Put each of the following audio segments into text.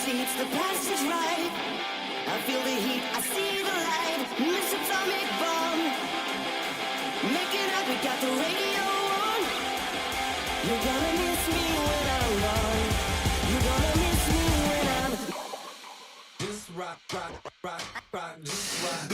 seats, the passage right. I feel the heat, I see the light. Miss atomic bomb. Make it up, we got the radio on. You're gonna miss me when I'm gone. You're gonna miss me when I'm. Just rock, rock, rock, rock, just rock.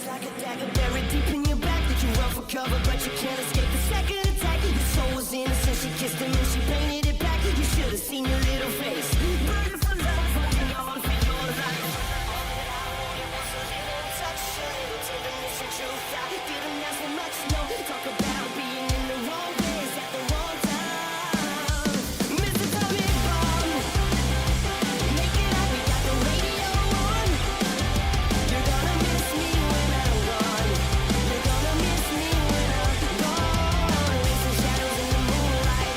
Like a dagger buried deep in your back that you run for cover, but you can't escape the second attack. Your soul was innocent, she kissed him and she painted it back. You should have seen your little face, burning for love, holding on for your life. All it was a little touch, a little tenderness and truth. I didn't ask for much, no. Talk about being in the wrong place at the wrong time. Mr. Tommy Bomb, make it up, we got the radio on. You're gonna miss me when I'm gone. You're gonna miss me when I'm gone. Racing shadows in the moonlight.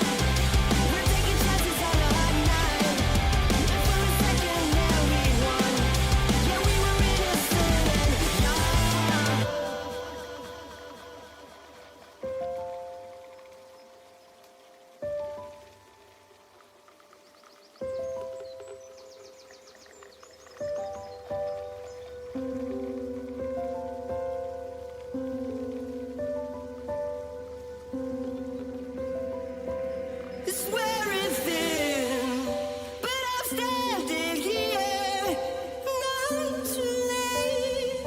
We're taking chances on a hot night. And for a second there we won. Yeah, we were innocent and young. Swear it's thin, but I'm standing here, not too late.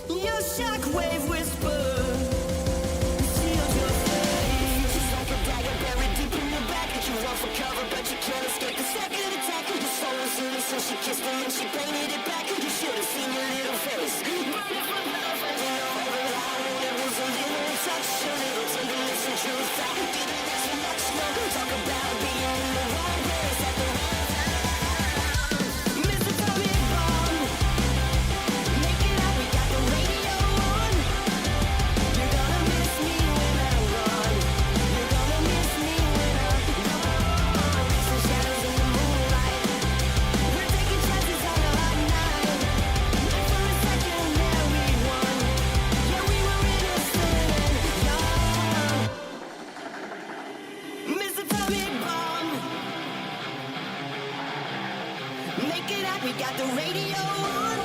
Your shockwave whisper sealed your face. Just like a dagger buried deep in your back that you run for cover, but you can't escape the second attack. Your soul was innocent, she kissed him and she painted it back. You should have seen your little face, burning for love, and you know that it was a little touch, a little tenderness and truth. I didn't ask for much, no. Talk about being in the wrong place at the wrong time. Mr. Tommy Bomb, make it up, we got the radio on. You're gonna miss me when I'm gone. You're gonna miss me when I'm gone. Racing shadows in the moonlight. We're taking chances on a hot night. And for a second there we won. Yeah, we were innocent and young. Mr. Tommy Bomb, make it up, we got the radio on.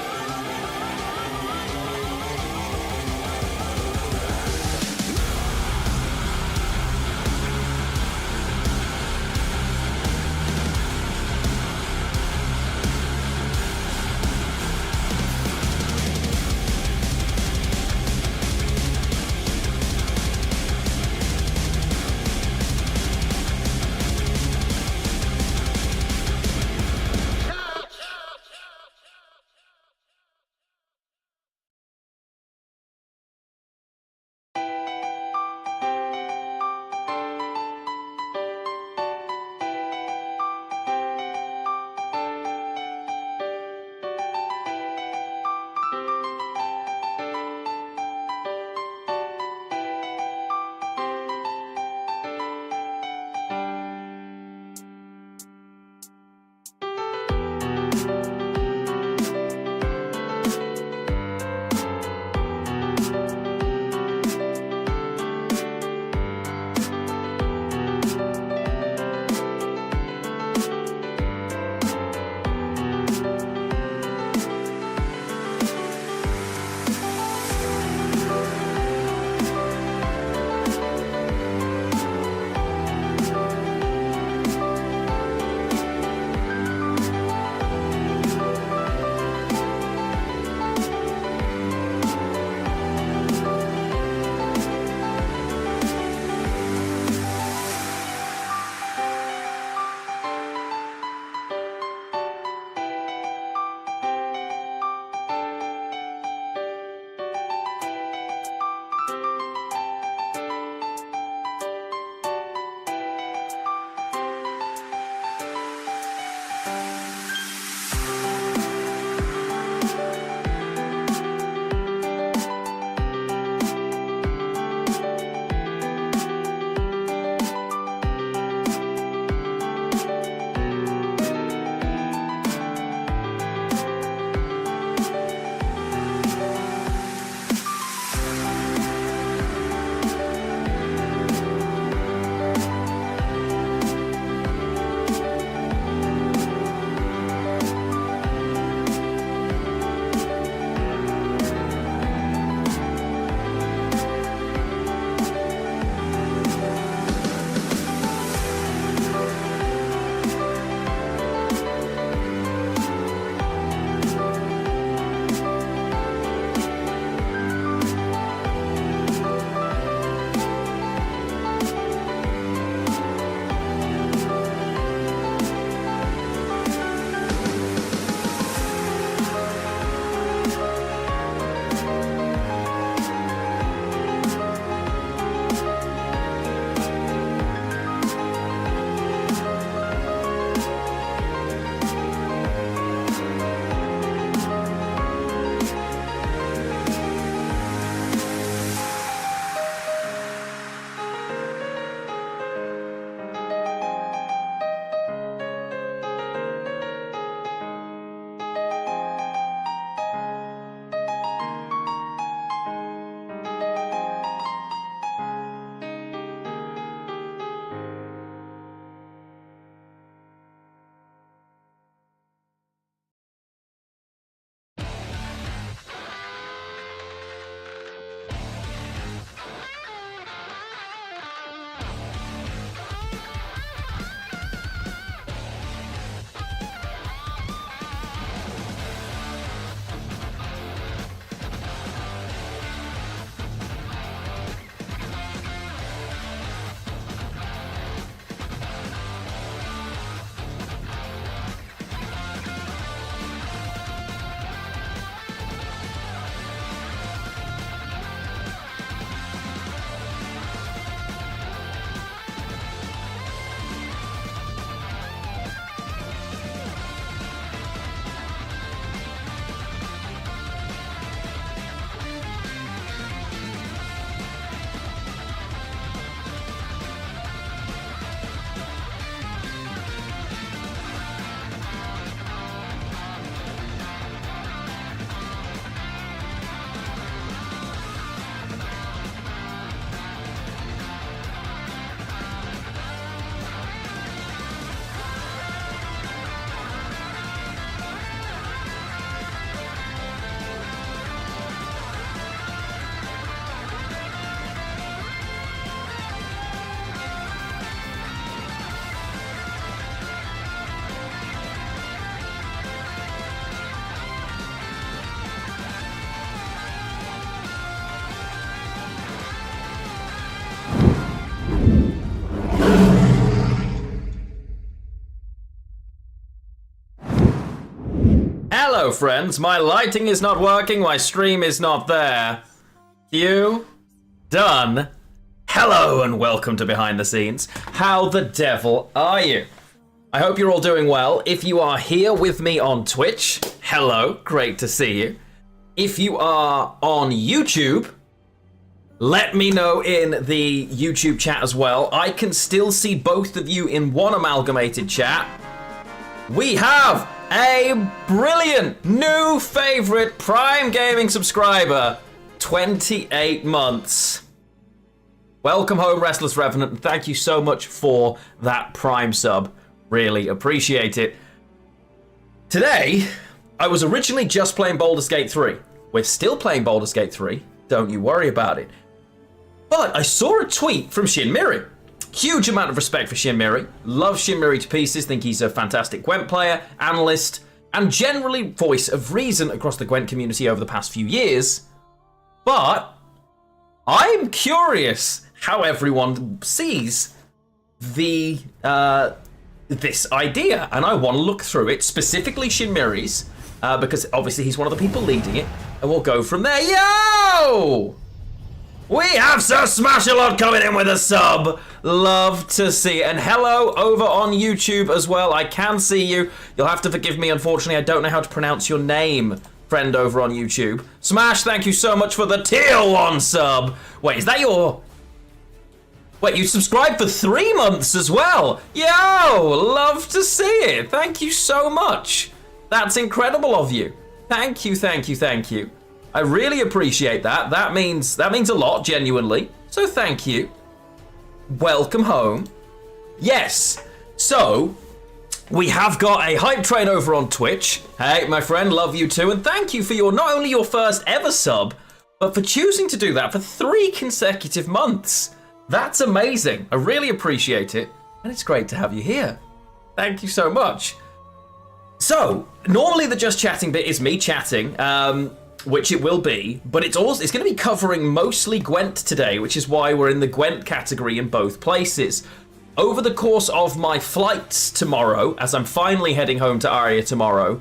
Hello, friends. My lighting is not working. My stream is not there. You? Done. Hello and welcome to Behind the Scenes. How the devil are you? I hope you're all doing well. If you are here with me on Twitch, hello. Great to see you. If you are on YouTube, let me know in the YouTube chat as well. I can still see both of you in one amalgamated chat. We have a brilliant new favorite Prime Gaming subscriber. 28 months. Welcome home, Restless Revenant, and thank you so much for that Prime sub. Really appreciate it. Today, I was originally just playing Baldur's Gate 3. We're still playing Baldur's Gate 3. Don't you worry about it. But I saw a tweet from Shin Miri. Huge amount of respect for Shin Miri. Love Shin Miri to pieces. Think he's a fantastic Gwent player, analyst, and generally voice of reason across the Gwent community over the past few years. But I'm curious how everyone sees the this idea, and I want to look through it, specifically Shin Miri's, because obviously he's one of the people leading it, and we'll go from there. Yo! We have Sir Smash-A-Lot coming in with a sub. Love to see it. And hello over on YouTube as well. I can see you. You'll have to forgive me. Unfortunately, I don't know how to pronounce your name, friend over on YouTube. Smash, thank you so much for the tier 1 sub. Wait, is that your... Wait, you subscribed for 3 months as well. Yo, love to see it. Thank you so much. That's incredible of you. Thank you, thank you, thank you. I really appreciate that. That means a lot, genuinely. So thank you. Welcome home. Yes. So we have got a hype train over on Twitch. Hey, my friend, love you too, and thank you for your not only your first ever sub, but for choosing to do that for 3 consecutive months. That's amazing. I really appreciate it, and it's great to have you here. Thank you so much. So normally the just chatting bit is me chatting. Which it will be, but it's going to be covering mostly Gwent today, which is why we're in the Gwent category in both places. Over the course of my flights tomorrow, as I'm finally heading home to Aria tomorrow,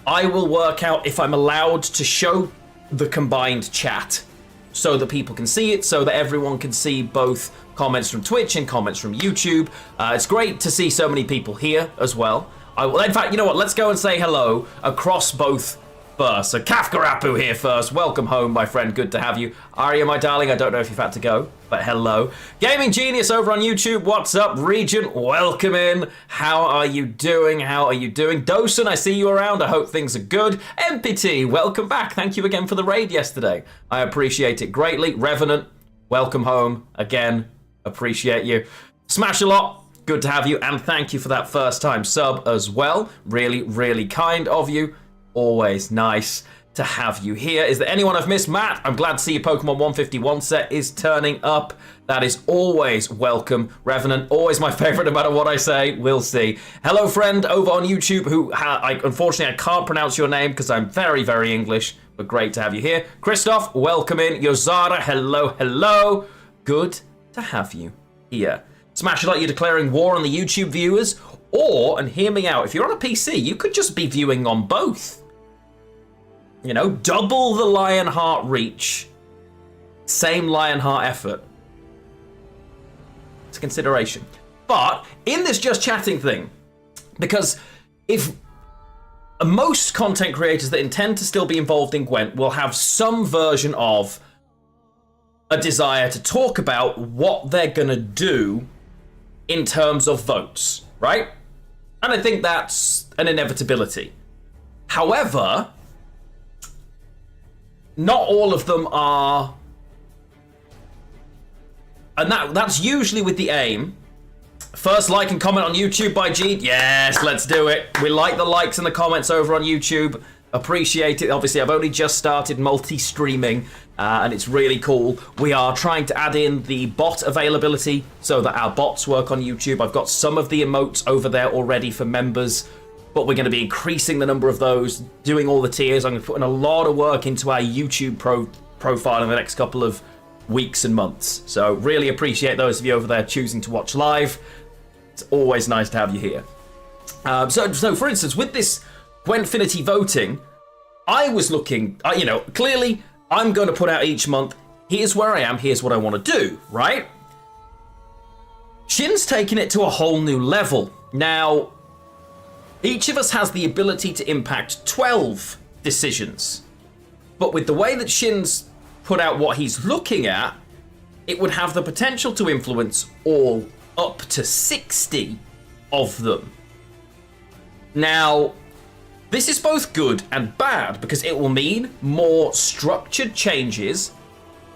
I will work out if I'm allowed to show the combined chat so that people can see it, so that everyone can see both comments from Twitch and comments from YouTube. It's great to see so many people here as well. In fact, you know what? Let's go and say hello across both first. So Kafkarapu here first. Welcome home, my friend. Good to have you. Arya, my darling, I don't know if you've had to go, but hello. Gaming Genius over on YouTube. What's up, Regent? Welcome in. How are you doing? How are you doing? Dosen, I see you around. I hope things are good. MPT, welcome back. Thank you again for the raid yesterday. I appreciate it greatly. Revenant, welcome home again. Appreciate you. Smash-A-Lot. Good to have you, and thank you for that first time sub as well. Really, really kind of you. Always nice to have you here. Is there anyone I've missed? Matt, I'm glad to see your Pokemon 151 set is turning up. That is always welcome. Revenant, always my favorite no matter what I say. We'll see. Hello, friend over on YouTube who, unfortunately, I can't pronounce your name because I'm very, very English, but great to have you here. Christoph, welcome in. Yozara, hello, hello. Good to have you here. Smash it like you're declaring war on the YouTube viewers, or, and hear me out, if you're on a PC, you could just be viewing on both. You know, double the Lionheart reach, same Lionheart effort. It's a consideration. But in this just chatting thing, because if most content creators that intend to still be involved in Gwent will have some version of a desire to talk about what they're gonna do in terms of votes, right? And I think that's an inevitability. However, not all of them are, and that's usually with the aim. First like and comment on YouTube by G. Yes, let's do it. We like the likes and the comments over on YouTube. Appreciate it. Obviously, I've only just started multi-streaming, and it's really cool. We are trying to add in the bot availability so that our bots work on YouTube. I've got some of the emotes over there already for members, but we're going to be increasing the number of those, doing all the tiers. I'm going to put in a lot of work into our YouTube profile in the next couple of weeks and months. So really appreciate those of you over there choosing to watch live. It's always nice to have you here. So for instance, with this Gwentfinity voting, I was looking, clearly I'm going to put out each month, here's where I am, here's what I want to do, right? Shin's taken it to a whole new level. Now, each of us has the ability to impact 12 decisions. But with the way that Shin's put out what he's looking at, it would have the potential to influence all up to 60 of them. Now, this is both good and bad because it will mean more structured changes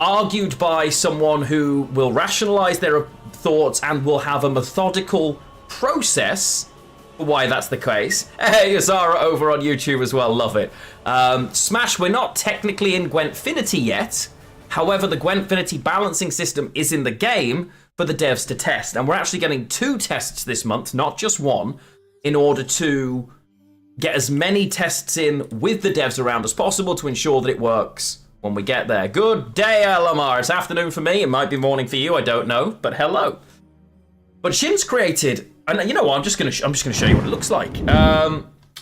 argued by someone who will rationalize their thoughts and will have a methodical process for why that's the case. Hey, Zara over on YouTube as well, love it. Smash, we're not technically in Gwentfinity yet. However, the Gwentfinity balancing system is in the game for the devs to test. And we're actually getting 2 tests this month, not just 1, in order to get as many tests in with the devs around as possible to ensure that it works when we get there. Good day, Lamar. It's afternoon for me. It might be morning for you. I don't know, but hello. But Shin's created, and you know what? I'm just gonna show you what it looks like.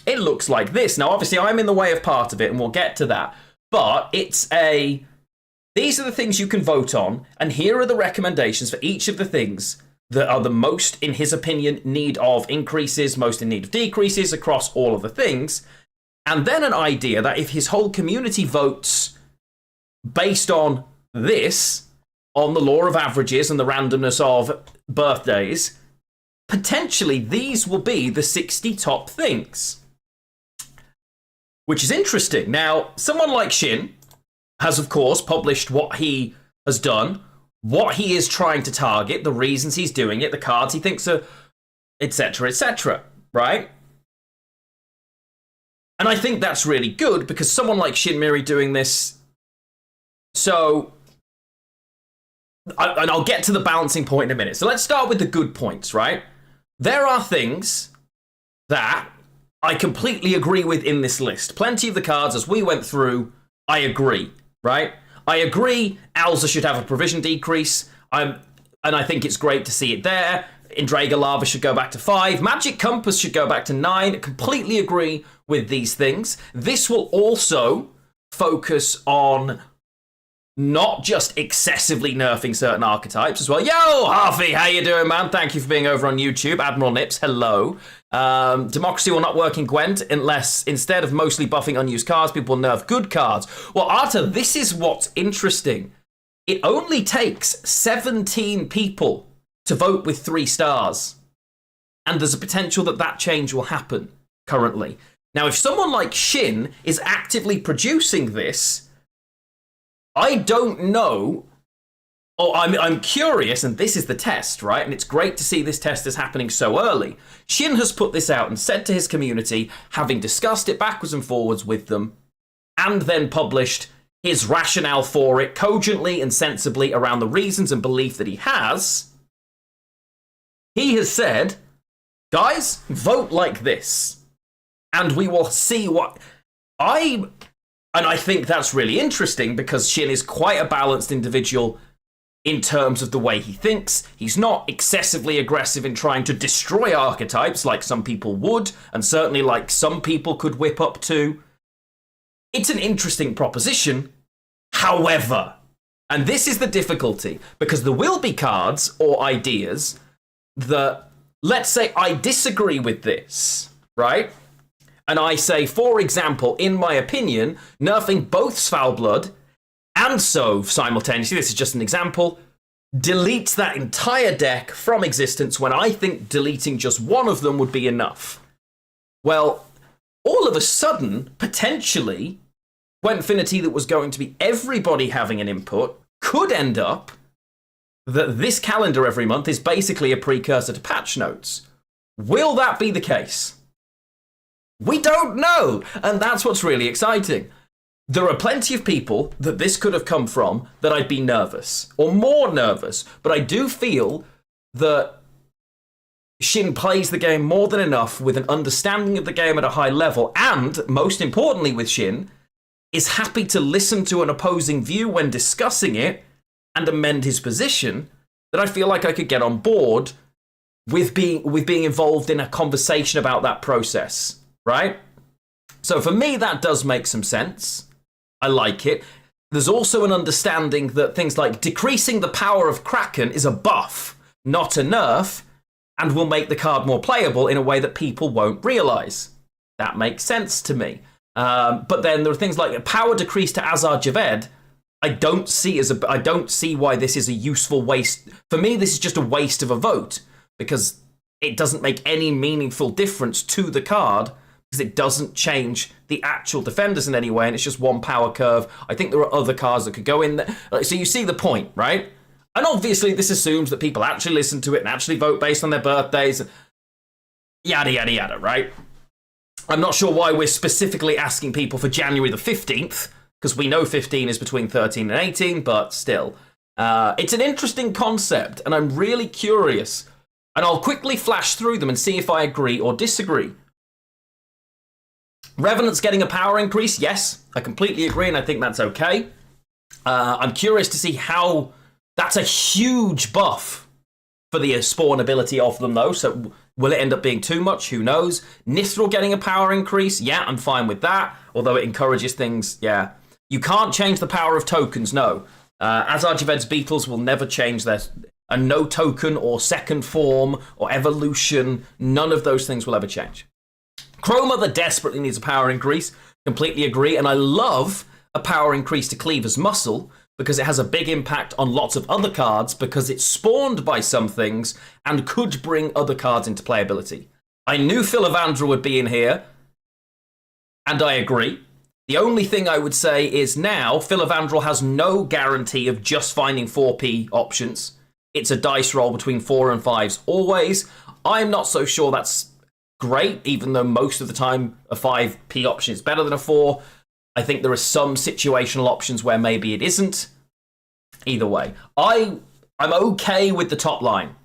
It looks like this. Now, obviously, I'm in the way of part of it, and we'll get to that. But these are the things you can vote on, and here are the recommendations for each of the things that are the most, in his opinion, need of increases, most in need of decreases across all of the things. And then an idea that if his whole community votes based on this, on the law of averages and the randomness of birthdays, potentially these will be the 60 top things. Which is interesting. Now, someone like Shin has, of course, published what he has done, what he is trying to target, the reasons he's doing it, the cards he thinks are, etc., right? And I think that's really good because someone like Shin Miri doing this. So, and I'll get to the balancing point in a minute. So let's start with the good points, right? There are things that I completely agree with in this list. Plenty of the cards, as we went through, I agree, right? I agree Alza should have a provision decrease. And I think it's great to see it there. Indraga Lava should go back to 5. Magic Compass should go back to 9. Completely agree with these things. This will also focus on not just excessively nerfing certain archetypes as well. Yo, Harvey, how you doing, man? Thank you for being over on YouTube. Admiral Nips, hello. Democracy will not work in Gwent unless, instead of mostly buffing unused cards, people will nerf good cards. Well, Arta, this is what's interesting. It only takes 17 people to vote with 3 stars. And there's a potential that that change will happen currently. Now, if someone like Shin is actively producing this, I don't know. Oh, I'm curious, and this is the test, right? And it's great to see this test is happening so early. Shin has put this out and said to his community, having discussed it backwards and forwards with them, and then published his rationale for it cogently and sensibly around the reasons and belief that he has. He has said, guys, vote like this, and we will see what And I think that's really interesting because Shin is quite a balanced individual in terms of the way he thinks. He's not excessively aggressive in trying to destroy archetypes like some people would, and certainly like some people could whip up to. It's an interesting proposition. However, and this is the difficulty, because there will be cards or ideas that, let's say I disagree with this, right? And I say, for example, in my opinion, nerfing both Svalblood and Sove simultaneously, this is just an example, deletes that entire deck from existence when I think deleting just one of them would be enough. Well, all of a sudden, potentially, Gwentfinity that was going to be everybody having an input could end up that this calendar every month is basically a precursor to patch notes. Will that be the case? We don't know, and that's what's really exciting. There are plenty of people that this could have come from that I'd be nervous, or more nervous, but I do feel that Shin plays the game more than enough with an understanding of the game at a high level, and, most importantly with Shin, is happy to listen to an opposing view when discussing it and amend his position, that I feel like I could get on board with being involved in a conversation about that process. Right? So for me, that does make some sense. I like it. There's also an understanding that things like decreasing the power of Kraken is a buff, not a nerf, and will make the card more playable in a way that people won't realise. That makes sense to me. But then there are things like power decrease to Azar Javed. I don't see why this is a useful waste. For me, this is just a waste of a vote because it doesn't make any meaningful difference to the card because it doesn't change the actual defenders in any way, and it's just one power curve. I think there are other cards that could go in there. So you see the point, right? And obviously this assumes that people actually listen to it and actually vote based on their birthdays. Yada, yada, yada, right? I'm not sure why we're specifically asking people for January the 15th, because we know 15 is between 13 and 18, but still. It's an interesting concept, and I'm really curious. And I'll quickly flash through them and see if I agree or disagree. Revenant's getting a power increase, yes, I completely agree, and I think that's okay. I'm curious to see how... That's a huge buff for the spawn ability of them, though, so will it end up being too much? Who knows? Nithril getting a power increase, yeah, I'm fine with that, although it encourages things, yeah. You can't change the power of tokens, no. Azar Javed's Beetles will never change their... A no token or second form or evolution, none of those things will ever change. Chroma that desperately needs a power increase, completely agree, and I love a power increase to Cleaver's Muscle because it has a big impact on lots of other cards because it's spawned by some things and could bring other cards into playability. I knew Philavandra would be in here, and I agree. The only thing I would say is now Philavandra has no guarantee of just finding 4p options. It's a dice roll between 4 and 5s always. I'm not so sure that's great, even though most of the time a 5p option is better than a 4. I think there are some situational options where maybe it isn't. Either way, I'm okay with the top line.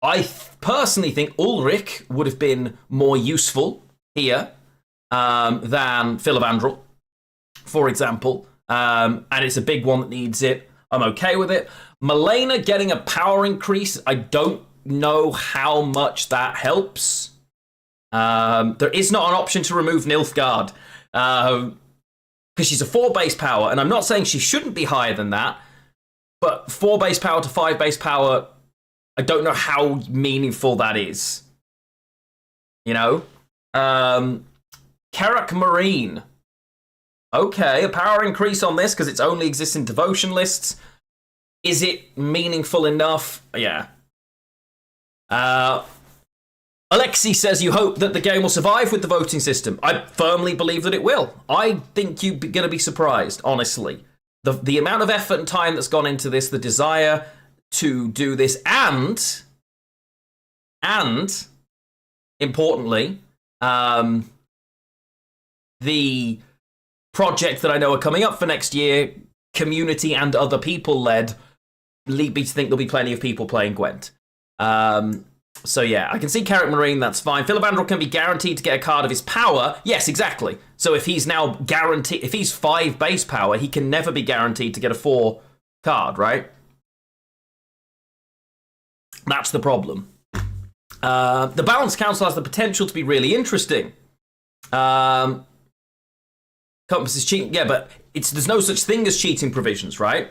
I personally think Ulrich would have been more useful here than Philavandrel, for example. And it's a big one that needs it. I'm okay with it. Malena getting a power increase, I don't know how much that helps. There is not an option to remove Nilfgaard because she's a 4 base power, and I'm not saying she shouldn't be higher than that, but 4 base power to 5 base power, I don't know how meaningful that is. You know? Karak Marine. Okay, a power increase on this because it only exists in devotion lists. Is it meaningful enough? Yeah. Alexi says you hope that the game will survive with the voting system. I firmly believe that it will. I think you're going to be surprised, honestly. The amount of effort and time that's gone into this, the desire to do this, and importantly, the project that I know are coming up for next year, community and other people led, lead me to think there'll be plenty of people playing Gwent. So yeah, I can see Carrot Marine, that's fine. Philavandrel can be guaranteed to get a card of his power. Yes, exactly. So if he's now guaranteed, if he's 5 base power, he can never be guaranteed to get a 4 card, right? That's the problem. The Balance Council has the potential to be really interesting. Compass is cheating, yeah, but there's no such thing as cheating provisions, right?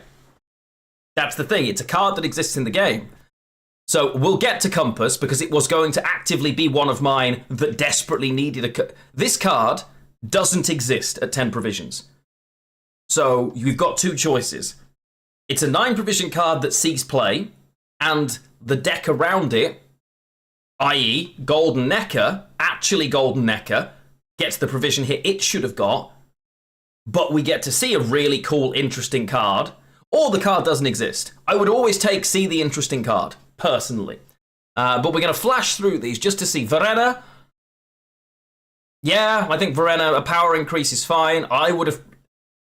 That's the thing. It's a card that exists in the game. So we'll get to Compass because it was going to actively be one of mine that desperately needed this card doesn't exist at 10 provisions. So you've got 2 choices. It's a 9 provision card that sees play, and the deck around it, i.e. Golden Necker, actually Golden Necker, gets the provision hit it should have got, but we get to see a really cool, interesting card, or the card doesn't exist. I would always see the interesting card, personally. But we're going to flash through these just to see. Verena. Yeah, I think Verena, a power increase is fine. I would have...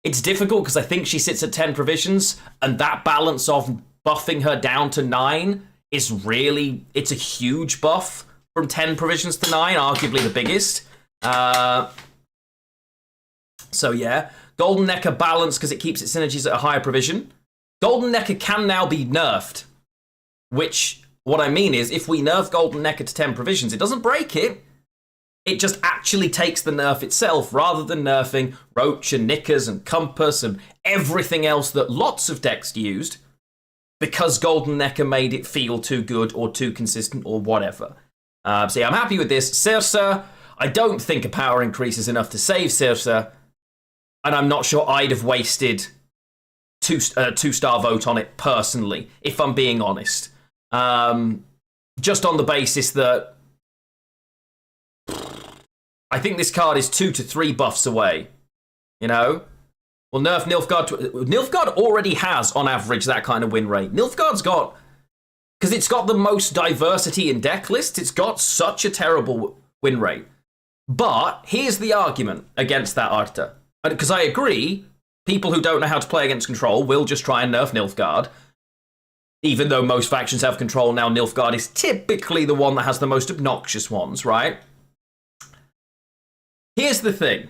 It's difficult because I think she sits at 10 provisions, and that balance of buffing her down to 9 is really... It's a huge buff from 10 provisions to 9, arguably the biggest. So yeah. Golden Necker balance because it keeps its synergies at a higher provision. Golden Necker can now be nerfed. Which, what I mean is, if we nerf Golden Necker to 10 provisions, it doesn't break it. It just actually takes the nerf itself rather than nerfing Roach and Knickers and Compass and everything else that lots of decks used because Golden Necker made it feel too good or too consistent or whatever. So yeah, I'm happy with this. Circe, I don't think a power increase is enough to save Circe, and I'm not sure I'd have wasted two-star vote on it personally, if I'm being honest. Just on the basis that I think this card is 2 to 3 buffs away, you know? Well, nerf Nilfgaard. Nilfgaard already has, on average, that kind of win rate. Nilfgaard's got, because it's got the most diversity in deck lists, it's got such a terrible win rate. But here's the argument against that, Arta. Because I agree, people who don't know how to play against control will just try and nerf Nilfgaard. Even though most factions have control now, Nilfgaard is typically the one that has the most obnoxious ones, right? Here's the thing.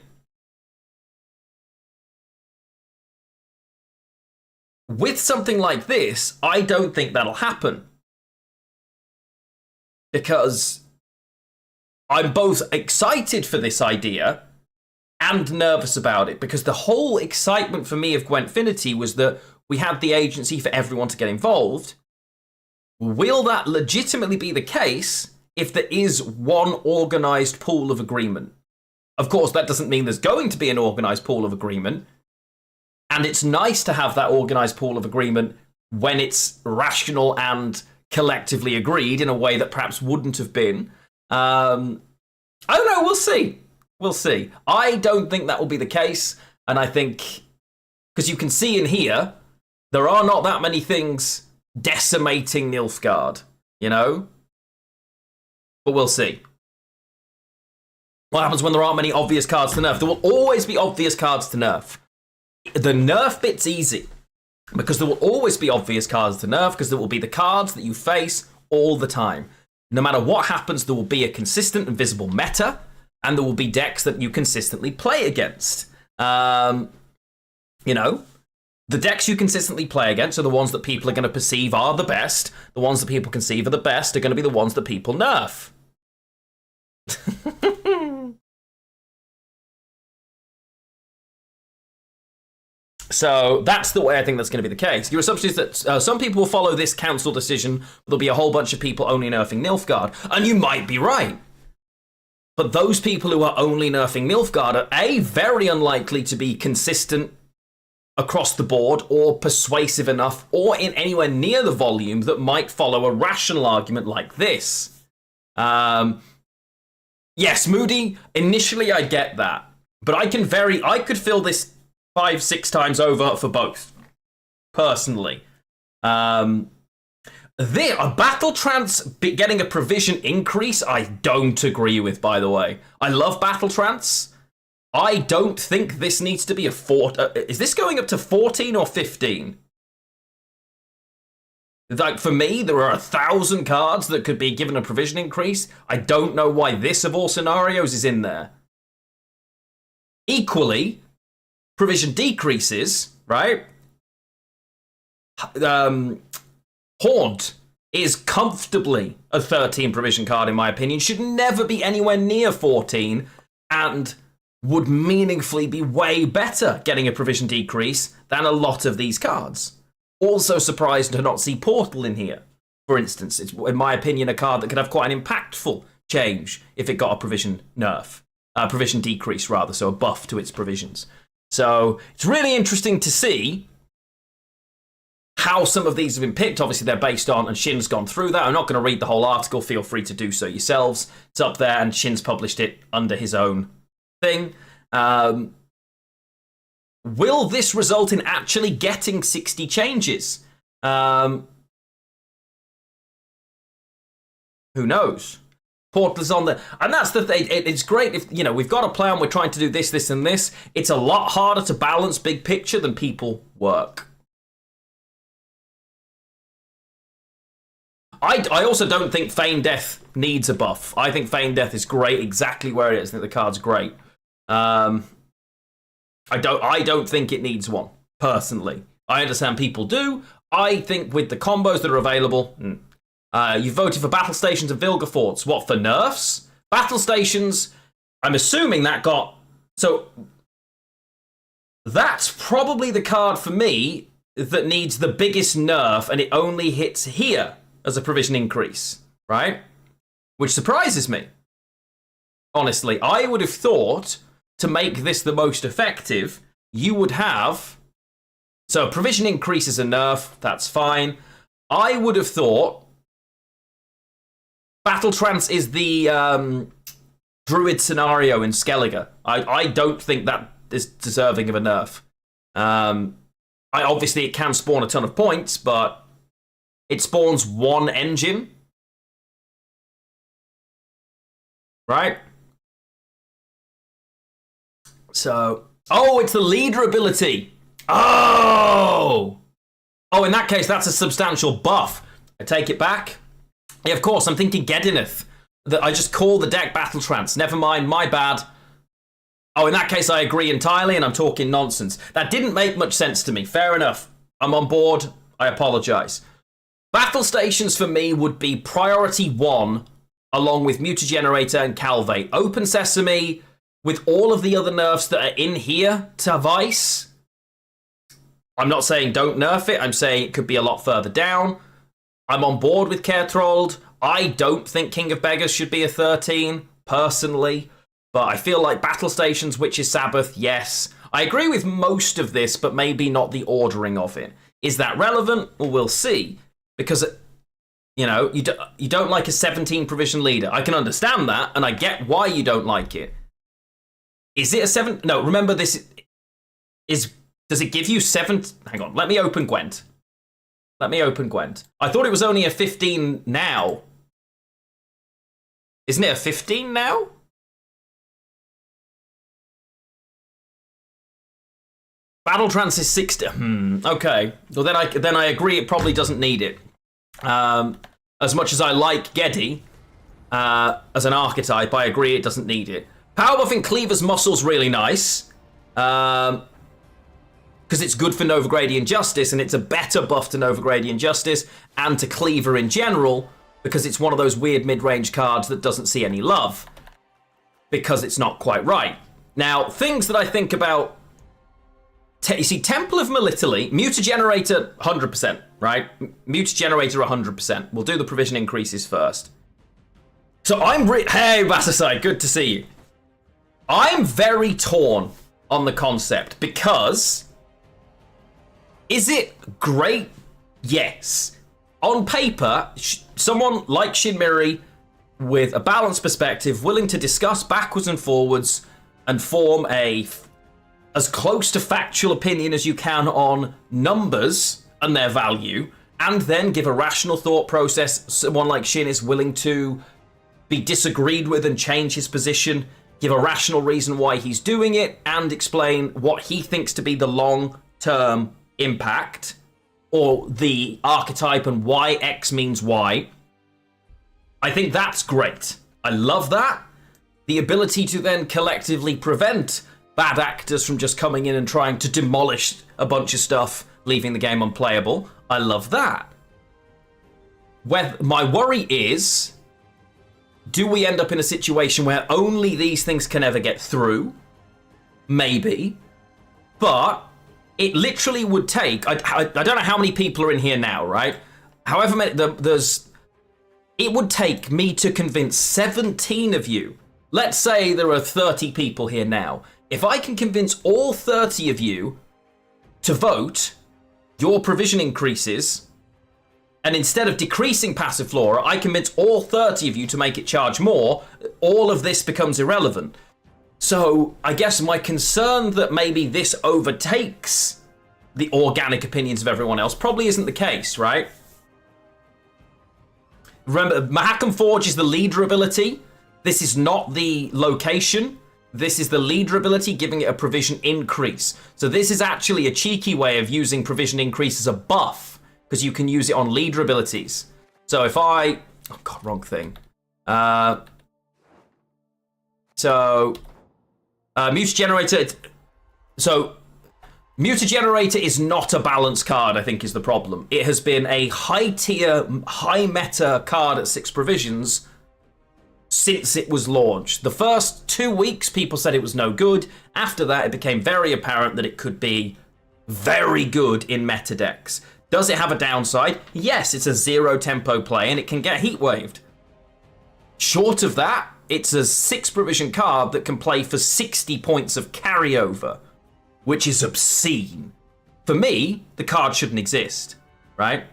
With something like this, I don't think that'll happen. Because I'm both excited for this idea and nervous about it. Because the whole excitement for me of Gwentfinity was that we had the agency for everyone to get involved. Will that legitimately be the case if there is one organised pool of agreement? Of course, that doesn't mean there's going to be an organised pool of agreement. And it's nice to have that organised pool of agreement when it's rational and collectively agreed in a way that perhaps wouldn't have been. I don't know, we'll see. We'll see. I don't think that will be the case. And I think, because you can see in here, there are not that many things decimating Nilfgaard, you know? But we'll see. What happens when there aren't many obvious cards to nerf? There will always be obvious cards to nerf. The nerf bit's easy, because there will always be obvious cards to nerf, because there will be the cards that you face all the time. No matter what happens, there will be a consistent and visible meta, and there will be decks that you consistently play against. You know, the decks you consistently play against are the ones that people are going to perceive are the best. The ones that people conceive are the best are going to be the ones that people nerf. So that's the way I think that's going to be the case. Your assumption is that some people will follow this council decision, but there'll be a whole bunch of people only nerfing Nilfgaard. And you might be right. But those people who are only nerfing Nilfgaard are A, very unlikely to be consistent across the board or persuasive enough or in anywhere near the volume that might follow a rational argument like this. Yes, Moody, initially I get that. But I could fill this 5-6 times over for both, personally. A Battle Trance getting a provision increase, I don't agree with, by the way. I love Battle Trance. I don't think this needs to be a 4. Is this going up to 14 or 15? Like, for me, there are 1,000 cards that could be given a provision increase. I don't know why this, of all scenarios, is in there. Equally, provision decreases, right? Haunt is comfortably a 13 provision card, in my opinion. Should never be anywhere near 14, and would meaningfully be way better getting a provision decrease than a lot of these cards. Also surprised to not see Portal in here, for instance. It's, in my opinion, a card that could have quite an impactful change if it got a provision nerf. Provision decrease, rather, so a buff to its provisions. So it's really interesting to see how some of these have been picked. Obviously, they're based on, and Shin's gone through that. I'm not going to read the whole article. Feel free to do so yourselves. It's up there, and Shin's published it under his own thing. Will this result in actually getting 60 changes? Who knows? Portal's on there. And that's the thing. It's great if, you know, we've got a plan. We're trying to do this, this, and this. It's a lot harder to balance big picture than people work. I also don't think Feign Death needs a buff. I think Feign Death is great exactly where it is. I think the card's great. I don't think it needs one, personally. I understand people do. I think with the combos that are available, you voted for Battle Stations and Vilgeforts. What, for nerfs? Battle Stations I'm assuming that got... So that's probably the card for me that needs the biggest nerf, and it only hits here as a provision increase, right? Which surprises me. Honestly, I would have thought to make this the most effective, you would have... So provision increase is a nerf, that's fine. I would have thought Battle Trance is the Druid scenario in Skellige. I don't think that is deserving of a nerf. Obviously, it can spawn a ton of points, but it spawns one engine. Right? So... Oh, it's the leader ability. Oh! Oh, in that case, that's a substantial buff. I take it back. Yeah, of course, I'm thinking Gedineth. That I just call the deck Battle Trance. Never mind, my bad. Oh, in that case, I agree entirely, and I'm talking nonsense. That didn't make much sense to me. Fair enough. I'm on board. I apologise. Battle stations for me would be priority 1, along with Mutagenerator and Calvate. Open Sesame, with all of the other nerfs that are in here to Vice. I'm not saying don't nerf it. I'm saying it could be a lot further down. I'm on board with Caretrolled. I don't think King of Beggars should be a 13, personally. But I feel like Battle Stations, Witch's Sabbath, yes. I agree with most of this, but maybe not the ordering of it. Is that relevant? Well, we'll see. Because, you know, you don't like a 17 provision leader. I can understand that, and I get why you don't like it. Is it a 7? No, remember this is... Does it give you 7? Hang on, let me open Gwent. Let me open Gwent. I thought it was only a 15 now. Isn't it a 15 now? Battle Trance is 60. Okay. Well, then I agree it probably doesn't need it. As much as I like Gedi as an archetype, I agree it doesn't need it. Power buffing Cleaver's Muscle's really nice. Because it's good for Novigradian Justice, and it's a better buff to Novigradian Justice and to Cleaver in general, because it's one of those weird mid-range cards that doesn't see any love. Because it's not quite right. Now, things that I think about... You see, Temple of Melitele, Mutagenerator 100%, right? Mutagenerator 100%. We'll do the provision increases first. So I'm... Hey, Bassaside, good to see you. I'm very torn on the concept, because... Is it great? Yes. On paper, someone like Shinmiri, with a balanced perspective, willing to discuss backwards and forwards and form as close to factual opinion as you can on numbers and their value, and then give a rational thought process. Someone like Shin is willing to be disagreed with and change his position, give a rational reason why he's doing it, and explain what he thinks to be the long-term impact, or the archetype and why X means Y. I think that's great. I love that. The ability to then collectively prevent bad actors from just coming in and trying to demolish a bunch of stuff, leaving the game unplayable. I love that. My worry is, do we end up in a situation where only these things can ever get through? Maybe. But it literally would take... I don't know how many people are in here now, right? However many... It would take me to convince 17 of you. Let's say there are 30 people here now. If I can convince all 30 of you to vote your provision increases, and instead of decreasing passive flora, I convince all 30 of you to make it charge more, all of this becomes irrelevant. So I guess my concern that maybe this overtakes the organic opinions of everyone else probably isn't the case, right? Remember, Mahakam Forge is the leader ability. This is not the location. This is the leader ability, giving it a provision increase. So this is actually a cheeky way of using provision increase as a buff, because you can use it on leader abilities. So if I... Oh god, wrong thing. Mutagenerator... So, Mutagenerator is not a balanced card, I think, is the problem. It has been a high-tier, high-meta card at 6 provisions since it was launched. The first 2 weeks, people said it was no good. After that, it became very apparent that it could be very good in meta decks. Does it have a downside? Yes, it's a 0 tempo play and it can get heat waved. Short of that, it's a 6 provision card that can play for 60 points of carryover, which is obscene. For me, the card shouldn't exist, right?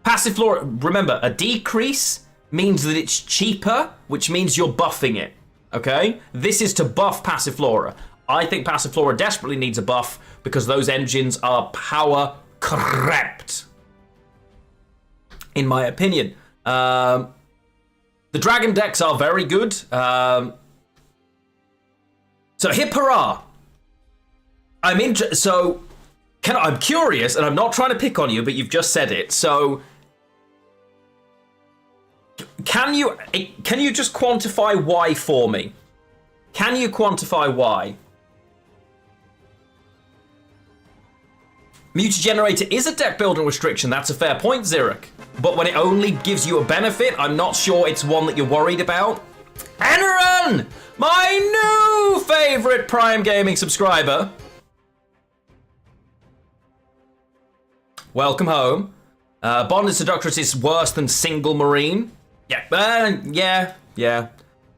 Passiflora, remember, a decrease means that it's cheaper, which means you're buffing it, okay? This is to buff Passiflora. I think Passiflora desperately needs a buff because those engines are power crept, in my opinion. The dragon decks are very good. So Hippara. I'm curious, and I'm not trying to pick on you, but you've just said it. So can you just quantify why for me? Can you quantify why? Mutagenerator is a deck building restriction, that's a fair point, Zurich. But when it only gives you a benefit, I'm not sure it's one that you're worried about. Enron! My new favorite Prime Gaming subscriber. Welcome home. Bonded Seductress is worse than Single Marine. Yeah.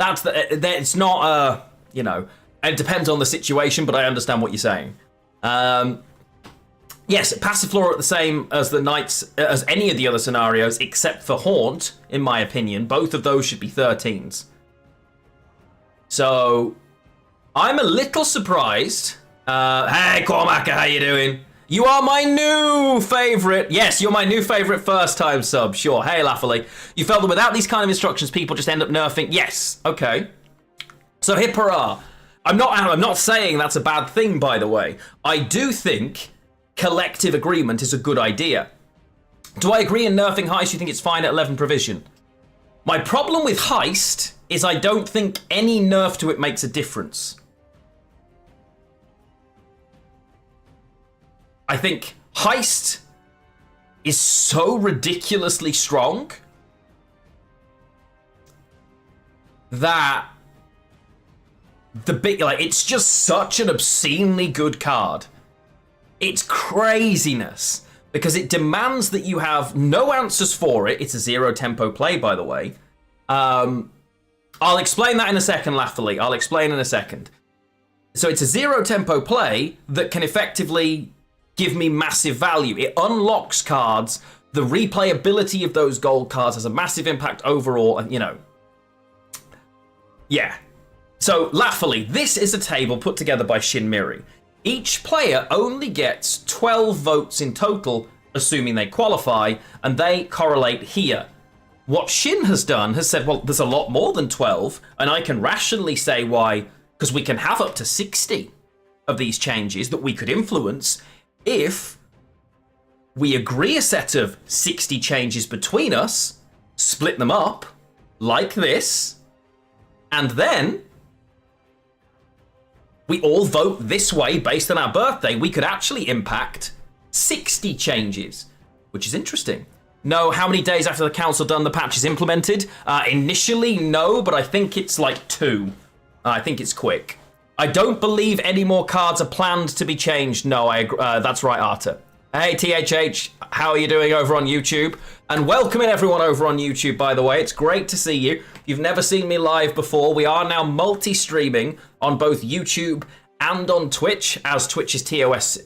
It's not, it depends on the situation, but I understand what you're saying. Yes, Passiflora are the same as the Knights, as any of the other scenarios, except for Haunt, in my opinion. Both of those should be 13s. So, I'm a little surprised. Hey, Cormac, how you doing? You are my new favourite. Yes, you're my new favourite first-time sub. Sure. Hey, Laffily. You felt that without these kind of instructions, people just end up nerfing. Yes. Okay. So, Hippara. I'm not saying that's a bad thing, by the way. I do think collective agreement is a good idea. Do I agree in nerfing Heist? You think it's fine at 11 provision? My problem with Heist is I don't think any nerf to it makes a difference. I think Heist is so ridiculously strong that it's just such an obscenely good card. It's craziness because it demands that you have no answers for it. It's a 0 tempo play, by the way. I'll explain that in a second, Laffily. I'll explain in a second. So it's a 0 tempo play that can effectively give me massive value. It unlocks cards. The replayability of those gold cards has a massive impact overall, and yeah. So, Laffily, this is a table put together by Shinmiri. Each player only gets 12 votes in total, assuming they qualify, and they correlate here. What Shin has done has said, well, there's a lot more than 12, and I can rationally say why, because we can have up to 60 of these changes that we could influence if we agree a set of 60 changes between us, split them up, like this, and then we all vote this way based on our birthday. We could actually impact 60 changes, which is interesting. No, how many days after the council done the patch is implemented? Initially, no, but I think it's like 2. I think it's quick. I don't believe any more cards are planned to be changed. No, I agree. That's right, Arta. Hey, THH, how are you doing over on YouTube? And welcome in everyone over on YouTube, by the way. It's great to see you. If you've never seen me live before, we are now multi-streaming on both YouTube and on Twitch, as Twitch's TOS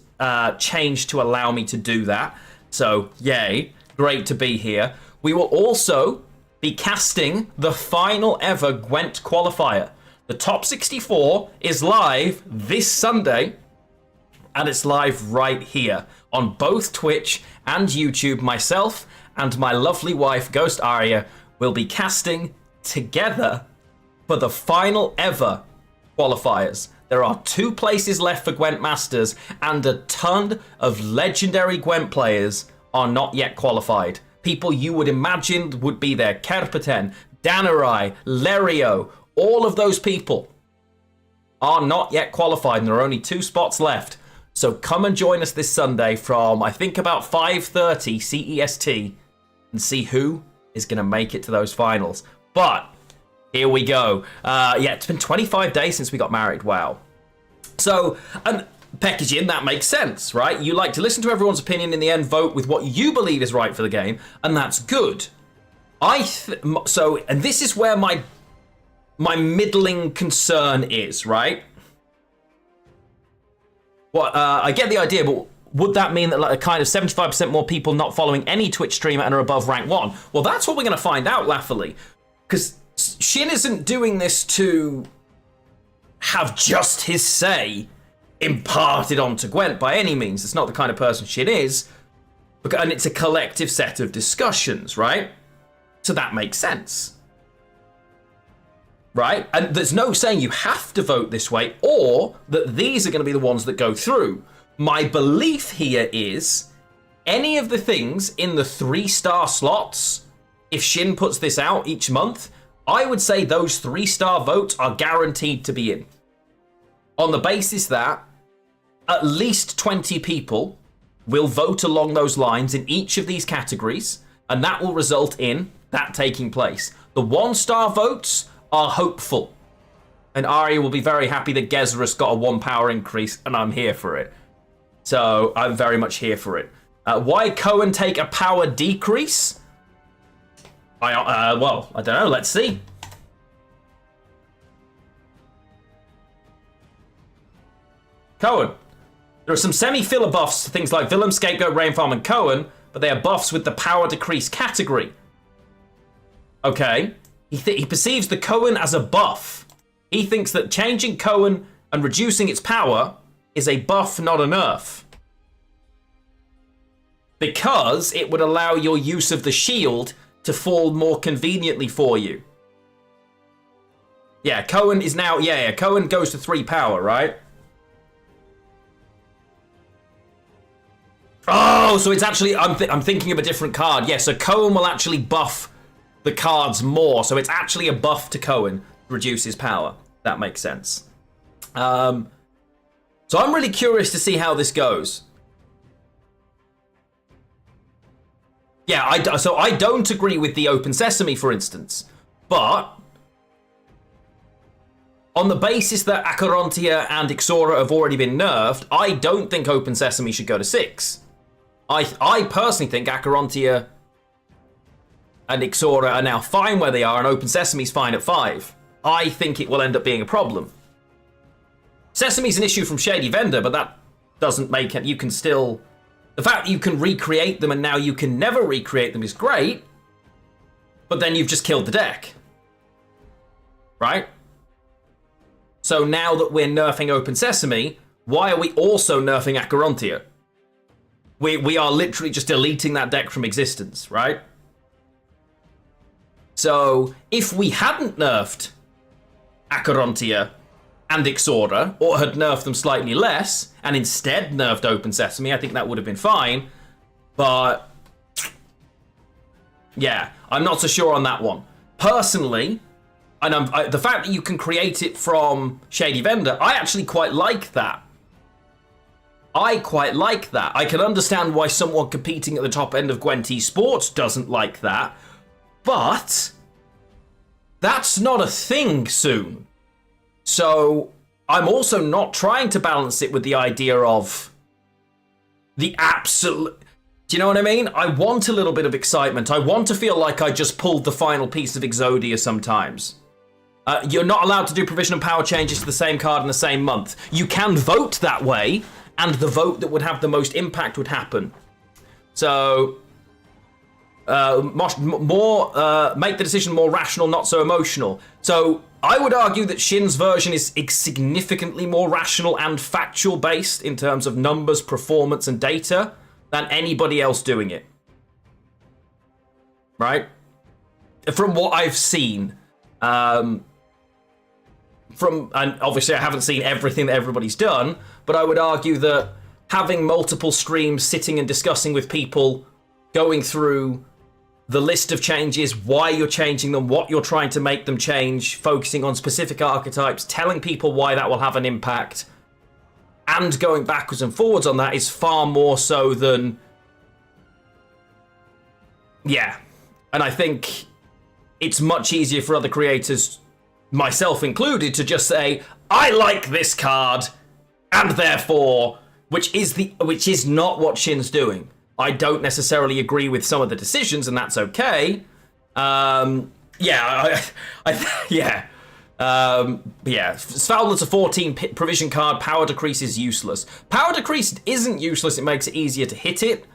changed to allow me to do that. So, yay. Great to be here. We will also be casting the final ever Gwent qualifier. The top 64 is live this Sunday, and it's live right here on both Twitch and YouTube. Myself and my lovely wife, Ghost Arya, will be casting together for the final ever qualifiers. There are 2 places left for Gwent Masters, and a ton of legendary Gwent players are not yet qualified. People you would imagine would be there. Kerpeten, Danurai, Lerio, all of those people are not yet qualified, and there are only 2 spots left. So come and join us this Sunday from, I think, about 5:30 CEST and see who is going to make it to those finals. But here we go. Yeah, it's been 25 days since we got married. Wow. So, and packaging, that makes sense, right? You like to listen to everyone's opinion, in the end vote with what you believe is right for the game, and that's good. And this is where my middling concern is, right? Well, I get the idea, but would that mean that like a kind of 75% more people not following any Twitch streamer and are above rank 1? Well, that's what we're going to find out, laughably. Because Shin isn't doing this to have just his say imparted onto Gwent by any means. It's not the kind of person Shin is. And it's a collective set of discussions, right? So that makes sense. Right? And there's no saying you have to vote this way or that these are going to be the ones that go through. My belief here is any of the things in the 3-star slots, if Shin puts this out each month, I would say those 3-star votes are guaranteed to be in. On the basis that at least 20 people will vote along those lines in each of these categories, and that will result in that taking place. The 1-star votes are hopeful. And Arya will be very happy that Gezerus got a 1 power increase, and I'm here for it. So I'm very much here for it. Why Cohen take a power decrease? Well, I don't know. Let's see. Cohen. There are some semi-filler buffs to things like Willem, Scapegoat, Rainfarm, and Cohen, but they are buffs with the power decrease category. Okay. He perceives the Cohen as a buff. He thinks that changing Cohen and reducing its power is a buff, not a nerf. Because it would allow your use of the shield to fall more conveniently for you. Yeah, Cohen is now... Yeah, Cohen goes to 3 power, right? Oh, so it's actually... I'm thinking of a different card. Yeah, so Cohen will actually buff the cards more. So it's actually a buff to Cohen to reduce his power. That makes sense. So I'm really curious to see how this goes. Yeah, so I don't agree with the Open Sesame, for instance. But on the basis that Acherontia and Ixora have already been nerfed, I don't think Open Sesame should go to 6. I personally think Acherontia and Ixora are now fine where they are, and Open Sesame's fine at 5. I think it will end up being a problem. Sesame's an issue from Shady Vendor, but that doesn't make it... You can still... The fact that you can recreate them and now you can never recreate them is great, but then you've just killed the deck. Right? So now that we're nerfing Open Sesame, why are we also nerfing Acherontia? We are literally just deleting that deck from existence, right? So if we hadn't nerfed Acherontia and Ixora, or had nerfed them slightly less, and instead nerfed Open Sesame, I think that would have been fine. But yeah, I'm not so sure on that one. Personally, and the fact that you can create it from Shady Vendor, I actually quite like that. I quite like that. I can understand why someone competing at the top end of Gwent Esports doesn't like that, but that's not a thing soon. So I'm also not trying to balance it with the idea of the absolute... Do you know what I mean? I want a little bit of excitement. I want to feel like I just pulled the final piece of Exodia sometimes. You're not allowed to do provision and power changes to the same card in the same month. You can vote that way, and the vote that would have the most impact would happen. So... make the decision more rational, not so emotional. So I would argue that Shin's version is significantly more rational and factual based in terms of numbers, performance, and data than anybody else doing it. Right? From what I've seen. And obviously I haven't seen everything that everybody's done, but I would argue that having multiple streams, sitting and discussing with people, going through the list of changes, why you're changing them, what you're trying to make them change, focusing on specific archetypes, telling people why that will have an impact, and going backwards and forwards on that is far more so than... Yeah. And I think it's much easier for other creators, myself included, to just say, I like this card, and therefore, which is not what Shin's doing. I don't necessarily agree with some of the decisions, and that's okay. Yeah. Svalbard's a 14 provision card. Power Decrease is useless. Power Decrease isn't useless. It makes it easier to hit it.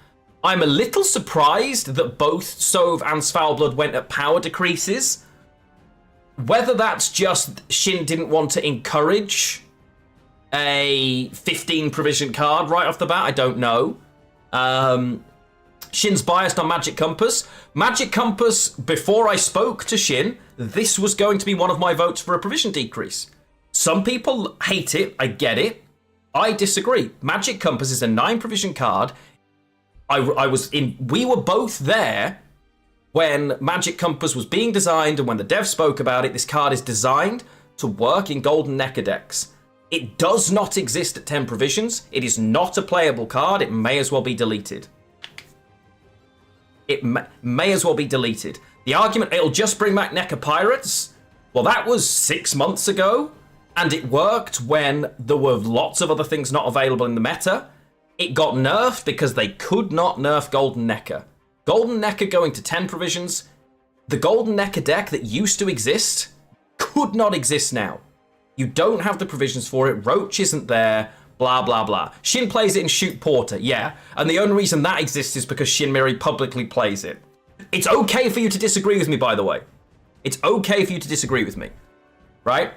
I'm a little surprised that both Sov and Svalbard went at Power Decreases. Whether that's just Shin didn't want to encourage a 15 provision card right off the bat, I don't know. Shin's biased on Magic Compass. Magic Compass, before I spoke to Shin, this was going to be one of my votes for a provision decrease. Some people hate it, I get it. I disagree. Magic Compass is a 9 provision card. We were both there when Magic Compass was being designed, and when the dev spoke about it. This card is designed to work in Golden Necker decks. It does not exist at 10 provisions. It is not a playable card. It may as well be deleted. It may as well be deleted. The argument, it'll just bring back Necker Pirates. Well, that was 6 months ago, and it worked when there were lots of other things not available in the meta. It got nerfed because they could not nerf Golden Necker. Golden Necker going to 10 provisions. The Golden Necker deck that used to exist could not exist now. You don't have the provisions for it. Roach isn't there. Blah, blah, blah. Shin plays it in Shoot Porter, yeah. And the only reason that exists is because Shin Miri publicly plays it. It's okay for you to disagree with me, by the way. It's okay for you to disagree with me. Right?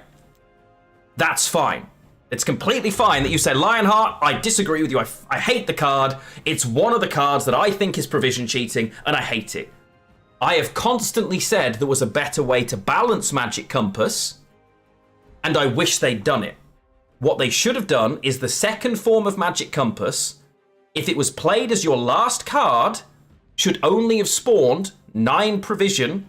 That's fine. It's completely fine that you say, Lionheart, I disagree with you. I hate the card. It's one of the cards that I think is provision cheating, and I hate it. I have constantly said there was a better way to balance Magic Compass, and I wish they'd done it. What they should have done is the second form of Magic Compass, if it was played as your last card, should only have spawned 9 provision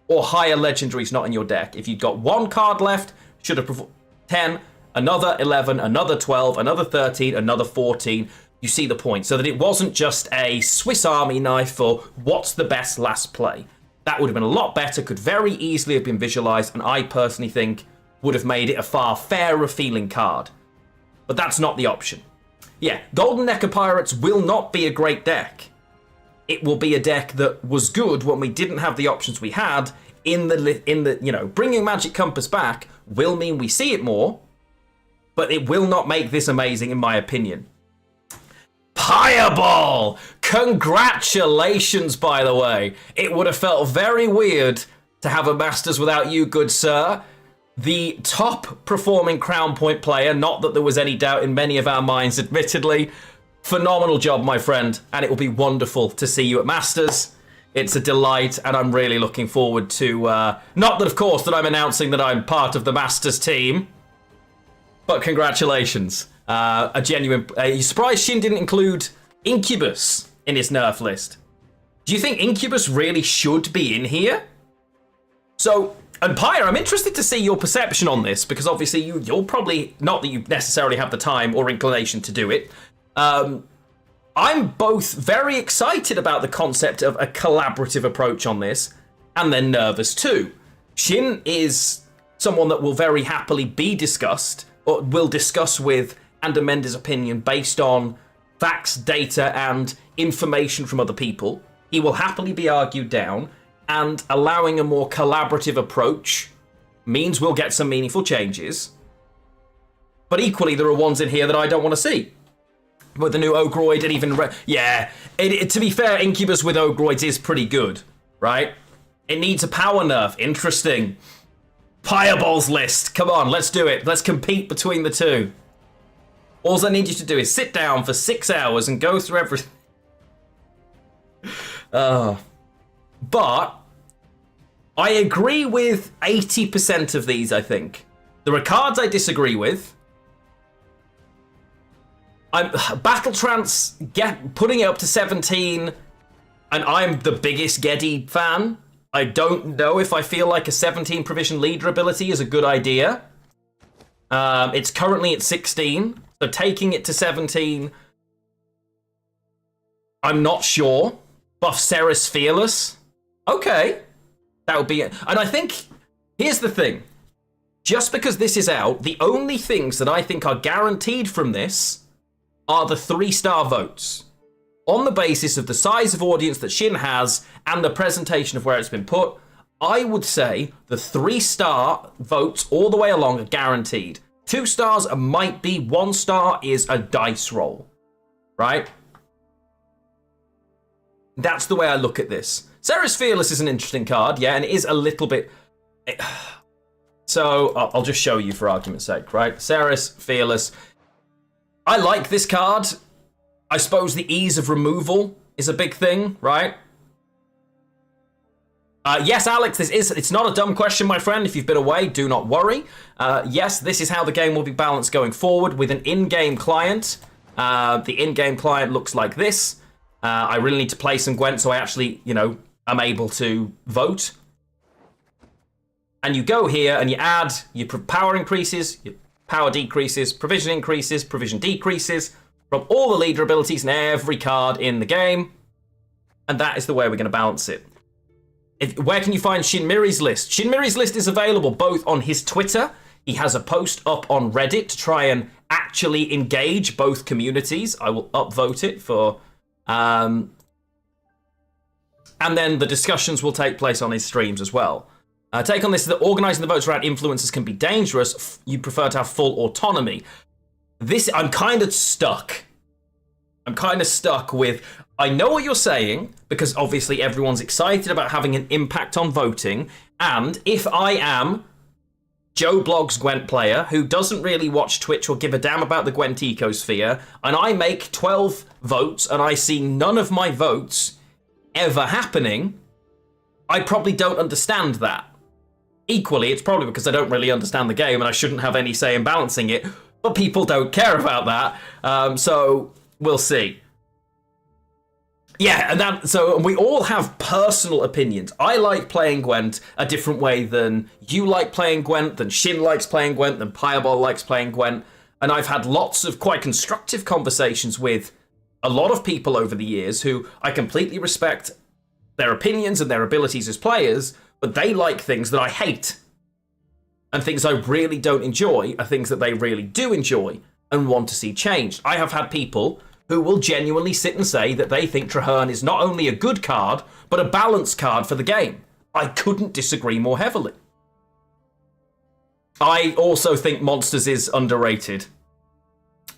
or higher legendaries not in your deck. If you'd got 1 card left, should have 10, another 11, another 12, another 13, another 14. You see the point. So that it wasn't just a Swiss Army knife for what's the best last play. That would have been a lot better, could very easily have been visualized, and I personally think would have made it a far fairer feeling card. But that's not the option. Yeah, Golden Necker Pirates will not be a great deck. It will be a deck that was good when we didn't have the options we had. In the bringing Magic Compass back will mean we see it more, but it will not make this amazing in my opinion. Fireball! Congratulations, by the way. It would have felt very weird to have a Masters without you, good sir. The top performing Crown Point player, not that there was any doubt in many of our minds, admittedly. Phenomenal job, my friend, and it will be wonderful to see you at Masters. It's a delight, and I'm really looking forward to, not that, of course, that I'm announcing that I'm part of the Masters team, but congratulations. A genuine... Are you surprised Shin didn't include Incubus in his nerf list? Do you think Incubus really should be in here? So... And Pyre, I'm interested to see your perception on this, because obviously you'll probably, not that you necessarily have the time or inclination to do it. I'm both very excited about the concept of a collaborative approach on this, and then nervous too. Shin is someone that will very happily be discussed, or will discuss with and amend his opinion based on facts, data, and information from other people. He will happily be argued down. And allowing a more collaborative approach means we'll get some meaningful changes. But equally, there are ones in here that I don't want to see. With the new Ogroid and even... to be fair, Incubus with Ogroids is pretty good, right? It needs a power nerf. Interesting. Fireball's list. Come on, let's do it. Let's compete between the two. All I need you to do is sit down for 6 hours and go through everything. But... I agree with 80% of these, I think. There are cards I disagree with. Battle Trance, putting it up to 17, and I'm the biggest Geddy fan. I don't know if I feel like a 17 provision leader ability is a good idea. It's currently at 16, so taking it to 17, I'm not sure. Buff Ceres Fearless. Okay. That would be it. And I think, here's the thing. Just because this is out, the only things that I think are guaranteed from this are the 3-star votes. On the basis of the size of audience that Shin has and the presentation of where it's been put, I would say the 3-star votes all the way along are guaranteed. 2 stars might be, 1 star is a dice roll, right? That's the way I look at this. Sarah's Fearless is an interesting card, yeah, and it is a little bit... So, I'll just show you for argument's sake, right? Sarah's Fearless. I like this card. I suppose the ease of removal is a big thing, right? Yes, Alex, it's not a dumb question, my friend. If you've been away, do not worry. Yes, this is how the game will be balanced going forward with an in-game client. The in-game client looks like this. I really need to play some Gwent, so I actually, am able to vote. And you go here and you add your power increases, your power decreases, provision increases, provision decreases from all the leader abilities and every card in the game. And that is the way we're going to balance it. Where can you find Shinmiri's list? Shinmiri's list is available both on his Twitter. He has a post up on Reddit to try and actually engage both communities. I will upvote it for... and then the discussions will take place on his streams as well. Take on this that organising the votes around influencers can be dangerous. You prefer to have full autonomy. I'm kind of stuck. With, I know what you're saying, because obviously everyone's excited about having an impact on voting, and if I am Joe Blogg's Gwent player, who doesn't really watch Twitch or give a damn about the Gwent ecosphere, and I make 12 votes and I see none of my votes ever happening, I probably don't understand that. Equally, it's probably because I don't really understand the game and I shouldn't have any say in balancing it, but people don't care about that, so we'll see. Yeah, and so we all have personal opinions. I like playing Gwent a different way than you like playing Gwent, than Shin likes playing Gwent, than Pireball likes playing Gwent, and I've had lots of quite constructive conversations with a lot of people over the years who I completely respect their opinions and their abilities as players, but they like things that I hate. And things I really don't enjoy are things that they really do enjoy and want to see changed. I have had people who will genuinely sit and say that they think Traherne is not only a good card, but a balanced card for the game. I couldn't disagree more heavily. I also think Monsters is underrated.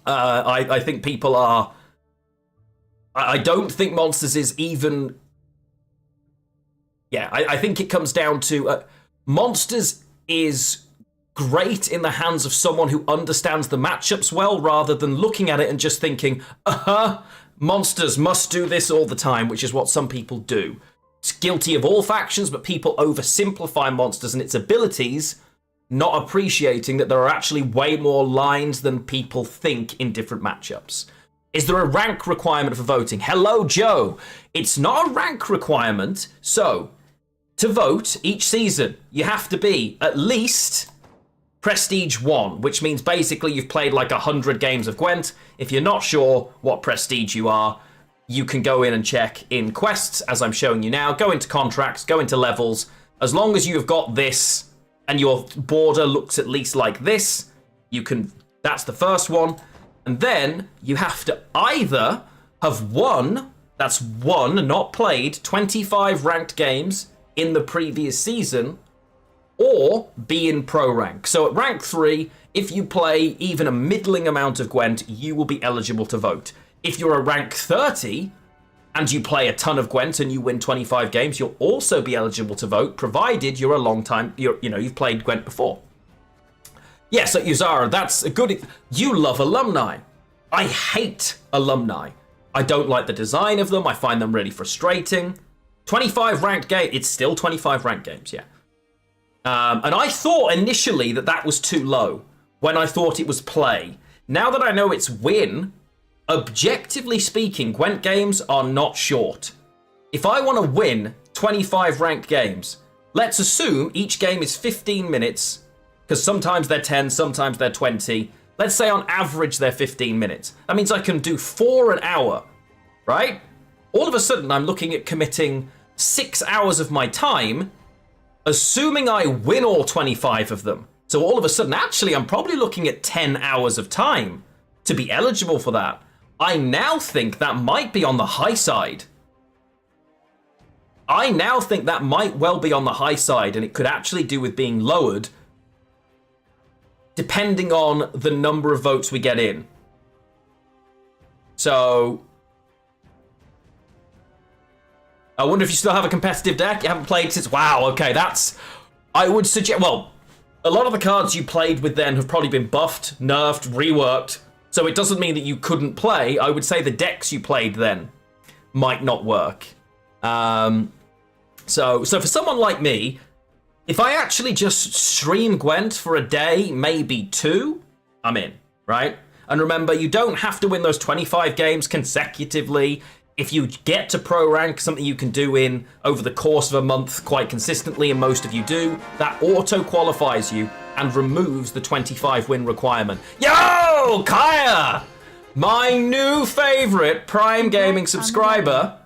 I think people are... I don't think Monsters is even... Yeah, I think it comes down to... Monsters is great in the hands of someone who understands the matchups well, rather than looking at it and just thinking, Monsters must do this all the time, which is what some people do. It's guilty of all factions, but people oversimplify Monsters and its abilities, not appreciating that there are actually way more lines than people think in different matchups. Is there a rank requirement for voting? Hello, Joe. It's not a rank requirement, so... To vote each season, you have to be at least Prestige 1, which means basically you've played like 100 games of Gwent. If you're not sure what Prestige you are, you can go in and check in quests, as I'm showing you now. Go into contracts, go into levels. As long as you've got this and your border looks at least like this, you can. That's the first one. And then you have to either have won, that's won, not played, 25 ranked games in the previous season, or be in pro rank. So at rank 3, if you play even a middling amount of Gwent, you will be eligible to vote. If you're a rank 30 and you play a ton of Gwent and you win 25 games, you'll also be eligible to vote, provided you're a long time, you've played Gwent before. Yes, at Uzara, that's a good... You love alumni. I hate alumni. I don't like the design of them. I find them really frustrating. 25 ranked games. It's still 25 ranked games, yeah. And I thought initially that was too low when I thought it was play. Now that I know it's win, objectively speaking, Gwent games are not short. If I want to win 25 ranked games, let's assume each game is 15 minutes, because sometimes they're 10, sometimes they're 20. Let's say on average they're 15 minutes. That means I can do 4 an hour, right? All of a sudden I'm looking at committing 6 hours of my time assuming I win all 25 of them, so all of a sudden, actually, I'm probably looking at 10 hours of time to be eligible for that. I now think that might be on the high side. I now think that might well be on the high side, and it could actually do with being lowered depending on the number of votes we get in. So I wonder if you still have a competitive deck. You haven't played since... Wow, okay, that's... I would suggest... Well, a lot of the cards you played with then have probably been buffed, nerfed, reworked. So it doesn't mean that you couldn't play. I would say the decks you played then might not work. So for someone like me, if I actually just stream Gwent for a day, maybe 2, I'm in, right? And remember, you don't have to win those 25 games consecutively. If you get to pro rank, something you can do in over the course of a month quite consistently, and most of you do, that auto qualifies you and removes the 25 win requirement. Yo, Kaya! My new favorite Prime Gaming subscriber.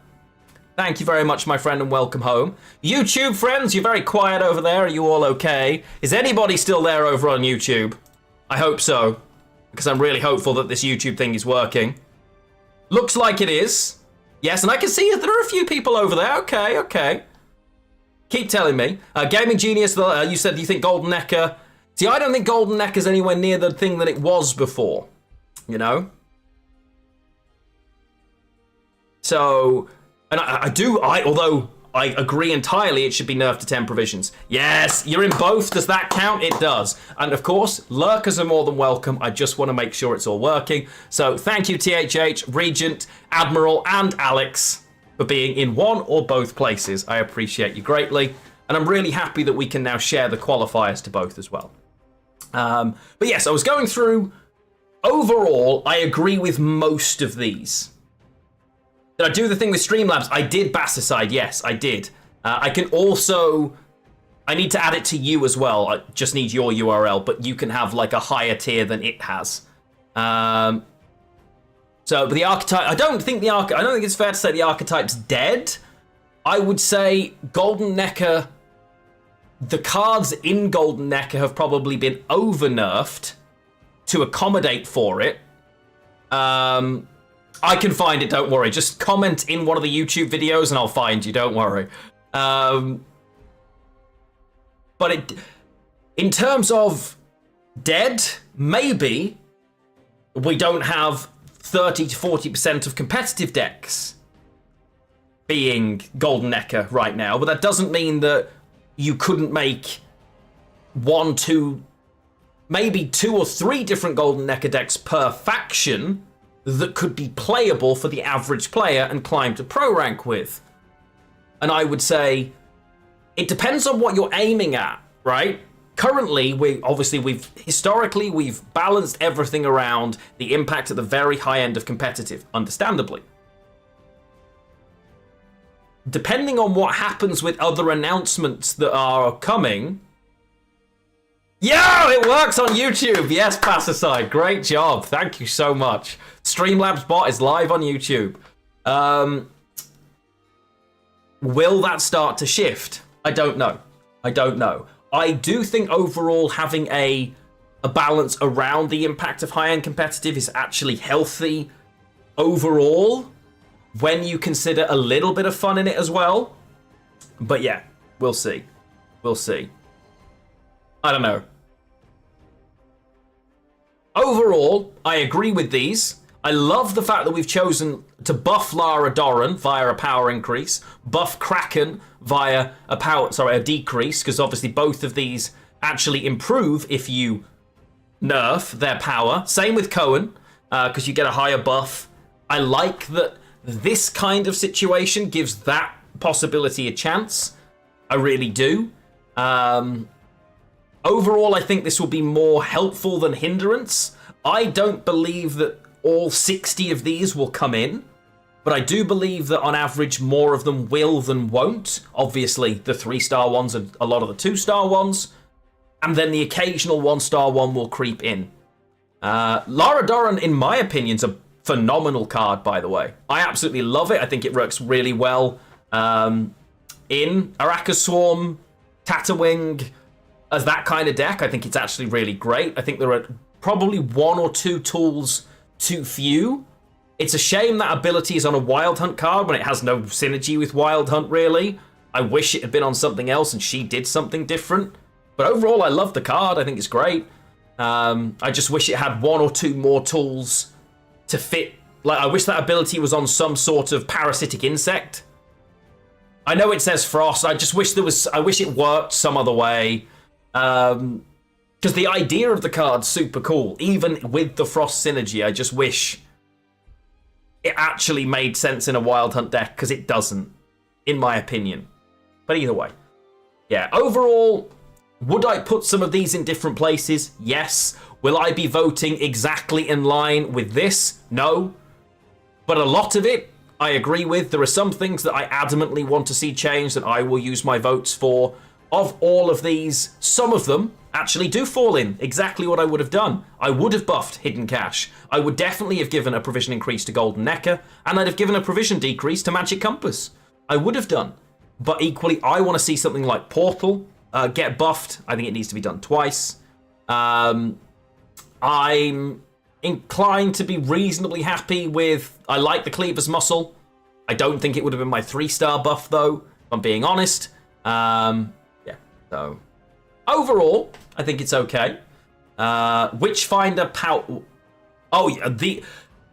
Thank you very much, my friend, and welcome home. YouTube friends, you're very quiet over there. Are you all okay? Is anybody still there over on YouTube? I hope so, because I'm really hopeful that this YouTube thing is working. Looks like it is. Yes, and I can see there are a few people over there. Okay. Keep telling me. Gaming Genius, you said you think Golden Necker. See, I don't think Golden Necker's anywhere near the thing that it was before. You know? So... And although I agree entirely it should be nerfed to 10 provisions. Yes, you're in both. Does that count? It does. And of course, lurkers are more than welcome. I just want to make sure it's all working. So thank you, THH, Regent, Admiral, and Alex for being in one or both places. I appreciate you greatly. And I'm really happy that we can now share the qualifiers to both as well. But yes, I was going through. Overall, I agree with most of these. Did I do the thing with Streamlabs? I did Bassicide, yes, I did. I can also... I need to add it to you as well. I just need your URL, but you can have like a higher tier than it has. So, but the archetype... I don't think it's fair to say the archetype's dead. I would say Golden Necker... The cards in Golden Necker have probably been over-nerfed to accommodate for it. I can find it, don't worry. Just comment in one of the YouTube videos and I'll find you, don't worry. But in terms of dead, maybe we don't have 30 to 40% of competitive decks being Golden Necker right now, but that doesn't mean that you couldn't make 1, 2, maybe 2 or 3 different Golden Necker decks per faction that could be playable for the average player and climb to pro rank with. And I would say it depends on what you're aiming at, right? Currently, historically we've balanced everything around the impact at the very high end of competitive, understandably. Depending on what happens with other announcements that are coming. Yo, it works on YouTube. Yes, Passicide, great job. Thank you so much. Streamlabs bot is live on YouTube. Will that start to shift? I don't know. I do think overall having a balance around the impact of high-end competitive is actually healthy overall when you consider a little bit of fun in it as well. But yeah, we'll see. I don't know. Overall, I agree with these. I love the fact that we've chosen to buff Lara Doran via a power increase, buff Kraken via a decrease, because obviously both of these actually improve if you nerf their power. Same with Cohen, because you get a higher buff. I like that this kind of situation gives that possibility a chance. I really do. Overall, I think this will be more helpful than hindrance. I don't believe that all 60 of these will come in, but I do believe that on average more of them will than won't. Obviously, the 3-star ones and a lot of the 2-star ones, and then the occasional 1-star one will creep in. Lara Doran, in my opinion, is a phenomenal card, by the way. I absolutely love it. I think it works really well in Araka Swarm Tatterwing as that kind of deck, I think it's actually really great. I think there are probably 1 or 2 tools too few. It's a shame that ability is on a Wild Hunt card when it has no synergy with Wild Hunt, really. I wish it had been on something else and she did something different. But overall, I love the card. I think it's great. I just wish it had 1 or 2 more tools to fit. Like, I wish that ability was on some sort of parasitic insect. I know it says frost. I just wish I wish it worked some other way. Because the idea of the card's super cool. Even with the frost synergy, I just wish it actually made sense in a Wild Hunt deck, because it doesn't, in my opinion. But either way. Yeah, overall, would I put some of these in different places? Yes. Will I be voting exactly in line with this? No. But a lot of it, I agree with. There are some things that I adamantly want to see changed that I will use my votes for. Of all of these, some of them actually do fall in exactly what I would have done. I would have buffed Hidden Cache. I would definitely have given a provision increase to Golden Necker, and I'd have given a provision decrease to Magic Compass. I would have done. But equally, I want to see something like Portal get buffed. I think it needs to be done twice. I'm inclined to be reasonably happy with... I like the Cleaver's Muscle. I don't think it would have been my 3-star buff, though, if I'm being honest. So, overall, I think it's okay. Witchfinder Pout. Oh, yeah,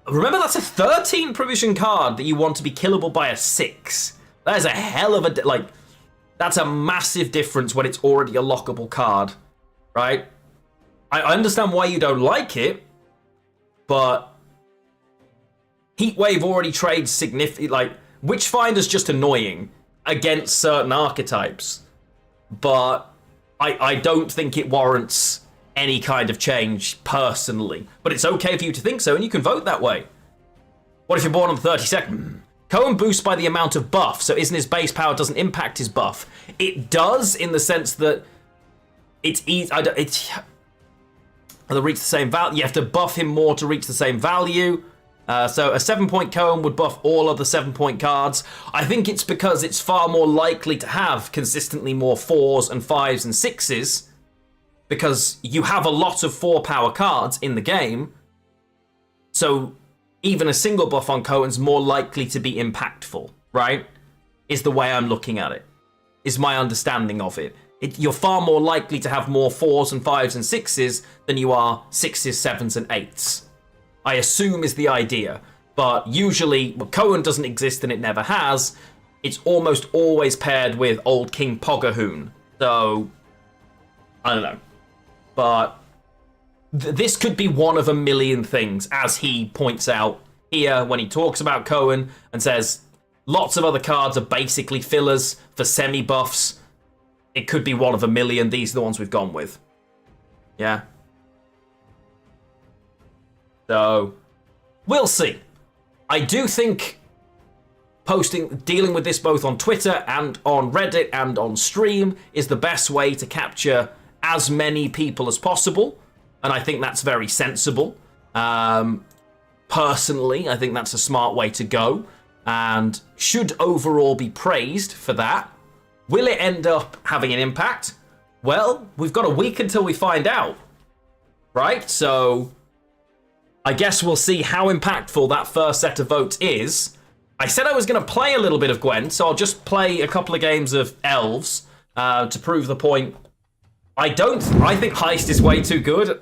remember that's a 13 provision card that you want to be killable by a 6. That is a hell of a... Like, that's a massive difference when it's already a lockable card, right? I understand why you don't like it, but Heatwave already trades significantly. Like, Witchfinder's just annoying against certain archetypes. But I don't think it warrants any kind of change, personally. But it's okay for you to think so, and you can vote that way. What if you're born on the 32nd? Cohen boosts by the amount of buff, so isn't his base power doesn't impact his buff? It does, in the sense that it's easy. They'll reach the same value. You have to buff him more to reach the same value. So a 7-point Cohen would buff all other 7-point cards. I think it's because it's far more likely to have consistently more 4s and 5s and 6s, because you have a lot of 4-power cards in the game. So even a single buff on Cohen's more likely to be impactful, right? Is the way I'm looking at it. Is my understanding of it. You're far more likely to have more 4s and 5s and 6s than you are 6s, 7s and 8s. I assume is the idea. But usually, Cohen doesn't exist and it never has. It's almost always paired with Old King Poggahoon. So, I don't know. But this could be one of a million things, as he points out here when he talks about Cohen and says lots of other cards are basically fillers for semi-buffs. It could be one of a million. These are the ones we've gone with. Yeah. So, we'll see. I do think dealing with this both on Twitter and on Reddit and on stream is the best way to capture as many people as possible. And I think that's very sensible. Personally, I think that's a smart way to go. And should overall be praised for that. Will it end up having an impact? Well, we've got a week until we find out. Right? So I guess we'll see how impactful that first set of votes is. I said I was going to play a little bit of Gwent, so I'll just play a couple of games of Elves to prove the point. I think Heist is way too good.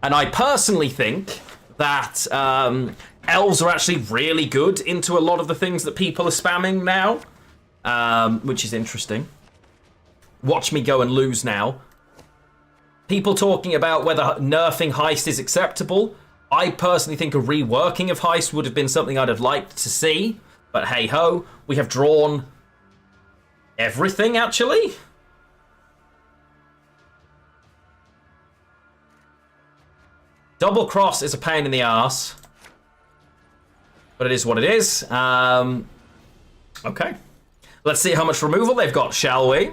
And I personally think that Elves are actually really good into a lot of the things that people are spamming now, which is interesting. Watch me go and lose now. People talking about whether nerfing Heist is acceptable. I personally think a reworking of Heist would have been something I'd have liked to see. But hey ho, we have drawn everything actually. Double cross is a pain in the arse. But it is what it is. Okay. Let's see how much removal they've got, shall we?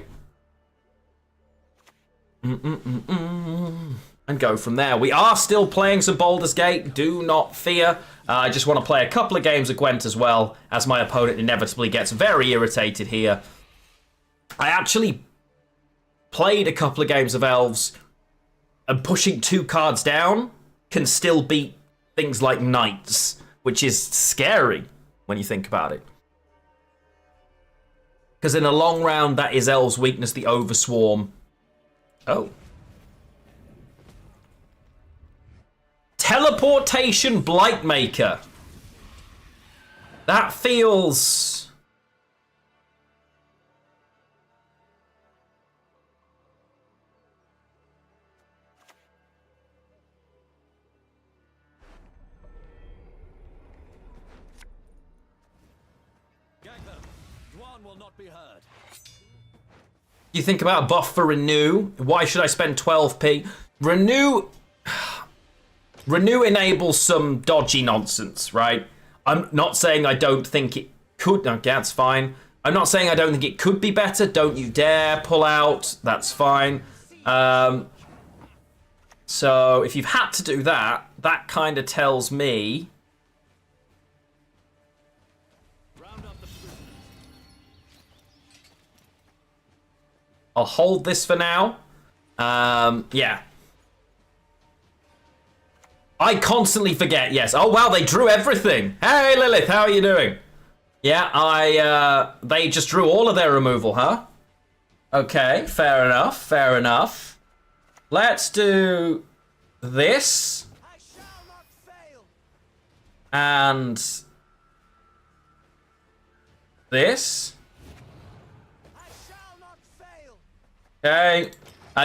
And go from there. We are still playing some Baldur's Gate, do not fear. I just want to play a couple of games of Gwent as well, as my opponent inevitably gets very irritated here. I actually played a couple of games of Elves, and pushing 2 cards down can still beat things like Knights, which is scary when you think about it. Because in a long round, that is Elves' weakness, the Overswarm. Oh. Teleportation Blightmaker. That feels... You think about a buff for Renew. Why should I spend 12p? Renew enables some dodgy nonsense, right? I'm not saying I don't think it could. Okay, that's fine. I'm not saying I don't think it could be better. Don't you dare pull out. That's fine. So if you've had to do that, that kind of tells me... I'll hold this for now. Yeah. I constantly forget, yes. Oh, wow, they drew everything. Hey, Lilith, how are you doing? Yeah, they just drew all of their removal, huh? Okay, fair enough, fair enough. Let's do this. And this. Okay.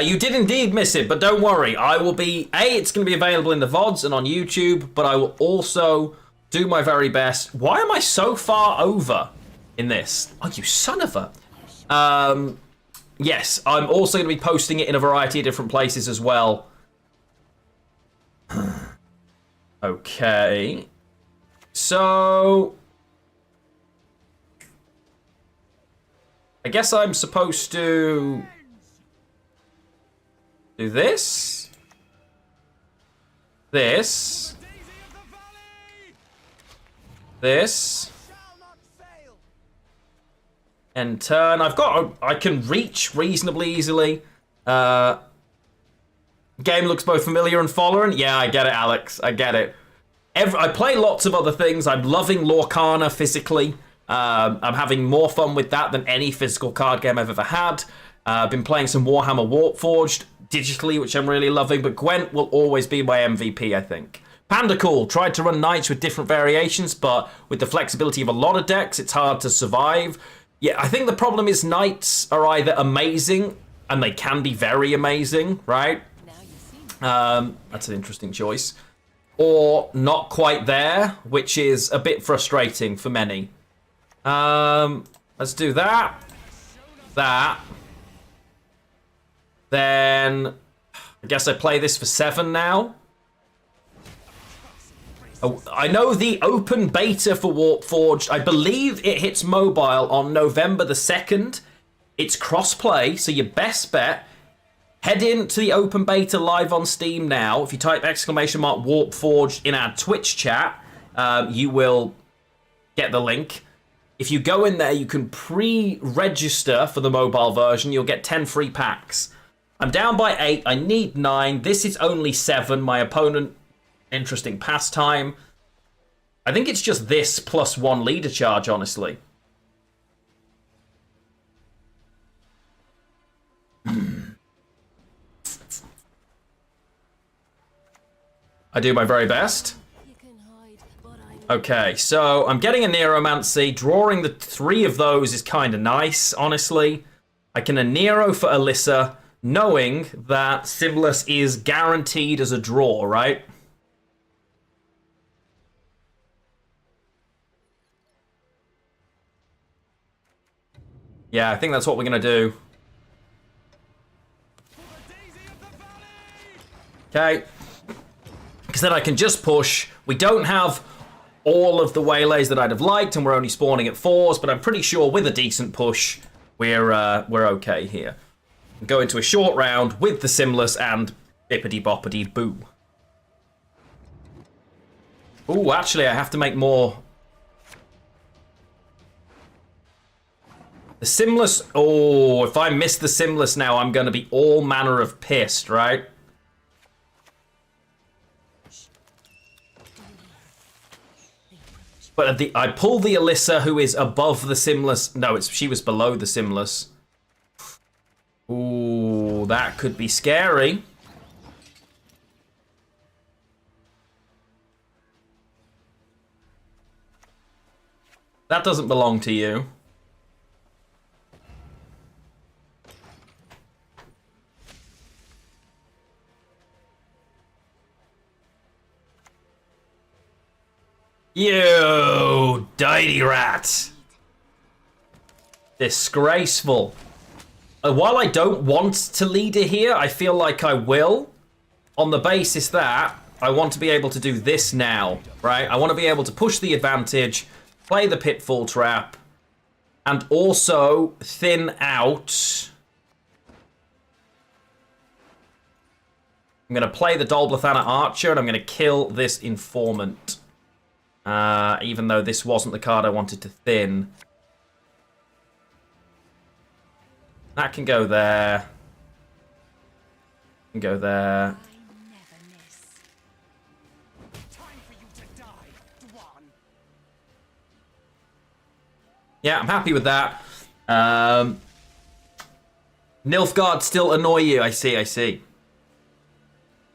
You did indeed miss it, but don't worry. I will be... it's going to be available in the VODs and on YouTube, but I will also do my very best. Why am I so far over in this? Oh, you son of a... yes, I'm also going to be posting it in a variety of different places as well. Okay. So... I guess I'm supposed to... do this. This. This. And turn. I've got... I can reach reasonably easily. Game looks both familiar and foreign. Yeah, I get it, Alex. I get it. I play lots of other things. I'm loving Lorcana physically. I'm having more fun with that than any physical card game I've ever had. I've been playing some Warhammer Warforged digitally, which I'm really loving, but Gwent will always be my MVP, I think. Panda Cool tried to run Knights with different variations, but with the flexibility of a lot of decks, it's hard to survive. Yeah, I think the problem is Knights are either amazing, and they can be very amazing, right? That's an interesting choice. Or not quite there, which is a bit frustrating for many. Let's do that. That. Then, I guess I play this for 7 now. Oh, I know the open beta for Warforged, I believe it hits mobile on November the 2nd. It's cross-play, so your best bet, head into the open beta live on Steam now. If you type ! Warpforged in our Twitch chat, you will get the link. If you go in there, you can pre-register for the mobile version. You'll get 10 free packs. I'm down by 8. I need 9. This is only 7. My opponent, interesting pastime. I think it's just this plus 1 leader charge, honestly. I do my very best. Okay, so I'm getting a Neromancy. Drawing the 3 of those is kind of nice, honestly. I can a Nero for Alyssa, knowing that Simless is guaranteed as a draw, right? Yeah, I think that's what we're going to do. Okay. Because then I can just push. We don't have all of the waylays that I'd have liked, and we're only spawning at 4s, but I'm pretty sure with a decent push, we're okay here. Go into a short round with the Simless and bippity boppity boo. Ooh, actually, I have to make more. The Simless. Oh, if I miss the Simless now, I'm going to be all manner of pissed, right? But I pull the Alyssa, who is above the Simless. No, she was below the Simless. Ooh, that could be scary. That doesn't belong to you. You dirty rat. Disgraceful. While I don't want to leader here, I feel like I will. On the basis that I want to be able to do this now, right? I want to be able to push the advantage, play the pitfall trap, and also thin out. I'm going to play the Dolblathana Archer, and I'm going to kill this Informant. Even though this wasn't the card I wanted to thin. That can go there. Can go there. Yeah, I'm happy with that. Nilfgaard still annoy you. I see.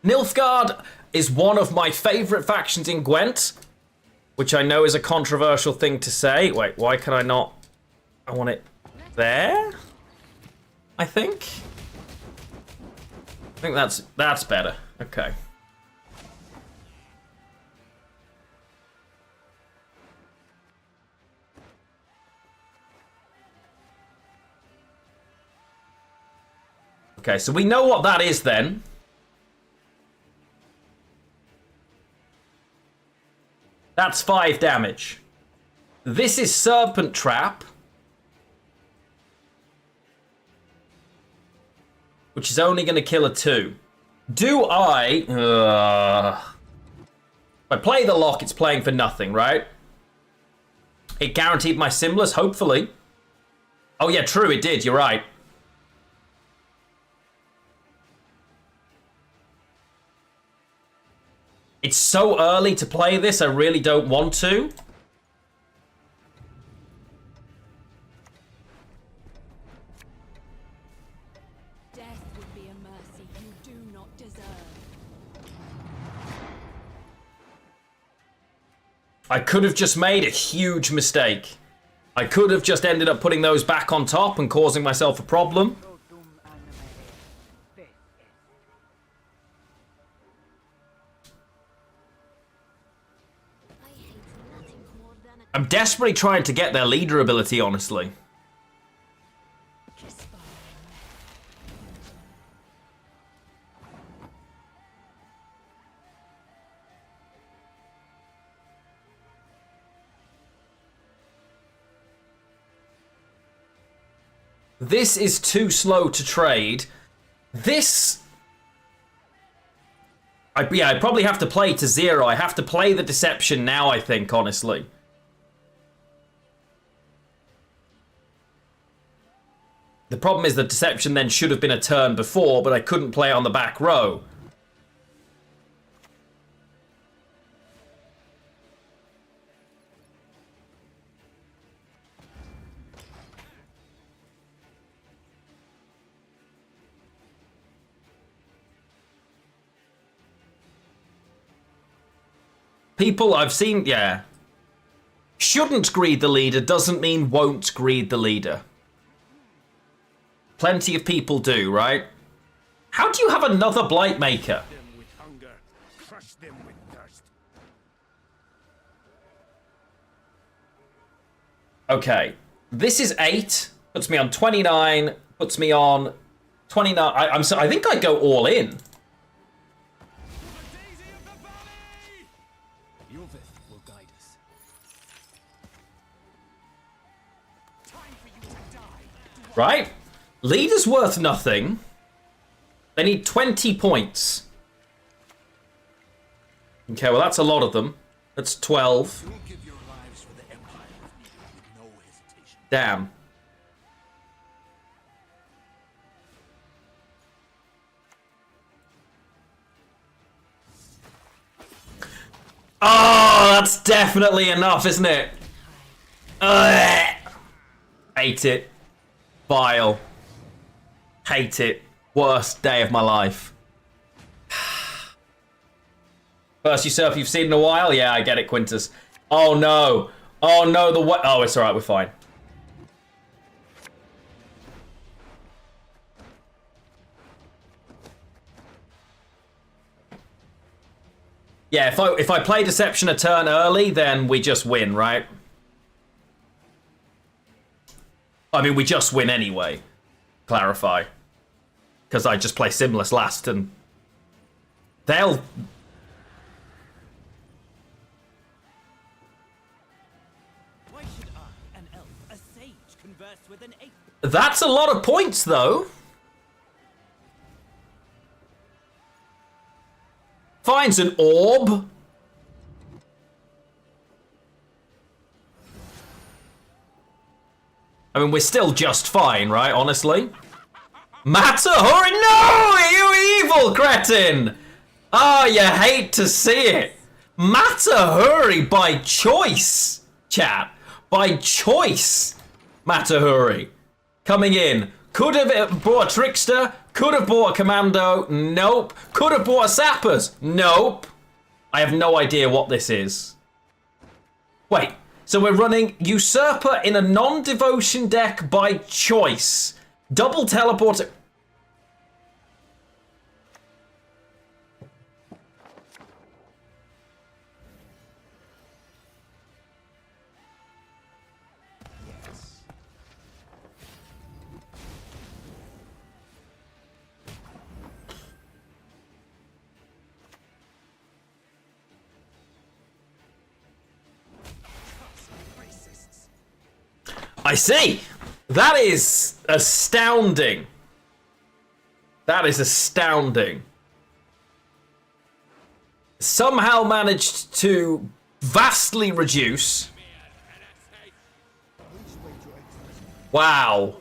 Nilfgaard is one of my favourite factions in Gwent, which I know is a controversial thing to say. Wait, why can I not? I want it there, I think. I think that's better. Okay. Okay, so we know what that is then. That's 5 damage. This is Serpent Trap, which is only going to kill a 2. Do I... If I play the lock, it's playing for nothing, right? It guaranteed my Simless, hopefully. Oh yeah, true, it did, you're right. It's so early to play this, I really don't want to. Death would be a mercy you do not deserve. I could have just made a huge mistake. I could have just ended up putting those back on top and causing myself a problem. I'm desperately trying to get their leader ability, honestly. This is too slow to trade. This... I probably have to play to 0. I have to play the Deception now, I think, honestly. The problem is the Deception then should have been a turn before, but I couldn't play it on the back row. People I've seen, yeah. Shouldn't greed the leader doesn't mean won't greed the leader. Plenty of people do, right? How do you have another Blightmaker? Okay, this is 8, puts me on 29, puts me on 29. I think I'd go all in. Right? Leader's worth nothing. They need 20 points. Okay, well that's a lot of them. That's 12. You'll give your lives for the Empire with no hesitation. Damn. Oh, that's definitely enough, isn't it? Ugh. Hate it. Vile. Hate it. Worst day of my life. First usurper you've seen in a while? Yeah, I get it, Quintus. Oh no. Oh no, the what? Oh, it's alright, we're fine. Yeah, if I play Deception a turn early, then we just win, right? I mean, we just win anyway. Clarify. Because I just play Simless last and... They'll... Why should I, an elf, a sage, converse with an ape? That's a lot of points, though. Finds an orb. I mean, we're still just fine, right? Honestly. Matahori, no! You evil cretin! Oh, you hate to see it. Matahori by choice, chat. By choice. Matahori. Coming in. Could have bought a Trickster. Could have bought a Commando. Nope. Could have bought a Sappers. Nope. I have no idea what this is. Wait. So we're running Usurper in a non-devotion deck by choice. Double teleporter. I see. That is astounding. That is astounding. Somehow managed to vastly reduce. Wow.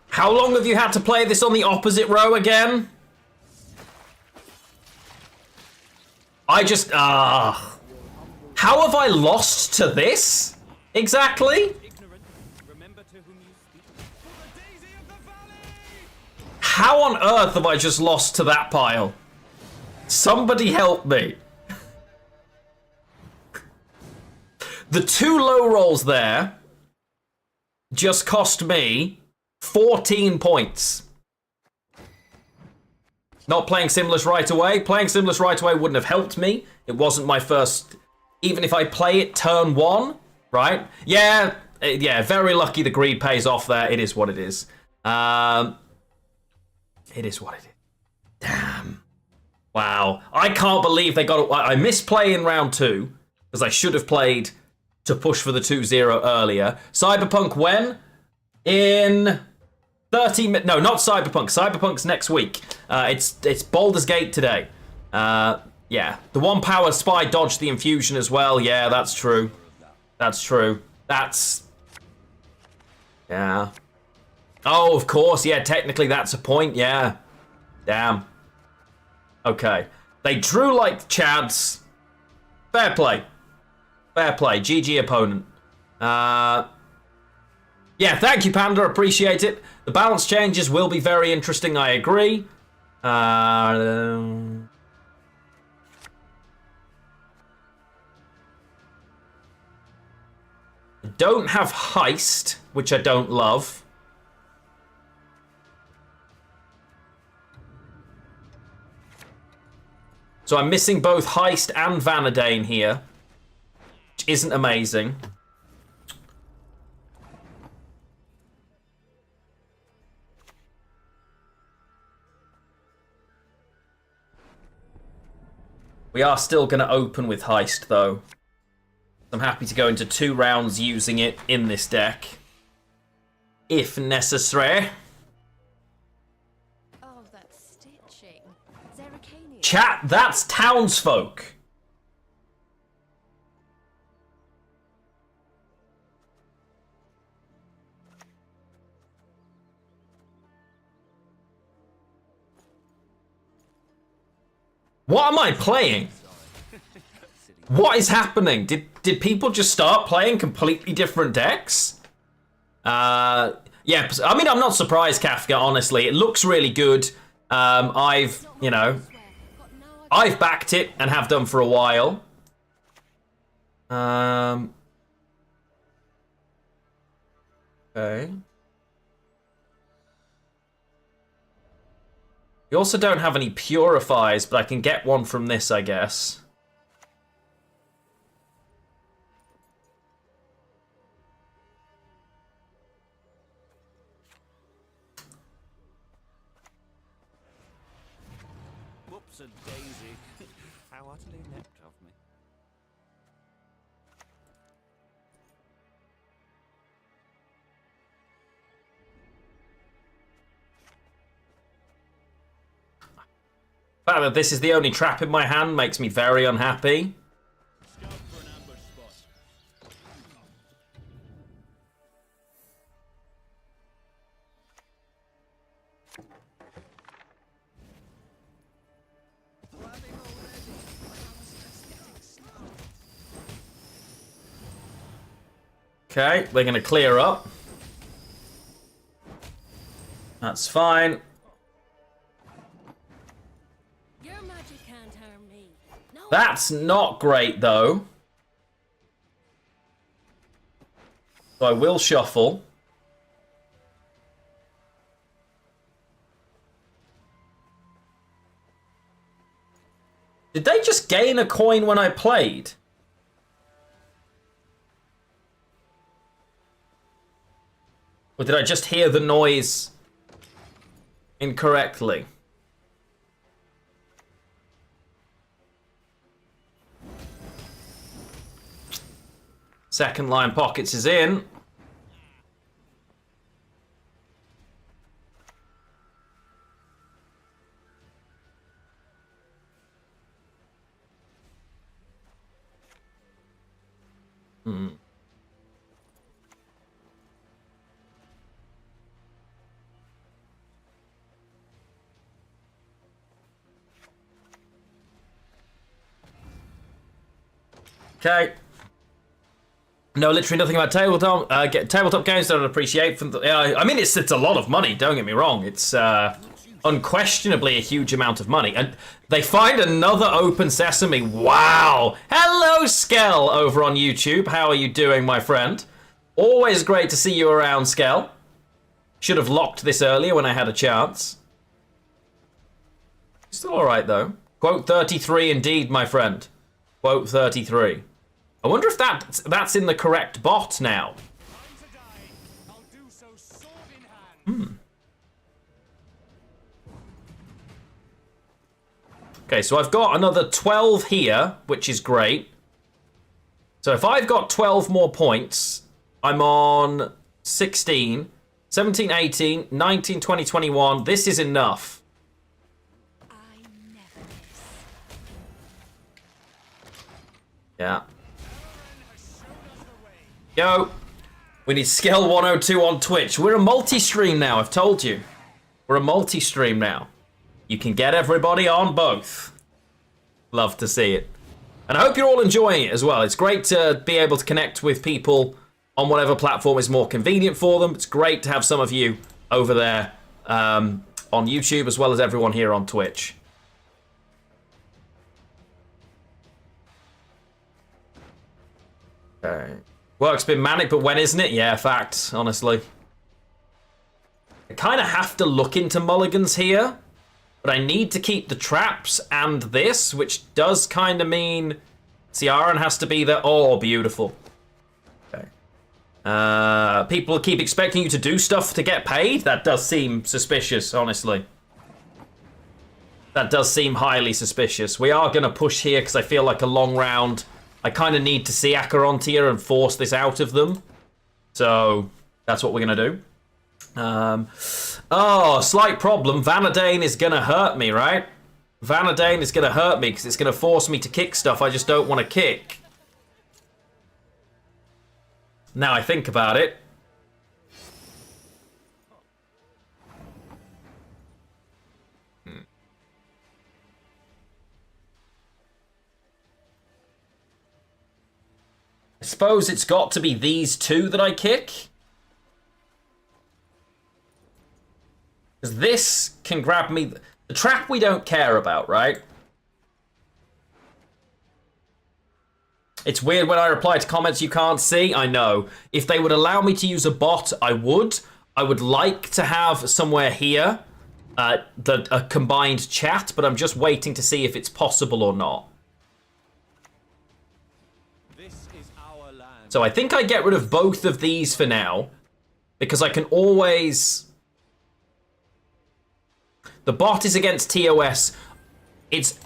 How long have you had to play this on the opposite row again? I just, How have I lost to this? Exactly? Remember to whom you speak. How on earth have I just lost to that pile? Somebody help me. The two low rolls there just cost me 14 points. Not playing Simless right away. Playing Simless right away wouldn't have helped me. It wasn't my first... Even if I play it turn one, right? Yeah, very lucky the greed pays off there. It is what it is. It is what it is. Damn. Wow. I can't believe they got it. I missed play in round 2, because I should have played to push for the 2-0 earlier. Cyberpunk when? In... 30 minutes. No, not Cyberpunk. Cyberpunk's next week. It's Baldur's Gate today. Yeah. The one power spy dodged the infusion as well. Yeah, that's true. That's true. That's... Yeah. Oh, of course. Yeah, technically that's a point. Yeah. Damn. Okay. They drew like Chads. Fair play. Fair play. GG opponent. Yeah, thank you, Panda. Appreciate it. The balance changes will be very interesting, I agree. Don't have Heist, which I don't love. So I'm missing both Heist and Vanadane here, which isn't amazing. We are still going to open with Heist, though. I'm happy to go into 2 rounds using it in this deck, if necessary. Oh, that's stitching. Zerrikania. Chat, that's townsfolk. What am I playing? What is happening? Did people just start playing completely different decks? Yeah, I mean, I'm not surprised, Kafka, honestly. It looks really good. I've backed it and have done for a while. Okay. We also don't have any purifiers, but I can get one from this, I guess. Whoops a daisy. How utterly inept of me. The fact that this is the only trap in my hand makes me very unhappy. Scout for an ambush spot. Okay, we're going to clear up. That's fine. Your magic can't harm me. No. That's not great, though. So I will shuffle. Did they just gain a coin when I played? Or did I just hear the noise incorrectly? Second line pockets is in. Okay. No, literally nothing about tabletop. Tabletop games don't appreciate. I mean, it's a lot of money. Don't get me wrong. It's unquestionably a huge amount of money. And they find another Open Sesame. Wow. Hello, Skell, over on YouTube. How are you doing, my friend? Always great to see you around, Skell. Should have locked this earlier when I had a chance. Still all right, though. Quote 33, indeed, my friend. Quote 33. I wonder if that's in the correct bot now. Okay, so I've got another 12 here, which is great. So if I've got 12 more points, I'm on 16, 17, 18, 19, 20, 21. This is enough. I never miss. Yeah. Yo, we need Skill 102 on Twitch. We're a multi-stream now, I've told you. We're a multi-stream now. You can get everybody on both. Love to see it. And I hope you're all enjoying it as well. It's great to be able to connect with people on whatever platform is more convenient for them. It's great to have some of you over there on YouTube as well as everyone here on Twitch. Okay. Work's been manic, but when isn't it? Yeah, fact, honestly. I kind of have to look into mulligans here, but I need to keep the traps and this, which does kind of mean Ciaran has to be there. Oh, beautiful. Okay. People keep expecting you to do stuff to get paid? That does seem suspicious, honestly. That does seem highly suspicious. We are going to push here because I feel like a long round. I kind of need to see Acherontia and force this out of them. So that's what we're going to do. Oh, slight problem. Vanadane is going to hurt me, right? Vanadane is going to hurt me because it's going to force me to kick stuff I just don't want to kick. Now I think about it. I suppose it's got to be these two that I kick. Because this can grab me. The trap we don't care about, right? It's weird when I reply to comments you can't see. I know. If they would allow me to use a bot, I would. I would like to have somewhere here a combined chat, but I'm just waiting to see if it's possible or not. So I think I get rid of both of these for now, because I can always... The bot is against TOS.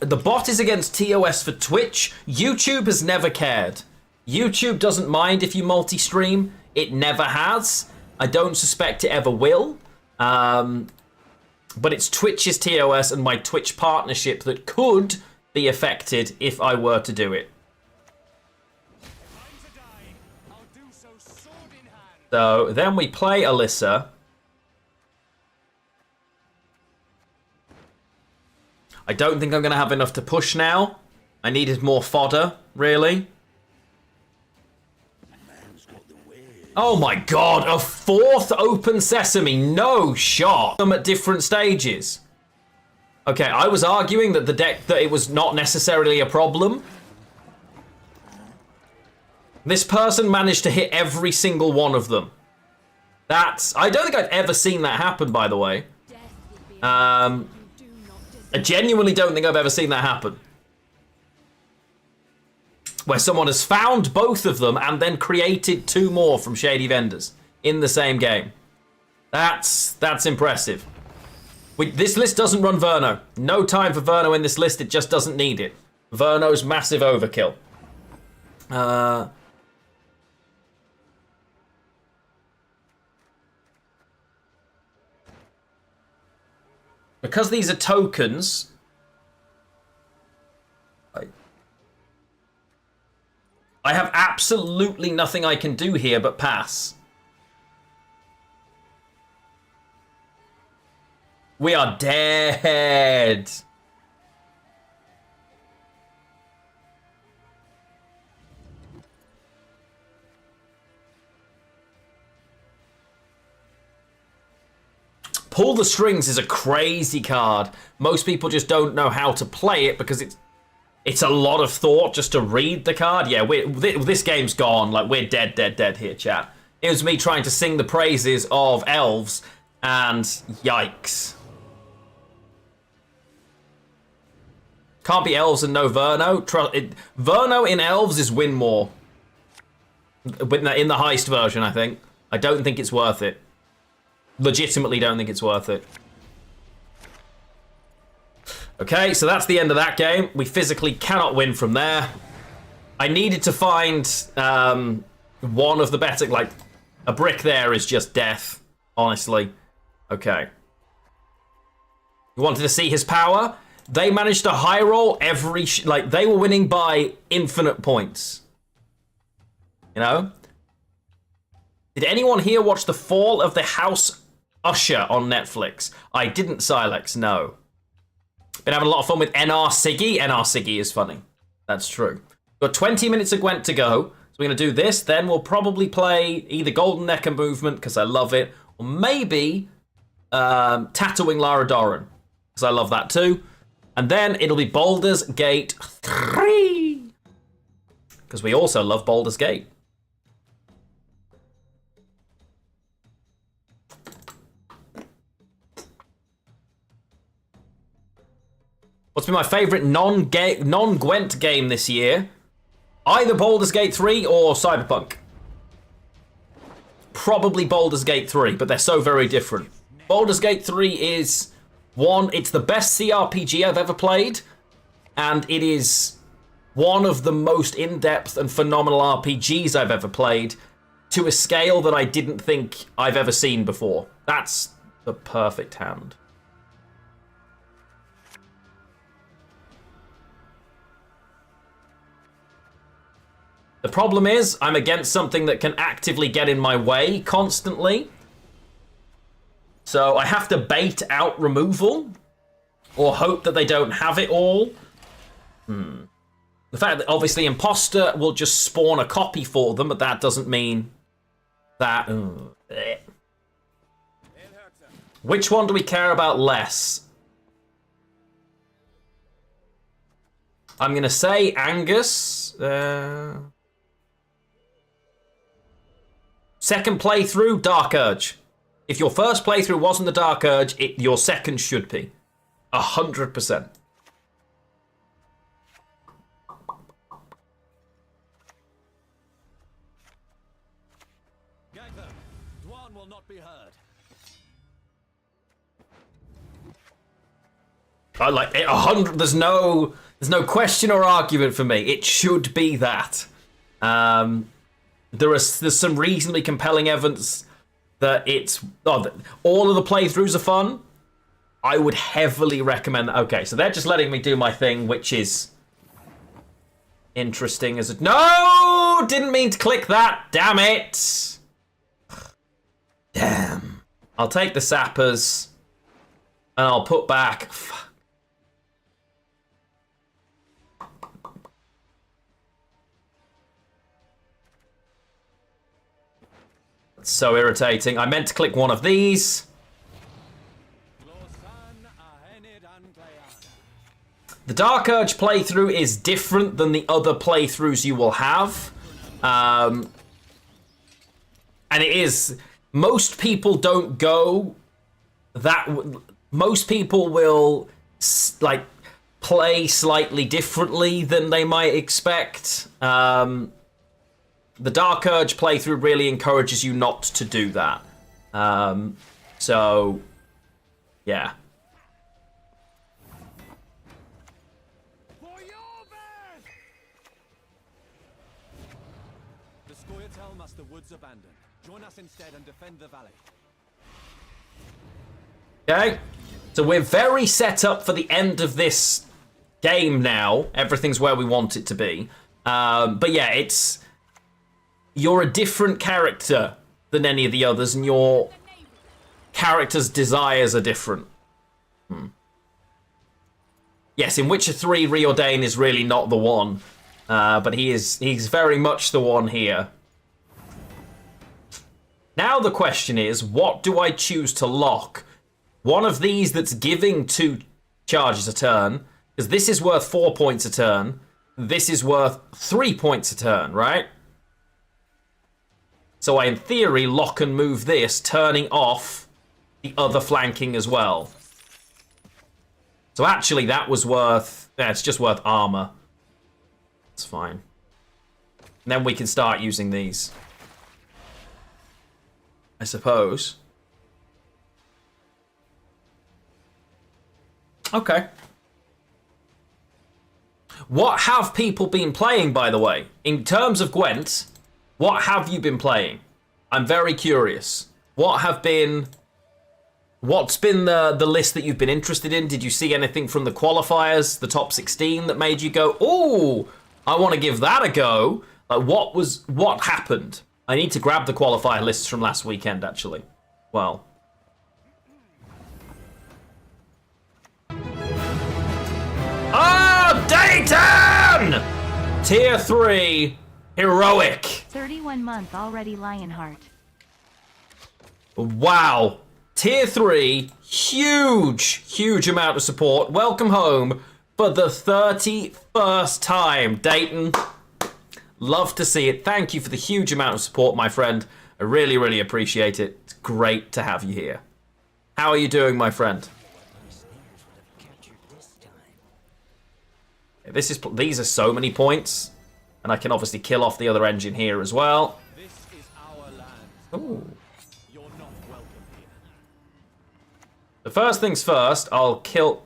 The bot is against TOS for Twitch. YouTube has never cared. YouTube doesn't mind if you multi-stream. It never has. I don't suspect it ever will. But it's Twitch's TOS and my Twitch partnership that could be affected if I were to do it. So then we play Alyssa. I don't think I'm going to have enough to push now. I needed more fodder, really. Oh my god, a fourth open sesame, no shot. Them at different stages. Okay, I was arguing that the deck, that it was not necessarily a problem. This person managed to hit every single one of them. I don't think I've ever seen that happen, by the way. I genuinely don't think I've ever seen that happen. Where someone has found both of them and then created two more from shady vendors in the same game. That's impressive. This list doesn't run Verno. No time for Verno in this list, it just doesn't need it. Verno's massive overkill. Because these are tokens, I have absolutely nothing I can do here but pass. We are dead. Pull the Strings is a crazy card. Most people just don't know how to play it because it's a lot of thought just to read the card. Yeah, this game's gone. Like, we're dead here, chat. It was me trying to sing the praises of elves, and yikes. Can't be elves and no Verno. Verno in elves is win more. In the heist version, I think. I don't think it's worth it. Legitimately don't think it's worth it. Okay, so that's the end of that game. We physically cannot win from there. I needed to find one of the better, like, a brick there is just death, honestly. Okay. You wanted to see his power? They managed to high roll every, like, they were winning by infinite points. You know? Did anyone here watch The Fall of the House Usher on Netflix? I didn't, Silex, no. Been having a lot of fun with NR Siggy. NR Siggy is funny. That's true. Got 20 minutes of Gwent to go. So we're going to do this. Then we'll probably play either Golden Necker Movement, because I love it, or maybe Tattooing Lara Doran, because I love that too. And then it'll be Baldur's Gate 3, because we also love Baldur's Gate. What's been my favourite non-Gwent game this year? Either Baldur's Gate 3 or Cyberpunk. Probably Baldur's Gate 3, but they're so very different. Baldur's Gate 3 is It's the best CRPG I've ever played, and it is one of the most in-depth and phenomenal RPGs I've ever played, to a scale that I didn't think I've ever seen before. That's the perfect hand. The problem is, I'm against something that can actively get in my way constantly. So I have to bait out removal, or hope that they don't have it all. The fact that obviously Imposter will just spawn a copy for them, but that doesn't mean that... Which one do we care about less? I'm going to say Angus. Second playthrough, Dark Urge. If your first playthrough wasn't the Dark Urge, your second should be. 100%. Gag them. Dwan will not be heard. I like it. 100. There's no question or argument for me. It should be that. There's some reasonably compelling evidence that that all of the playthroughs are fun. I would heavily recommend. Okay, so they're just letting me do my thing, which is interesting as no, didn't mean to click that. Damn it. Damn. I'll take the sappers, and I'll put back. So irritating. I meant to click one of these. The Dark Urge playthrough is different than the other playthroughs you will have. And it is... Most people don't go that... Most people will, play slightly differently than they might expect. The Dark Urge playthrough really encourages you not to do that. So, yeah. For your bed! The Scoia'tael must the woods abandon. Join us instead and defend the valley. Okay. So we're very set up for the end of this game now. Everything's where we want it to be. But yeah, you're a different character than any of the others, and your character's desires are different. Yes, in Witcher 3, Reordain is really not the one, but he's very much the one here. Now the question is, what do I choose to lock? One of these that's giving 2 charges a turn, because this is worth 4 points a turn. This is worth 3 points a turn, right? So I, in theory, lock and move this, turning off the other flanking as well. So actually, that was worth... Yeah, it's just worth armor. It's fine. And then we can start using these. I suppose. Okay. What have people been playing, by the way? In terms of Gwent... What have you been playing? I'm very curious. What's been the list that you've been interested in? Did you see anything from the qualifiers, the top 16, that made you go, "Ooh, I want to give that a go"? What happened? I need to grab the qualifier lists from last weekend, actually. Well. Dayton! Tier 3. Heroic. 31-month already, Lionheart. Wow. Tier 3. Huge amount of support. Welcome home for the 31st time. Dayton. Love to see it. Thank you for the huge amount of support, my friend. I really appreciate it. It's great to have you here. How are you doing, my friend? These are so many points. And I can obviously kill off the other engine here as well. This is our land. Ooh. You're not welcome here. The first things first, I'll kill...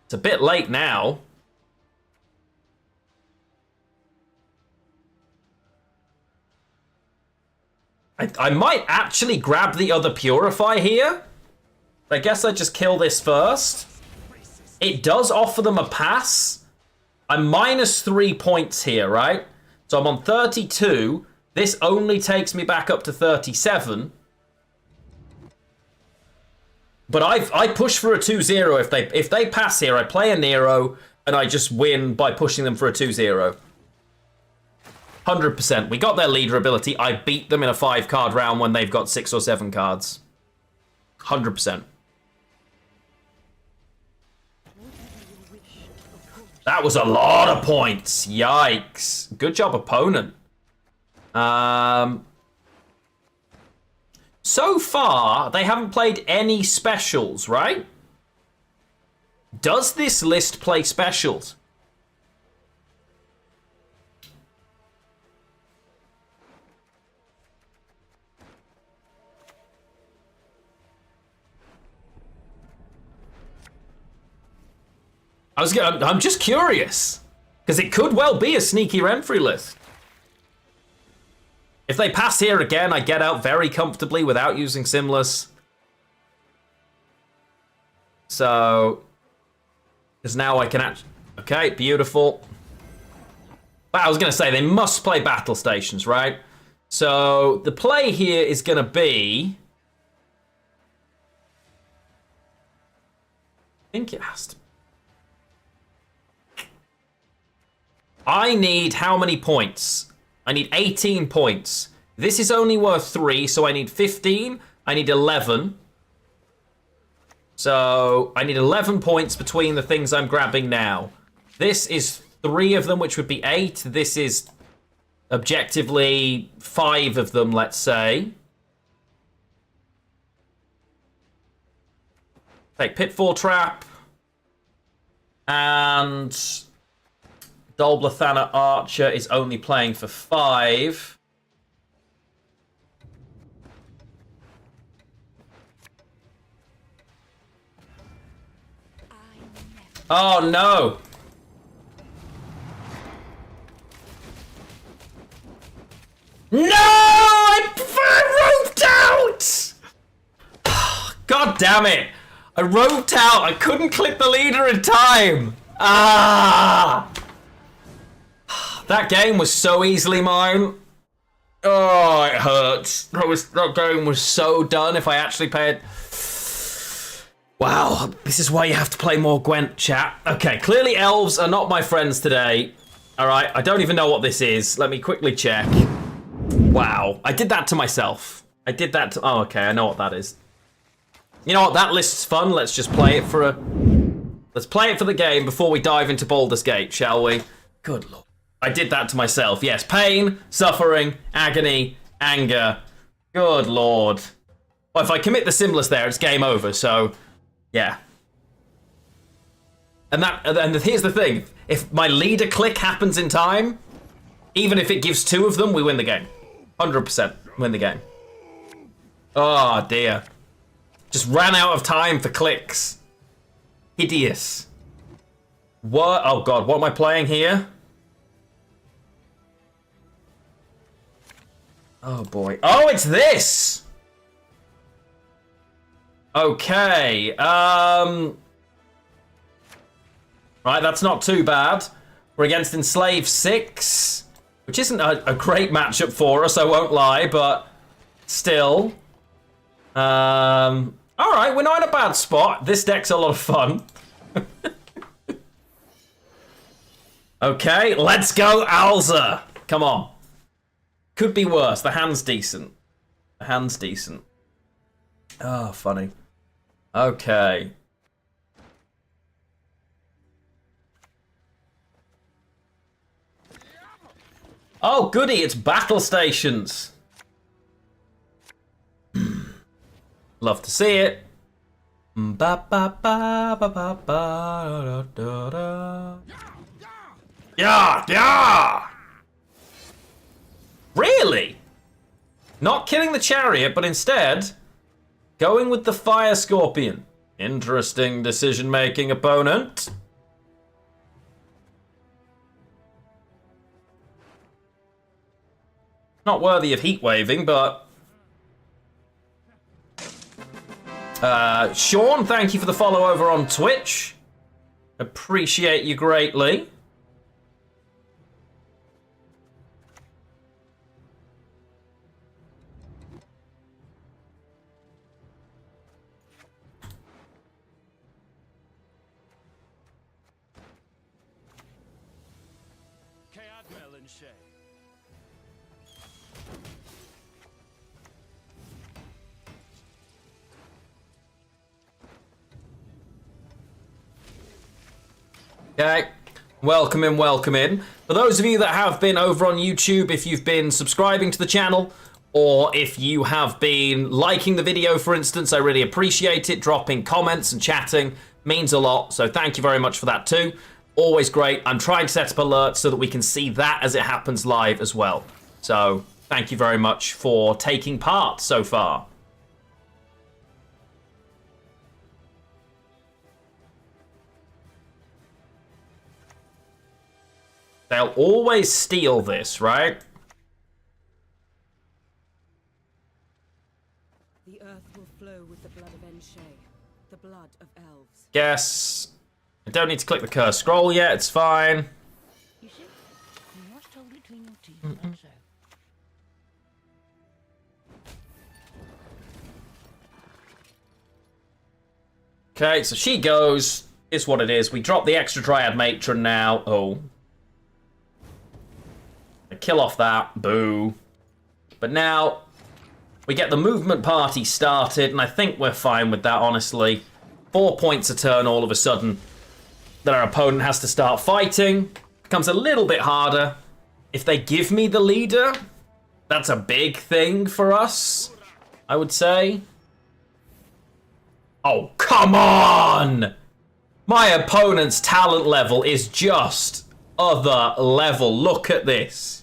It's a bit late now. I might actually grab the other Purify here. I guess I just kill this first. It does offer them a pass. I'm minus 3 points here, right? So I'm on 32. This only takes me back up to 37. But I push for a 2-0 if they pass here. I play a Nero and I just win by pushing them for a 2-0. 100%. We got their leader ability. I beat them in a 5-card round when they've got 6 or 7 cards. 100%. That was a lot of points. Yikes. Good job, opponent. So far, they haven't played any specials, right? Does this list play specials? I'm just curious, because it could well be a sneaky Renfrey list. If they pass here again, I get out very comfortably without using Simless. So, because now I can actually... Okay, beautiful. But I was going to say, they must play battle stations, right? So, the play here is going to be... I think it has to... I need how many points? I need 18 points. This is only worth 3, so I need 15. I need 11. So I need 11 points between the things I'm grabbing now. This is 3 of them, which would be 8. This is objectively 5 of them, let's say. Take Pitfall Trap. And... Dolblathana Archer is only playing for 5. Oh no! No! I roped out! God damn it! I roped out! I couldn't click the leader in time! Ah! That game was so easily mine. Oh, it hurts. That game was so done if I actually paid. Wow, this is why you have to play more Gwent, chat. Okay, clearly elves are not my friends today. All right, I don't even know what this is. Let me quickly check. Wow, I did that to myself. I did that to... Oh, okay, I know what that is. You know what, that list's fun. Let's just play it for a... Let's play it for the game before we dive into Baldur's Gate, shall we? Good lord. I did that to myself. Yes, pain, suffering, agony, anger. Good lord. Well, if I commit the Simless there, it's game over, so... Yeah. And here's the thing. If my leader click happens in time, even if it gives 2 of them, we win the game. 100% win the game. Oh, dear. Just ran out of time for clicks. Hideous. What? Oh, God. What am I playing here? Oh, boy. Oh, it's this! Okay. Right, that's not too bad. We're against Enslave 6, which isn't a great matchup for us, I won't lie, but still. Alright, we're not in a bad spot. This deck's a lot of fun. Okay, let's go, Alza. Come on. Could be worse. The hand's decent. The hand's decent. Oh, funny. Okay. Oh, goody, it's battle stations. Love to see it. Ba ba ba ba ba ba da da. Yeah, yeah. Really? Not killing the chariot, but instead Going with the Fire Scorpion. Interesting decision-making opponent. Not worthy of heat waving, but... Sean, thank you for the follow over on Twitch. Appreciate you greatly. Admiral and Shay. Okay, welcome in, welcome in. For those of you that have been over on YouTube, if you've been subscribing to the channel, or if you have been liking the video, for instance, I really appreciate it. Dropping comments and chatting means a lot, so thank you very much for that too. Always great. I'm trying to set up alerts so that we can see that as it happens live as well. So thank you very much for taking part so far. They'll always steal this, right? The earth will flow with the blood of Enshay, the blood of elves. Guess I don't need to click the curse scroll yet. It's fine. You see, you must hold it between your teeth, like so. Okay, so she goes. Is what it is. We drop the extra Dryad Matron now. Oh. Kill off that. Boo. But now we get the movement party started, and I think we're fine with that, honestly. 4 points a turn all of a sudden that our opponent has to start fighting. Becomes a little bit harder. If they give me the leader, that's a big thing for us, I would say. Oh, come on! My opponent's talent level is just other level. Look at this.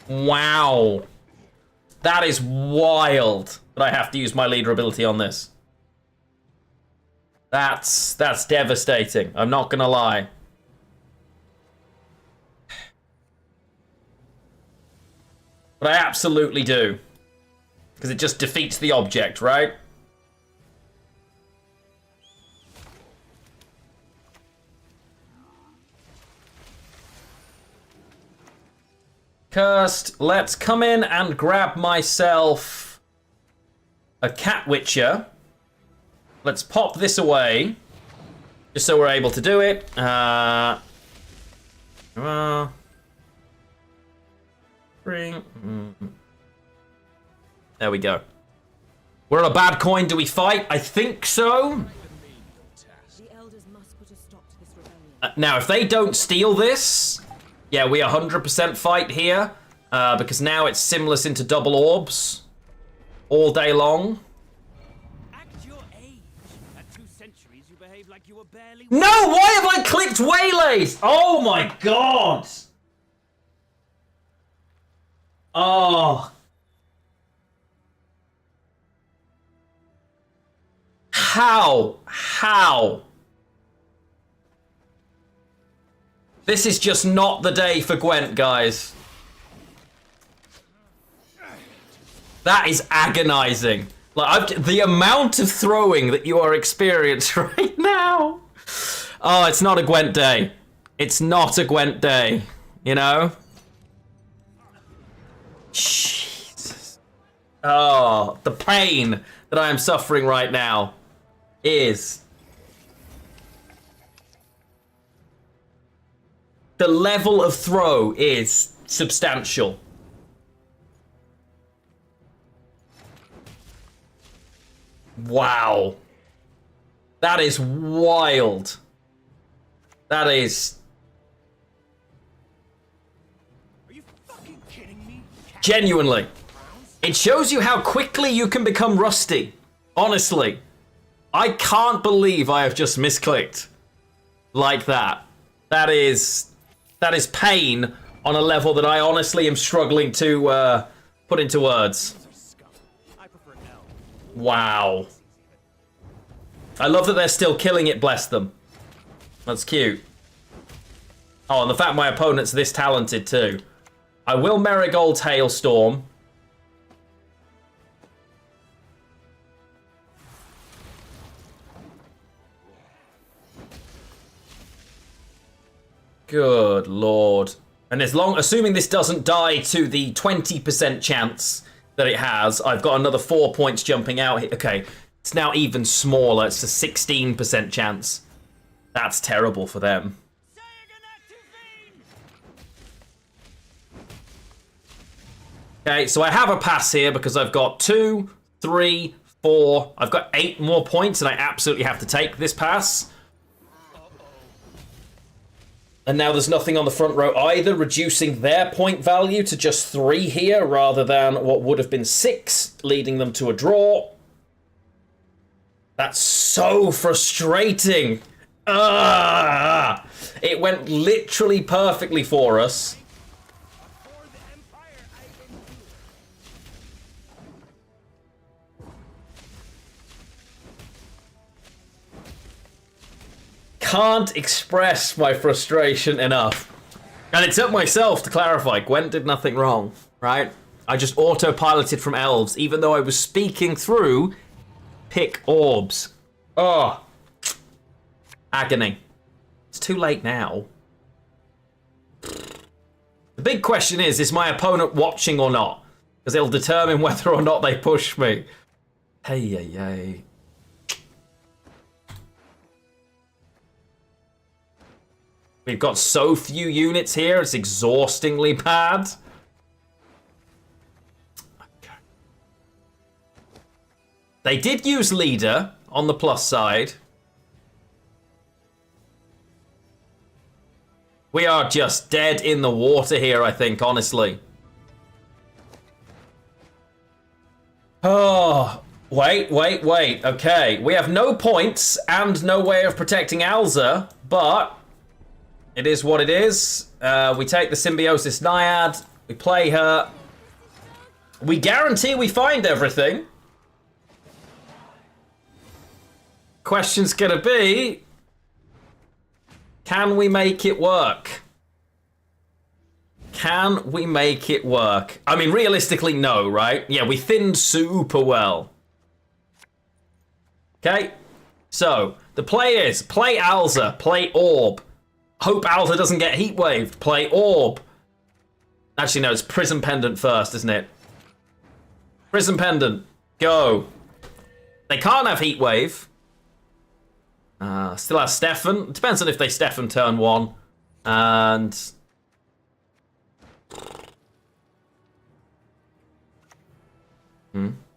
Wow. That is wild that I have to use my leader ability on this. That's devastating. I'm not gonna lie. But I absolutely do. Because it just defeats the object, right? Cursed, let's come in and grab myself a Cat Witcher. Let's pop this away, just so we're able to do it. Bring. There we go. We're on a bad coin. Do we fight? I think so. The elders must put a stop to this rebellion. Now, if they don't steal this, yeah, we 100% fight here, because now it's Simless into double orbs all day long. Act your age. At 2 centuries, you behave like you were barely. No, why have I clicked Waylays? Oh my god. Oh. How? This is just not the day for Gwent, guys. That is agonizing. Like, the amount of throwing that you are experiencing right now. Oh, it's not a Gwent day. It's not a Gwent day, you know? Jesus. Oh, the pain that I am suffering right now is... The level of throw is substantial. Wow. That is wild. That is... Are you fucking kidding me? Genuinely. It shows you how quickly you can become rusty. Honestly. I can't believe I have just misclicked like that. That is pain on a level that I honestly am struggling to put into words. I prefer elves. Wow. I love that they're still killing it, bless them. That's cute. Oh, and the fact my opponent's this talented too. I will Marigold's Hailstorm. Good lord. And assuming this doesn't die to the 20% chance that it has, I've got another 4 points jumping out here. Okay, it's now even smaller. It's a 16% chance. That's terrible for them. Okay, so I have a pass here because I've got 2, 3, 4. I've got 8 more points and I absolutely have to take this pass. And now there's nothing on the front row either, reducing their point value to just 3 here rather than what would have been 6, leading them to a draw. That's so frustrating. Ah! It went literally perfectly for us. Can't express my frustration enough. And it took myself to clarify. Gwent did nothing wrong, right? I just autopiloted from elves, even though I was speaking through pick orbs. Oh. Agony. It's too late now. The big question is my opponent watching or not? Because it'll determine whether or not they push me. Hey, hey, hey. We've got so few units here, it's exhaustingly bad. Okay. They did use leader on the plus side. We are just dead in the water here, I think, honestly. Oh, wait. Okay, we have no points and no way of protecting Alza, but it is what it is. We take the Symbiosis Naiad. We play her. We guarantee we find everything. Question's gonna be, can we make it work? Can we make it work? I mean, realistically, no, right? Yeah, we thinned super well. Okay, so the play is play Alza, play Orb. Hope Alza doesn't get heat waved. Play Orb. Actually, no, it's Prism Pendant first, isn't it? Prism Pendant. Go. They can't have heat wave. Still have Stefan. It depends on if they Stefan turn 1. And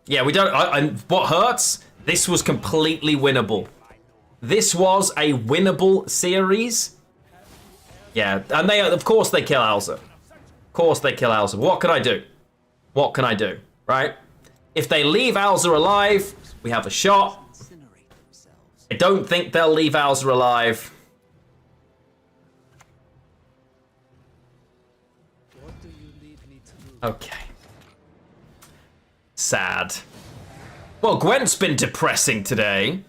yeah, we don't. What hurts? This was completely winnable. This was a winnable series. Yeah, and of course they kill Alza. Of course they kill Alza. What can I do? What can I do, right? If they leave Alza alive, we have a shot. I don't think they'll leave Alza alive. Okay. Sad. Well, Gwent's been depressing today.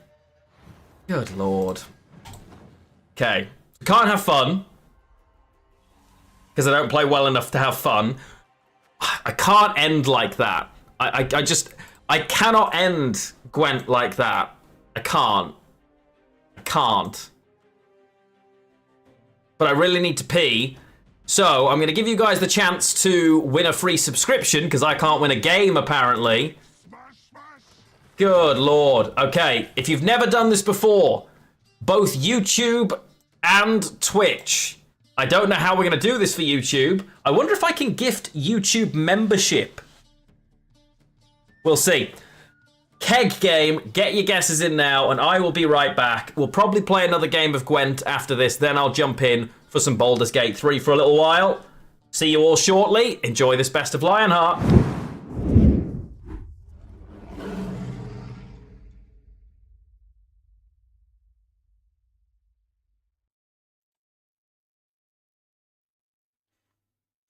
Good lord. Okay. Can't have fun. Because I don't play well enough to have fun. I can't end like that. I cannot end Gwent like that. I can't. But I really need to pee. So I'm going to give you guys the chance to win a free subscription, because I can't win a game, apparently. Good lord. Okay, if you've never done this before, both YouTube and Twitch. I don't know how we're going to do this for YouTube. I wonder if I can gift YouTube membership. We'll see. Keg game, get your guesses in now, and I will be right back. We'll probably play another game of Gwent after this, then I'll jump in for some Baldur's Gate 3 for a little while. See you all shortly. Enjoy this Best of Lionheart.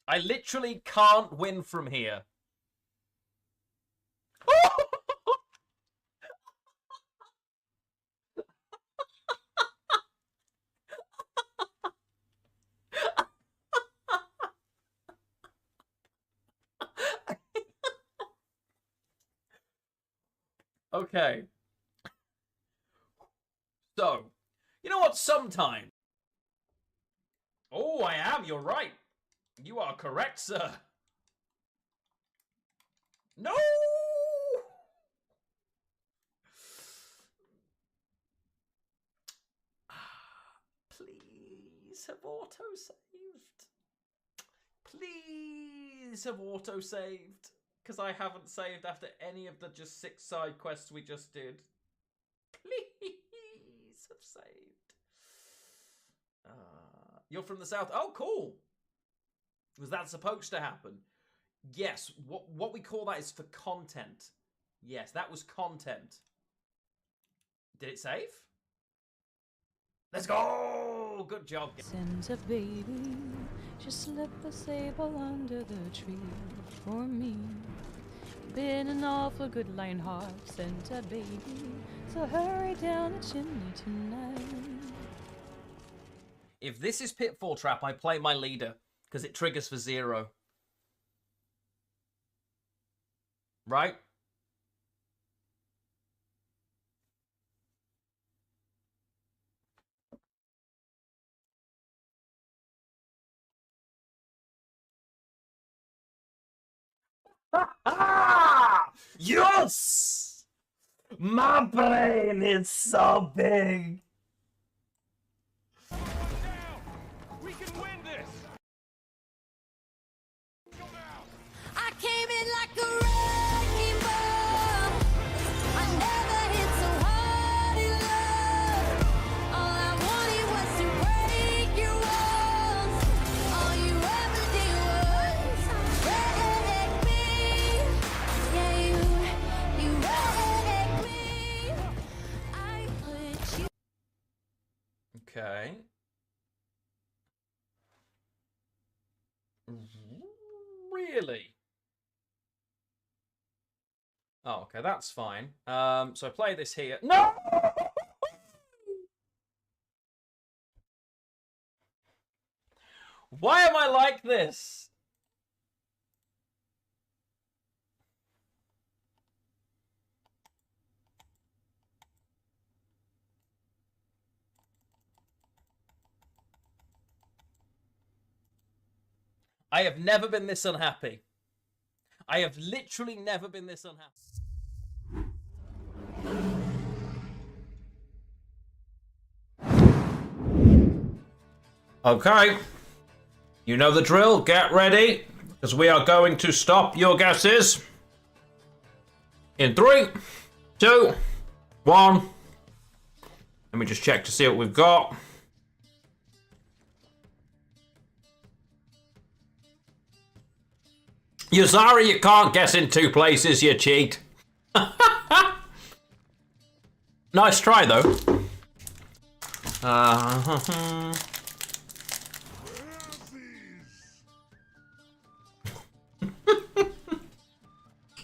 I literally can't win from here. Okay. So, you know what? Sometimes. Oh, I am. You're right. You are correct, sir. No! Please have auto-saved. Please have auto-saved. Because I haven't saved after any of the just 6 side quests we just did. Please have saved. You're from the south. Oh, cool. Was that supposed to happen? Yes. What we call that is for content. Yes, that was content. Did it save? Let's go! Good job. Send a baby, just slip a sable under the tree for me. Been an awful good Lionheart, sent a baby, so hurry down the chimney tonight. If this is Pitfall Trap, I play my leader, because it triggers for 0. Right? Yes! My brain is so big. We can win this! I came in like a wrecking ball. I never hit so hard in love. All I wanted was to break your walls. All you ever did was wreck me. Yeah, you wrecked me. I put you. Okay. Really? Oh, okay, that's fine. So I play this here. No! Why am I like this? I have never been this unhappy. I have literally never been this unhappy. Okay. You know the drill. Get ready, because we are going to stop your guesses. In 3, 2, 1. Let me just check to see what we've got. You're sorry you can't guess in 2 places, you cheat. Nice try, though.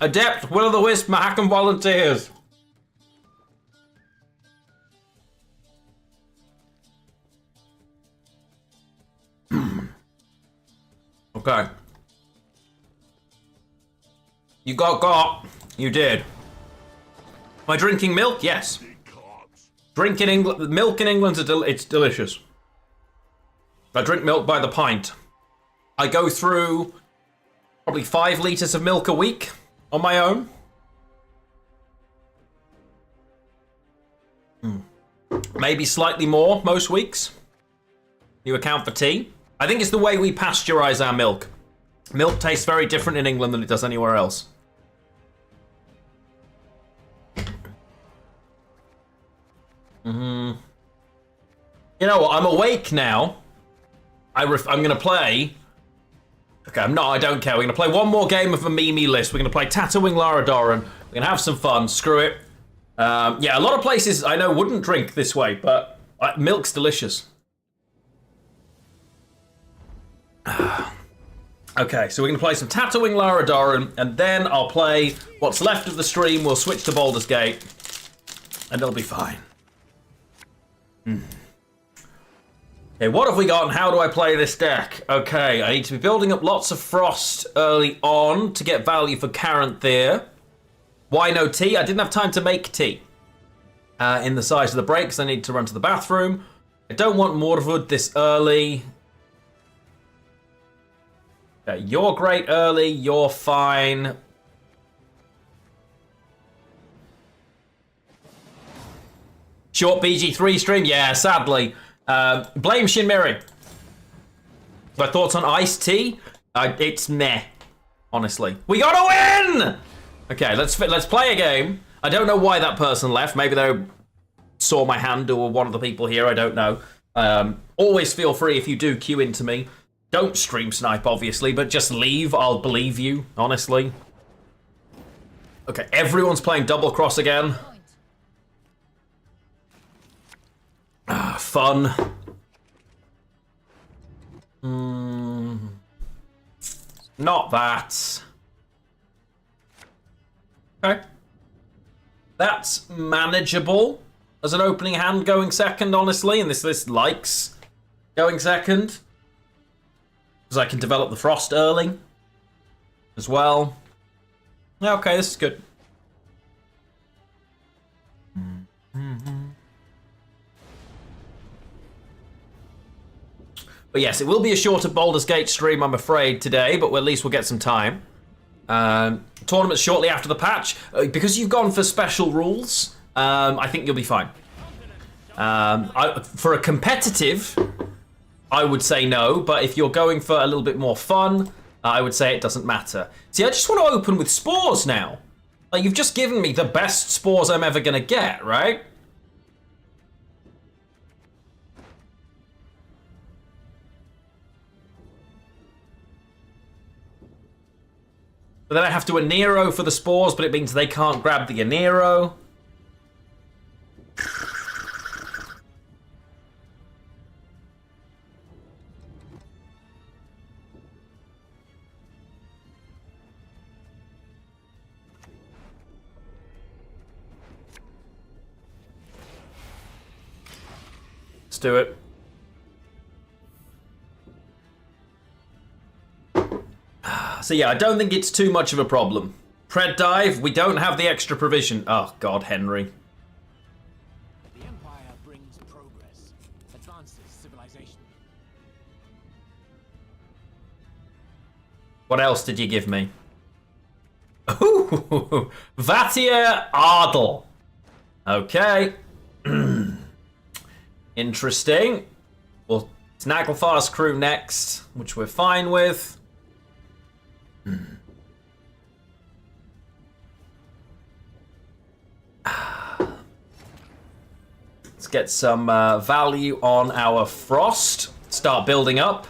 Adept, Will-o'-the-Wisp, Mahakam Volunteers. Okay. You got. You did. Am I drinking milk? Yes. Drink in England. Milk in England's it's delicious. I drink milk by the pint. I go through probably 5 litres of milk a week on my own. Maybe slightly more most weeks. You account for tea. I think it's the way we pasteurize our milk. Milk tastes very different in England than it does anywhere else. You know what? I'm awake now. I'm going to play. Okay, I'm not. I don't care. We're going to play one more game of a Mimi list. We're going to play Tatooine Lara Doran. We're going to have some fun. Screw it. Yeah, a lot of places I know wouldn't drink this way, but milk's delicious. Okay, so we're going to play some Tatooine Lara Doran, and then I'll play what's left of the stream. We'll switch to Baldur's Gate, and it'll be fine. Okay, what have we got, and how do I play this deck? Okay, I need to be building up lots of frost early on to get value for Caranthir. Why no tea? I didn't have time to make tea in the size of the break because I need to run to the bathroom. I don't want Morwood this early. Okay, you're great early. You're fine. Short BG3 stream? Yeah, sadly. Blame Shinmiri. My thoughts on iced tea? It's meh, honestly. We gotta win! Okay, let's play a game. I don't know why that person left. Maybe they saw my hand or one of the people here. I don't know. Always feel free if you do queue into me. Don't stream snipe, obviously, but just leave. I'll believe you, honestly. Okay, everyone's playing double cross again. Fun. Not that. Okay. That's manageable as an opening hand going second, honestly, and this list likes going second. Because I can develop the frost early as well. Yeah, okay, this is good. But yes, it will be a shorter Baldur's Gate stream, I'm afraid, today, but at least we'll get some time. Tournament shortly after the patch. Because you've gone for special rules, I think you'll be fine. For a competitive, I would say no, but if you're going for a little bit more fun, I would say it doesn't matter. See, I just want to open with spores now. Like, you've just given me the best spores I'm ever going to get, right? But then I have to Anero for the spores, but it means they can't grab the Anero. Let's do it. So yeah, I don't think it's too much of a problem. Pred dive, we don't have the extra provision. Oh God, Henry. The Empire brings progress, advances civilization. What else did you give me? Ooh, Vatia Ardle. Okay. Interesting. Well, it's Naglfar's crew next, which we're fine with. Let's get some value on our frost. Start building up.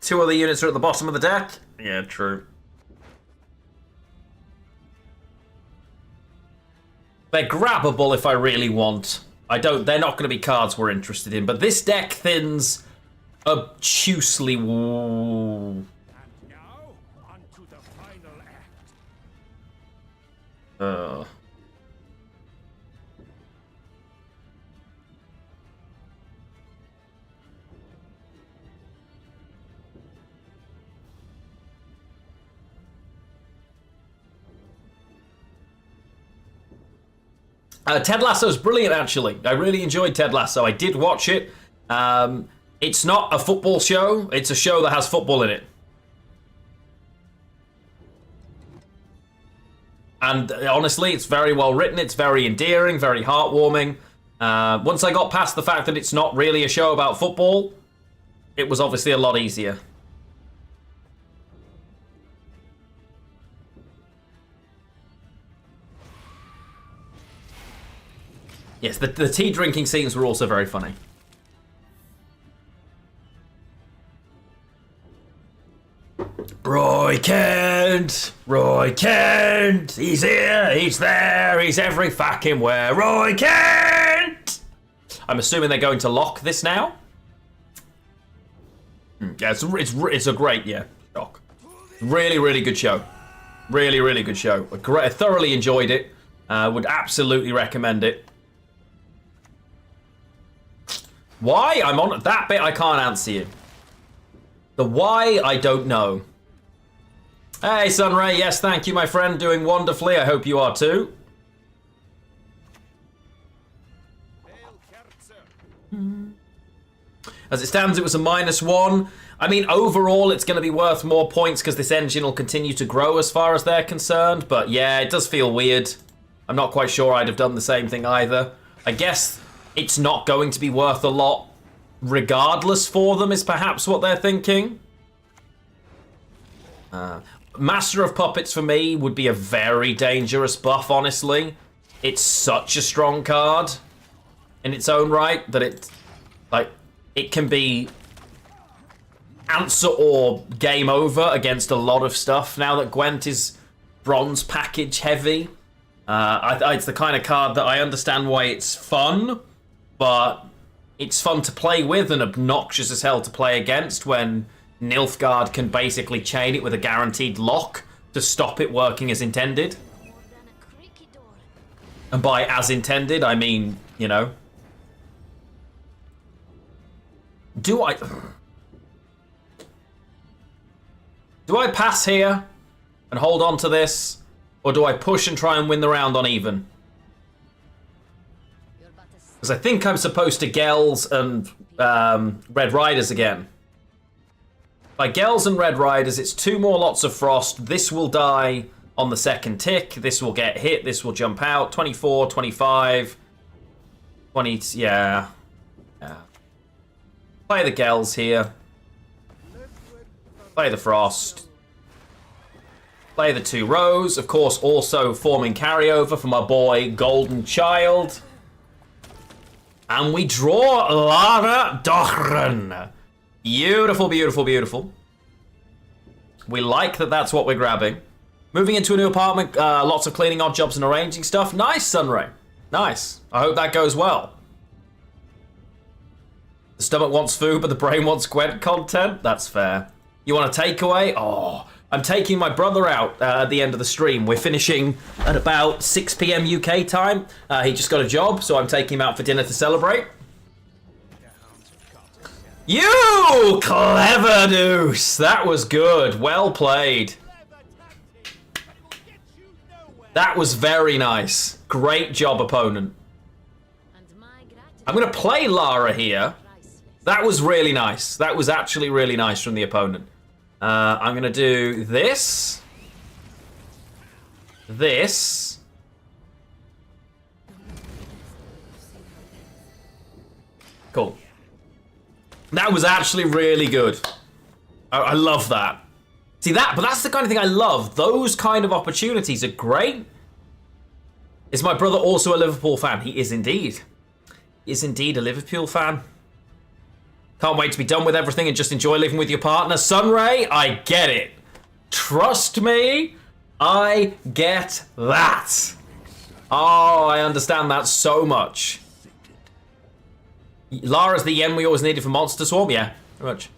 Two other units are at the bottom of the deck. Yeah, true. They're grabbable if I really want. They're not going to be cards we're interested in, but this deck thins obtusely. And now, onto the final act. Ted Lasso's brilliant, actually. I really enjoyed Ted Lasso. I did watch it. It's not a football show. It's a show that has football in it. And honestly, it's very well written. It's very endearing, very heartwarming. Once I got past the fact that it's not really a show about football, it was obviously a lot easier. Yes, the tea drinking scenes were also very funny. Roy Kent! Roy Kent! He's here, he's there, he's every fucking where. Roy Kent! I'm assuming they're going to lock this now? Yeah, it's a great, shock. Really, really good show. Really, really good show. I thoroughly enjoyed it. Would absolutely recommend it. Why? I'm on that bit I can't answer you. The why, I don't know. Hey, Sunray. Yes, thank you, my friend. Doing wonderfully. I hope you are too. As it stands, it was a -1. I mean, overall, it's going to be worth more points because this engine will continue to grow as far as they're concerned. But yeah, it does feel weird. I'm not quite sure I'd have done the same thing either. I guess it's not going to be worth a lot regardless for them is perhaps what they're thinking. Master of Puppets for me would be a very dangerous buff, honestly. It's such a strong card in its own right that it can be answer or game over against a lot of stuff now that Gwent is bronze package heavy. It's the kind of card that I understand why it's fun, but it's fun to play with and obnoxious as hell to play against when Nilfgaard can basically chain it with a guaranteed lock to stop it working as intended. And by as intended, I mean, you know. Do I pass here and hold on to this? Or do I push and try and win the round on even? Because I think I'm supposed to Gels and Red Riders again. By Gels and Red Riders, it's 2 more lots of frost. This will die on the second tick. This will get hit. This will jump out. 24, 25, 20. Yeah. Play the Gels here. Play the frost. Play the 2 rows. Of course, also forming carryover for my boy Golden Child. And we draw Lara Dochran. Beautiful, beautiful, beautiful. We like that that's what we're grabbing. Moving into a new apartment, lots of cleaning odd jobs and arranging stuff. Nice, Sunray. Nice. I hope that goes well. The stomach wants food, but the brain wants Gwent content. That's fair. You want a takeaway? Oh, I'm taking my brother out at the end of the stream. We're finishing at about 6 p.m. UK time. He just got a job, so I'm taking him out for dinner to celebrate. You clever deuce! That was good. Well played. That was very nice. Great job, opponent. I'm going to play Lara here. That was really nice. That was actually really nice from the opponent. I'm going to do this. This. Cool. That was actually really good. I love that. See that? But that's the kind of thing I love. Those kind of opportunities are great. Is my brother also a Liverpool fan? He is indeed. He is indeed a Liverpool fan. Can't wait to be done with everything and just enjoy living with your partner. Sunray, I get it. Trust me, I get that. Oh, I understand that so much. Lara's the yen we always needed for Monster Swarm? Yeah, very much.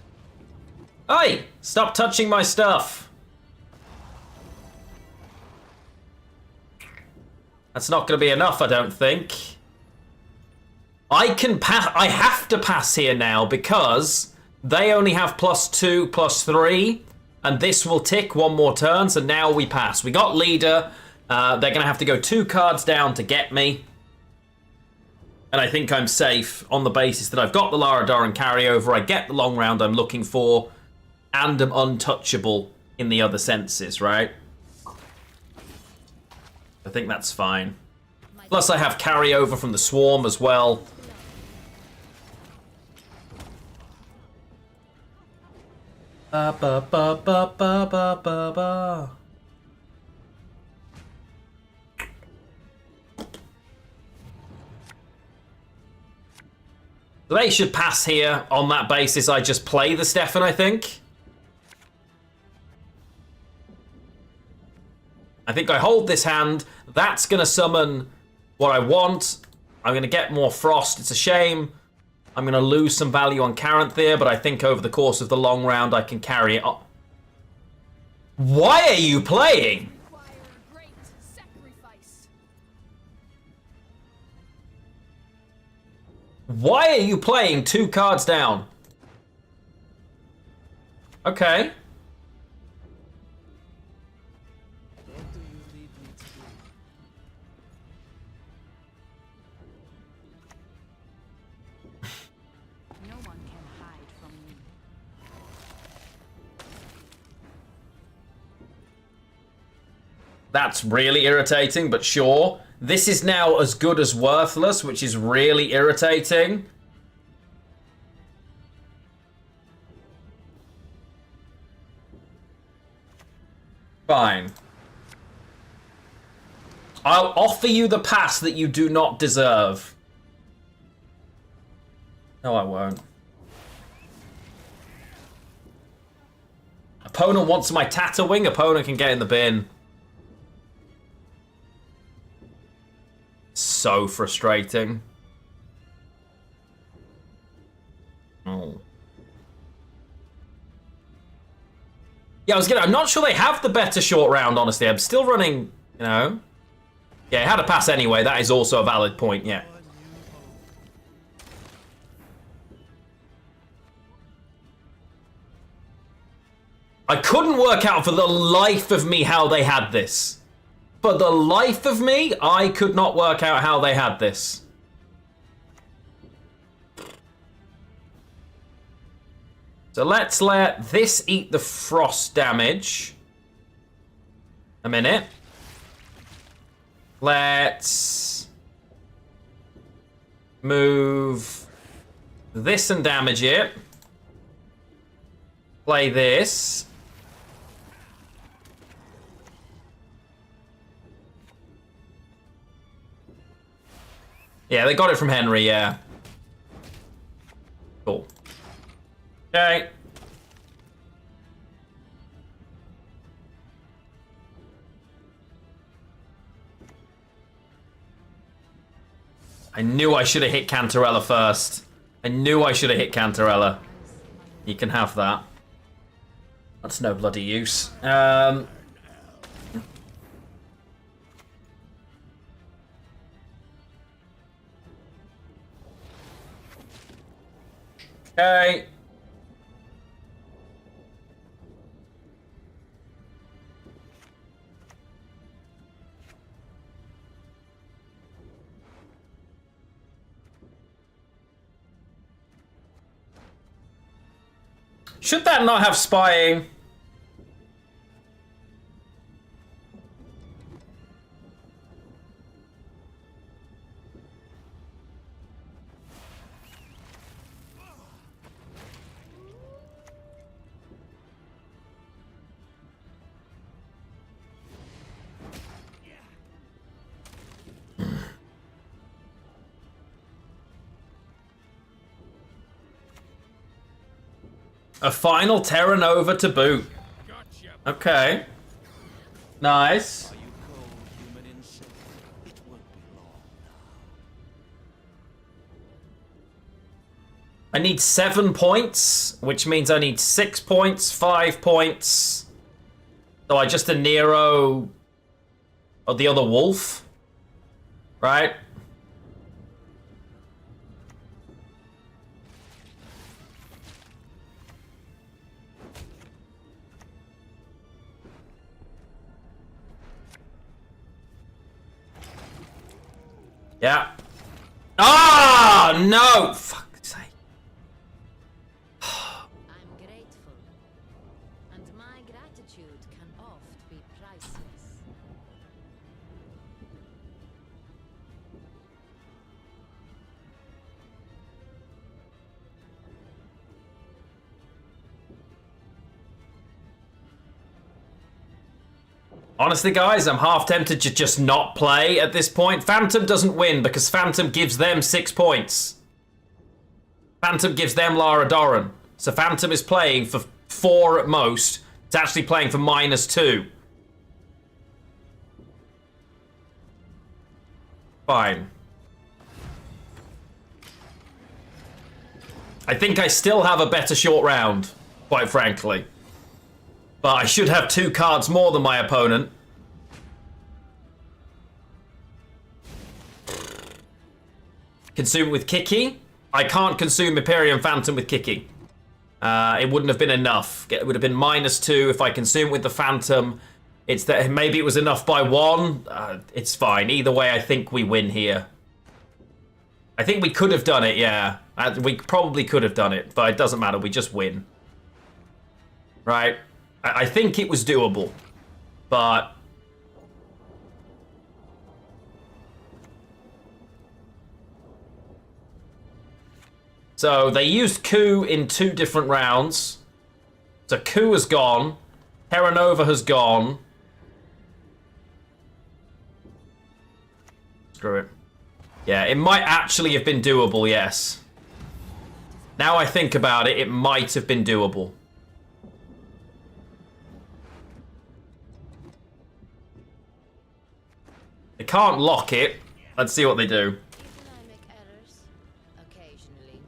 Hey, stop touching my stuff. That's not going to be enough, I don't think. I can pass. I have to pass here now because they only have +2, +3, and this will tick 1 more turn. So now we pass. We got leader. They're going to have to go 2 cards down to get me. And I think I'm safe on the basis that I've got the Lara Doran carryover. I get the long round I'm looking for, and I'm untouchable in the other senses, right? I think that's fine. Plus I have carryover from the Swarm as well. Ba ba ba ba ba ba ba ba. They should pass here on that basis. I just play the Stefan, I think. I think I hold this hand. That's going to summon what I want. I'm going to get more Frost. It's a shame. I'm going to lose some value on Caranthir, but I think over the course of the long round I can carry it on. Why are you playing? Why are you playing 2 cards down? Okay. What do you need me to do? No one can hide from me. That's really irritating, but sure. This is now as good as worthless, which is really irritating. Fine. I'll offer you the pass that you do not deserve. No, I won't. Opponent wants my Tatterwing. Opponent can get in the bin. So frustrating. Oh. Yeah, I'm not sure they have the better short round, honestly. I'm still running, you know. Yeah, it had a pass anyway. That is also a valid point, yeah. I couldn't work out for the life of me how they had this. For the life of me, I could not work out how they had this. So let's let this eat the frost damage. A minute. Let's move this and damage it. Play this. Yeah, they got it from Henry, yeah. Cool. Okay. I knew I should have hit Cantarella first. I knew I should have hit Cantarella. You can have that. That's no bloody use. Okay. Should that not have spying? A final Terra Nova to boot. Okay. Nice. I need 7 points, which means I need 6 points, 5 points. So I just a Nero or the other wolf, right? Yeah. Ah, no! Fuck's sake. I'm grateful, and my gratitude can oft be priceless. Honestly, guys, I'm half tempted to just not play at this point. Phantom doesn't win because Phantom gives them 6 points. Phantom gives them Lara Doran. So Phantom is playing for 4 at most. It's actually playing for -2. Fine. I think I still have a better short round, quite frankly. But I should have 2 cards more than my opponent. Consume with Kiki. I can't consume Imperium Phantom with Kiki. It wouldn't have been enough. It would have been -2 if I consume with the Phantom. It's that maybe it was enough by 1. It's fine. Either way, I think we win here. I think we could have done it, yeah. We probably could have done it, but it doesn't matter. We just win. Right? I think it was doable, but... So they used Coup in 2 different rounds. So Coup has gone. Terra Nova has gone. Screw it. Yeah, it might actually have been doable, yes. Now I think about it, it might have been doable. They can't lock it. Let's see what they do. Even I make errors. Occasionally.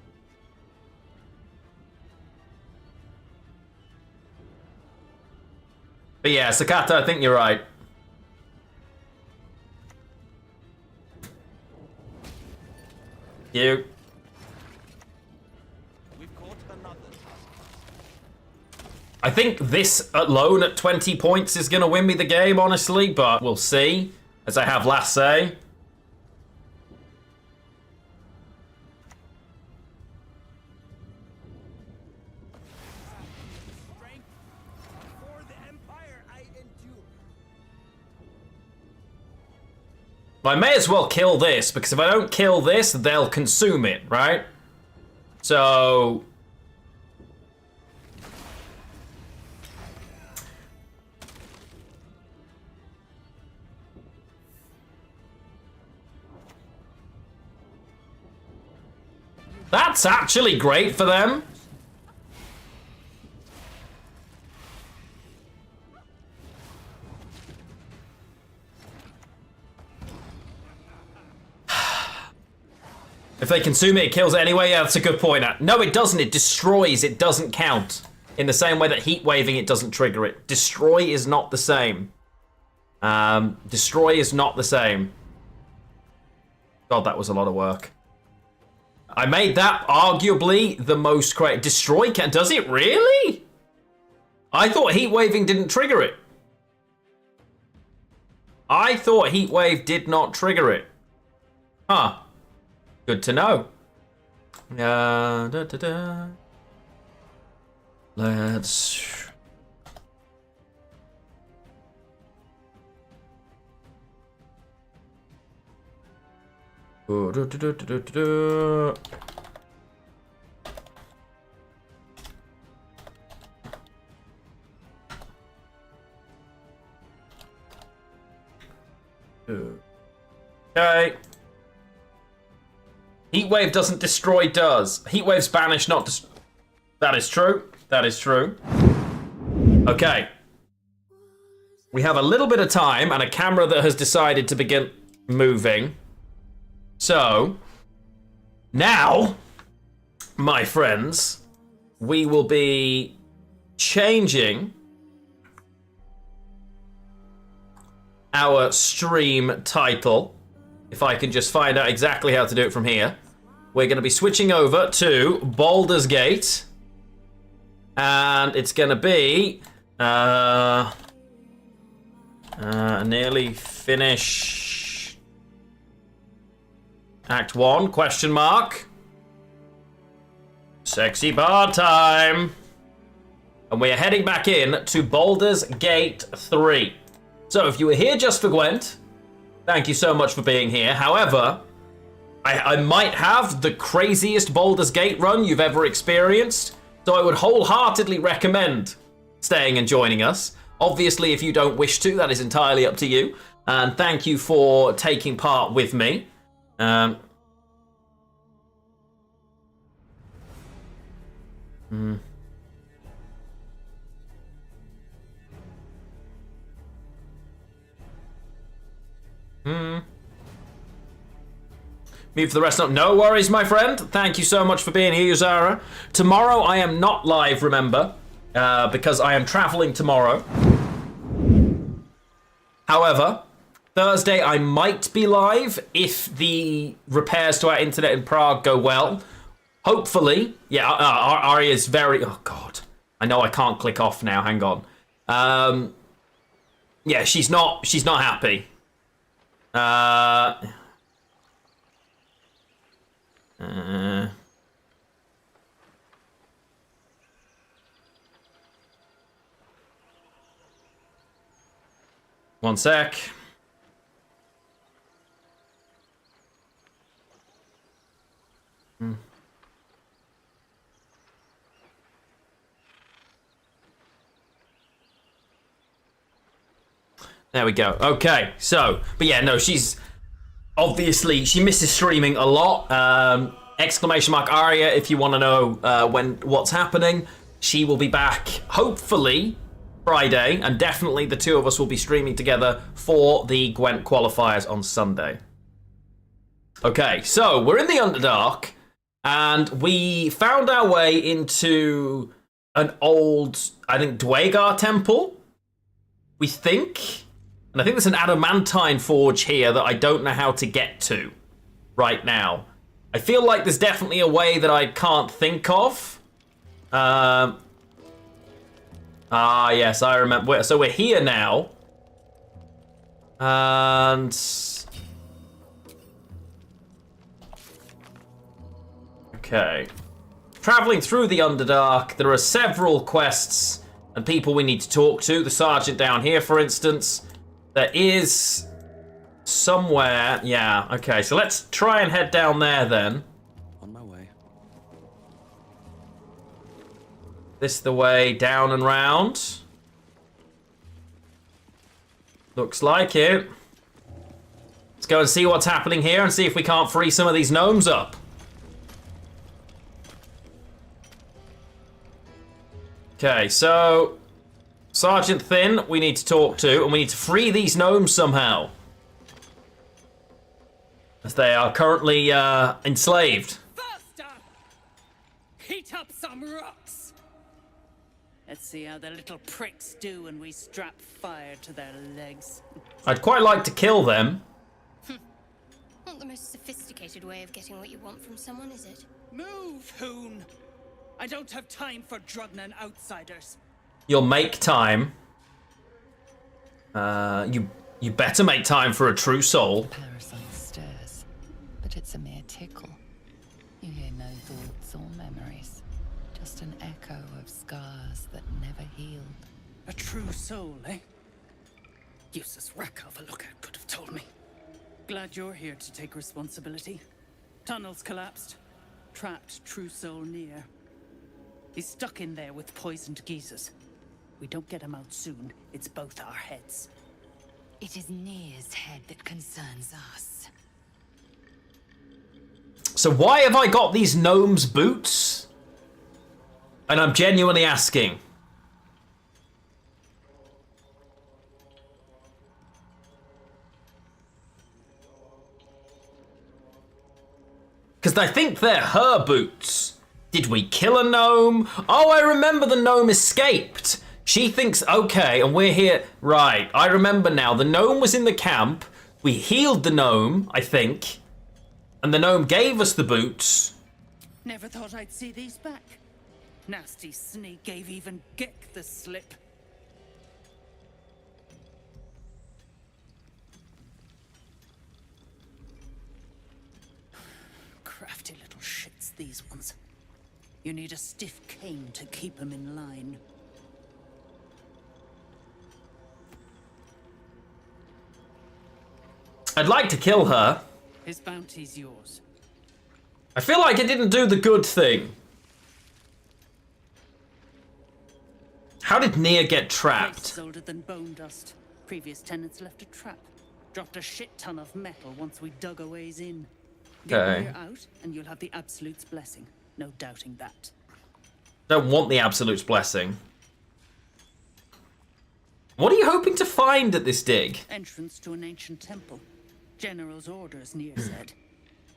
But yeah, Sakata, I think you're right. You. I think this alone at 20 points is going to win me the game, honestly, but we'll see, as I have last say. I may as well kill this, because if I don't kill this, they'll consume it, right? So... That's actually great for them. If they consume it, it kills it anyway. Yeah, that's a good point. No, it doesn't. It destroys. It doesn't count. In the same way that heat waving it doesn't trigger it. Destroy is not the same. Destroy is not the same. God, that was a lot of work. I made that arguably the most correct. Destroy can does it really? I thought heat waving didn't trigger it. I thought heat wave did not trigger it. Huh. Good to know. Let's... Okay. Heatwave doesn't destroy, does. Heatwave's banish, not destroy. That is true. That is true. Okay. We have a little bit of time and a camera that has decided to begin moving. So, now, my friends, we will be changing our stream title. If I can just find out exactly how to do it from here. We're going to be switching over to Baldur's Gate. And it's going to be... nearly finish... Act 1, question mark. Sexy bar time. And we are heading back in to Baldur's Gate 3. So if you were here just for Gwent... Thank you so much for being here. However, I might have the craziest Baldur's Gate run you've ever experienced, so I would wholeheartedly recommend staying and joining us. Obviously, if you don't wish to, that is entirely up to you. And thank you for taking part with me. Mute for the rest. No worries, my friend. Thank you so much for being here, Uzara. Tomorrow I am not live, remember, because I am traveling tomorrow. However, Thursday I might be live if the repairs to our internet in Prague go well. hopefully, yeah, Arya's very... Oh, God. I know I can't click off now. Hang on. Yeah, she's not happy. One sec. There we go. Okay, so, but yeah, no, she's obviously, she misses streaming a lot. Exclamation mark Aria if you want to know what's happening. She will be back, hopefully, Friday, and definitely the two of us will be streaming together for the Gwent qualifiers on Sunday. Okay, so we're in the Underdark, and we found our way into an old, I think, Dwagar temple, we think. And I think there's an adamantine forge here that I don't know how to get to right now. I feel like there's definitely a way that I can't think of. Yes, I remember. So we're here now. And... Okay. Traveling through the Underdark, there are several quests and people we need to talk to. The sergeant down here, for instance. There is somewhere... Yeah, okay. So let's try and head down there then. On my way. This the way down and round. Looks like it. Let's go and see what's happening here and see if we can't free some of these gnomes up. Okay, so Sergeant Thin we need to talk to, and we need to free these gnomes somehow. As they are currently enslaved. Faster! Heat up some rocks! Let's see how the little pricks do when we strap fire to their legs. I'd quite like to kill them. Not the most sophisticated way of getting what you want from someone, is it? Move, Hoon! I don't have time for Drugnan outsiders. You'll make time. You better make time for a true soul. Parasite stirs, but it's a mere tickle. You hear no thoughts or memories, just an echo of scars that never healed. A true soul, eh? Useless wreck of a lookout could have told me. Glad you're here to take responsibility. Tunnels collapsed. Trapped true soul near. He's stuck in there with poisoned geezers. We don't get him out soon, it's both our heads. It is Near's head that concerns us. So why have I got these gnomes' boots? And I'm genuinely asking. Because I think they're her boots. Did we kill a gnome? Oh, I remember the gnome escaped. She thinks, okay, and we're here. Right, I remember now. The gnome was in the camp. We healed the gnome, I think. And the gnome gave us the boots. Never thought I'd see these back. Nasty sneak gave even Gek the slip. Crafty little shits, these ones. You need a stiff cane to keep them in line. I'd like to kill her. His bounty's yours. I feel like it didn't do the good thing. How did Nia get trapped? Place older than bone dust. Previous tenants left a trap. Dropped a shit ton of metal once we dug a ways in. Get Okay. Nia out, and you'll have the Absolute's blessing. No doubting that. Don't want the Absolute's blessing. What are you hoping to find at this dig? Entrance to an ancient temple. General's orders, Nier said.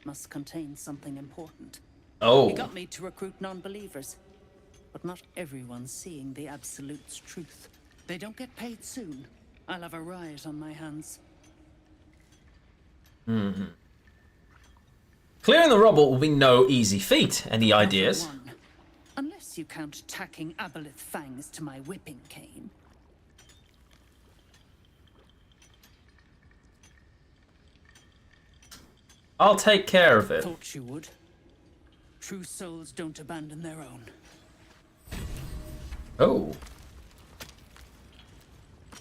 Must contain something important. Oh. He got me to recruit non-believers. But not everyone's seeing the Absolute's truth. They don't get paid soon. I'll have a riot on my hands. Clearing the rubble will be no easy feat. Any Number ideas? one, unless you count tacking aboleth fangs to my whipping cane. I'll take care of it. Thought you would. True souls don't abandon their own. Oh.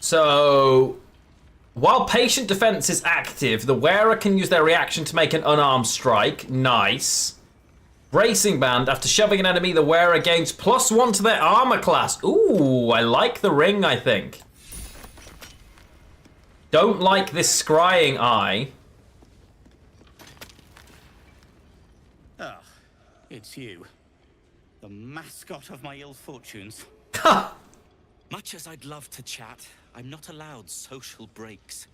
So, while patient defense is active, the wearer can use their reaction to make an unarmed strike. Nice. Bracing band. After shoving an enemy, the wearer gains +1 to their armor class. Ooh, I like the ring, I think. Don't like this scrying eye. Ah, it's you. The mascot of my ill fortunes. Ha! Much as I'd love to chat, I'm not allowed social breaks.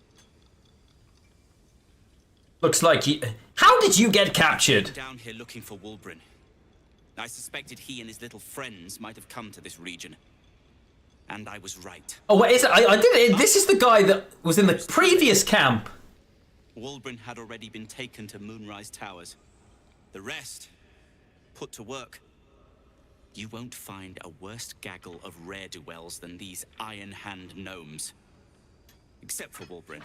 Looks like you... How did you get captured? I'm down here looking for Wulbren. I suspected he and his little friends might have come to this region. And I was right. Oh, wait, is it? I did it. This is the guy that was in the previous camp. Wulbren had already been taken to Moonrise Towers. The rest, put to work. You won't find a worse gaggle of rare-do-wells than these Iron Hand gnomes. Except for Wulbren,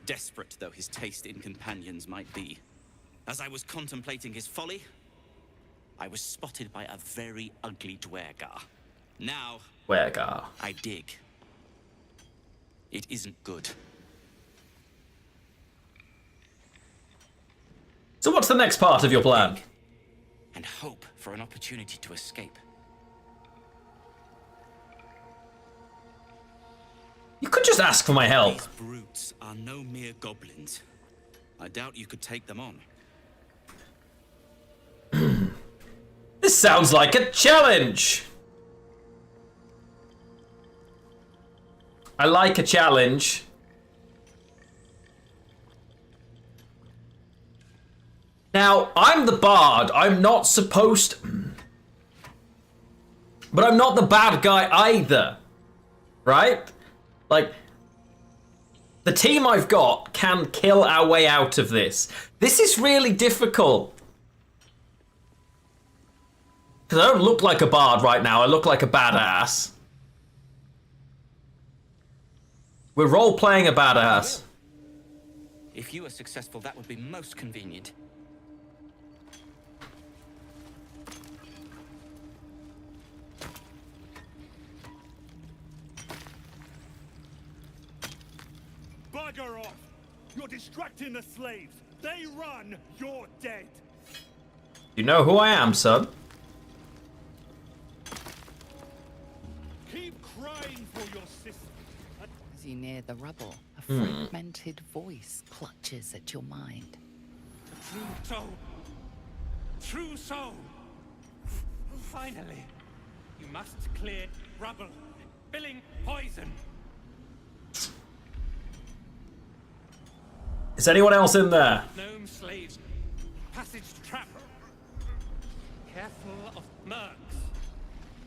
desperate though his taste in companions might be. As I was contemplating his folly, I was spotted by a very ugly Dwergar. Now, Dwergar. I dig. It isn't good. So what's the next part of your plan? And hope for an opportunity to escape. You could just ask for my help. These brutes are no mere goblins. I doubt you could take them on. This sounds like a challenge. I like a challenge. Now, I'm the bard. I'm not supposed... But I'm not the bad guy either. Right? Like, the team I've got can kill our way out of this. This is really difficult. Because I don't look like a bard right now. I look like a badass. We're role-playing a badass. If you are successful, that would be most convenient. Bugger off! You're distracting the slaves. They run, you're dead. You know who I am, son. Keep crying for your sister. As you near the rubble, a fragmented voice clutches at your mind. True soul. True soul. Finally. You must clear rubble. Filling poison. Is anyone else in there? Gnome slaves. Passage trap. Careful of mercs.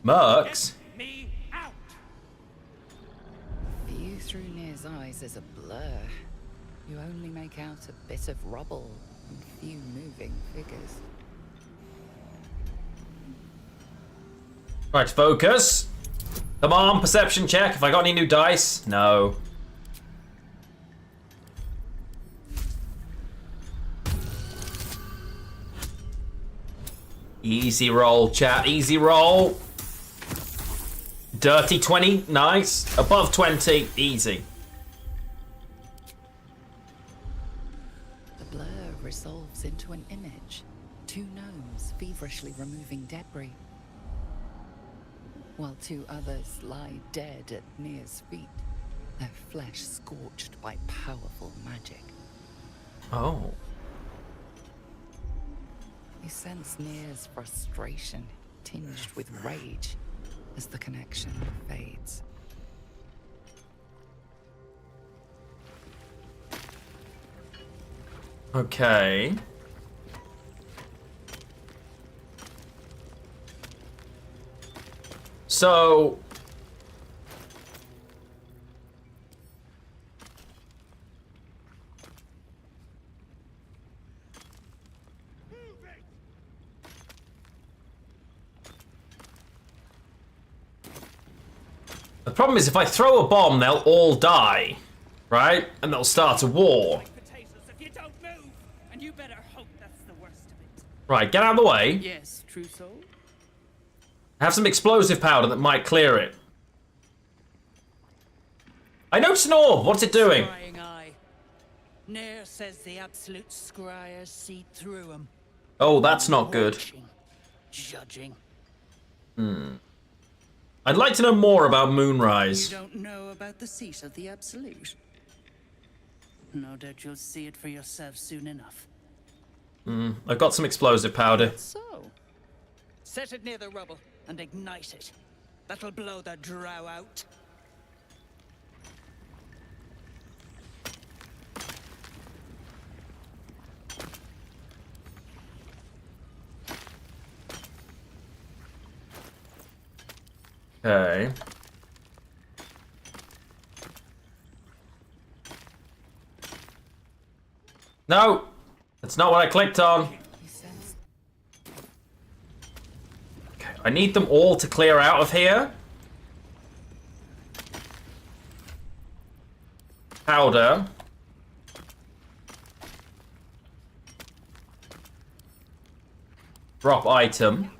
Mercs? Get me out. View through Nir's eyes is a blur. You only make out a bit of rubble and few moving figures. Right, focus. Come on, perception check. Have I got any new dice? No. Easy roll, chat. Easy roll. Dirty 20. Nice. Above 20. Easy. The blur resolves into an image. Two gnomes feverishly removing debris, while two others lie dead at Nir's feet, their flesh scorched by powerful magic. Oh. You sense Nir's frustration, tinged with rage, as the connection fades. Okay. So... The problem is if I throw a bomb, they'll all die, right? And they'll start a war. If you don't move, and you better hope that's the worst of it. Right, get out of the way. Yes, true soul. Have some explosive powder that might clear it. I noticed an orb. What's it doing? Scrying eye. Nair says the absolute scryers see through him. Oh, that's not good. Judging. I'd like to know more about Moonrise. You don't know about the seat of the absolute? No doubt you'll see it for yourself soon enough. I've got some explosive powder. So, set it near the rubble and ignite it. That'll blow the drow out. Okay. No! That's not what I clicked on. Okay, I need them all to clear out of here. Powder. Drop item.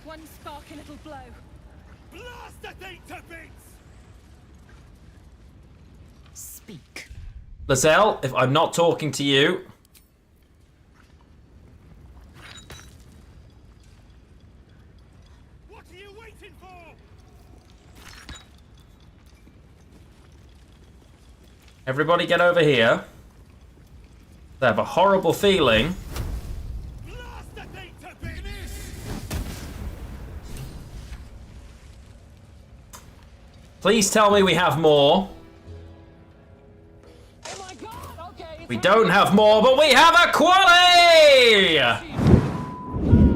One spark and it'll blow. Blast the thing to bits! Speak. Lizelle, if I'm not talking to you... What are you waiting for? Everybody get over here. I have a horrible feeling. Blast the thing to bits! Please tell me we have more. We don't have more, but we have a quality!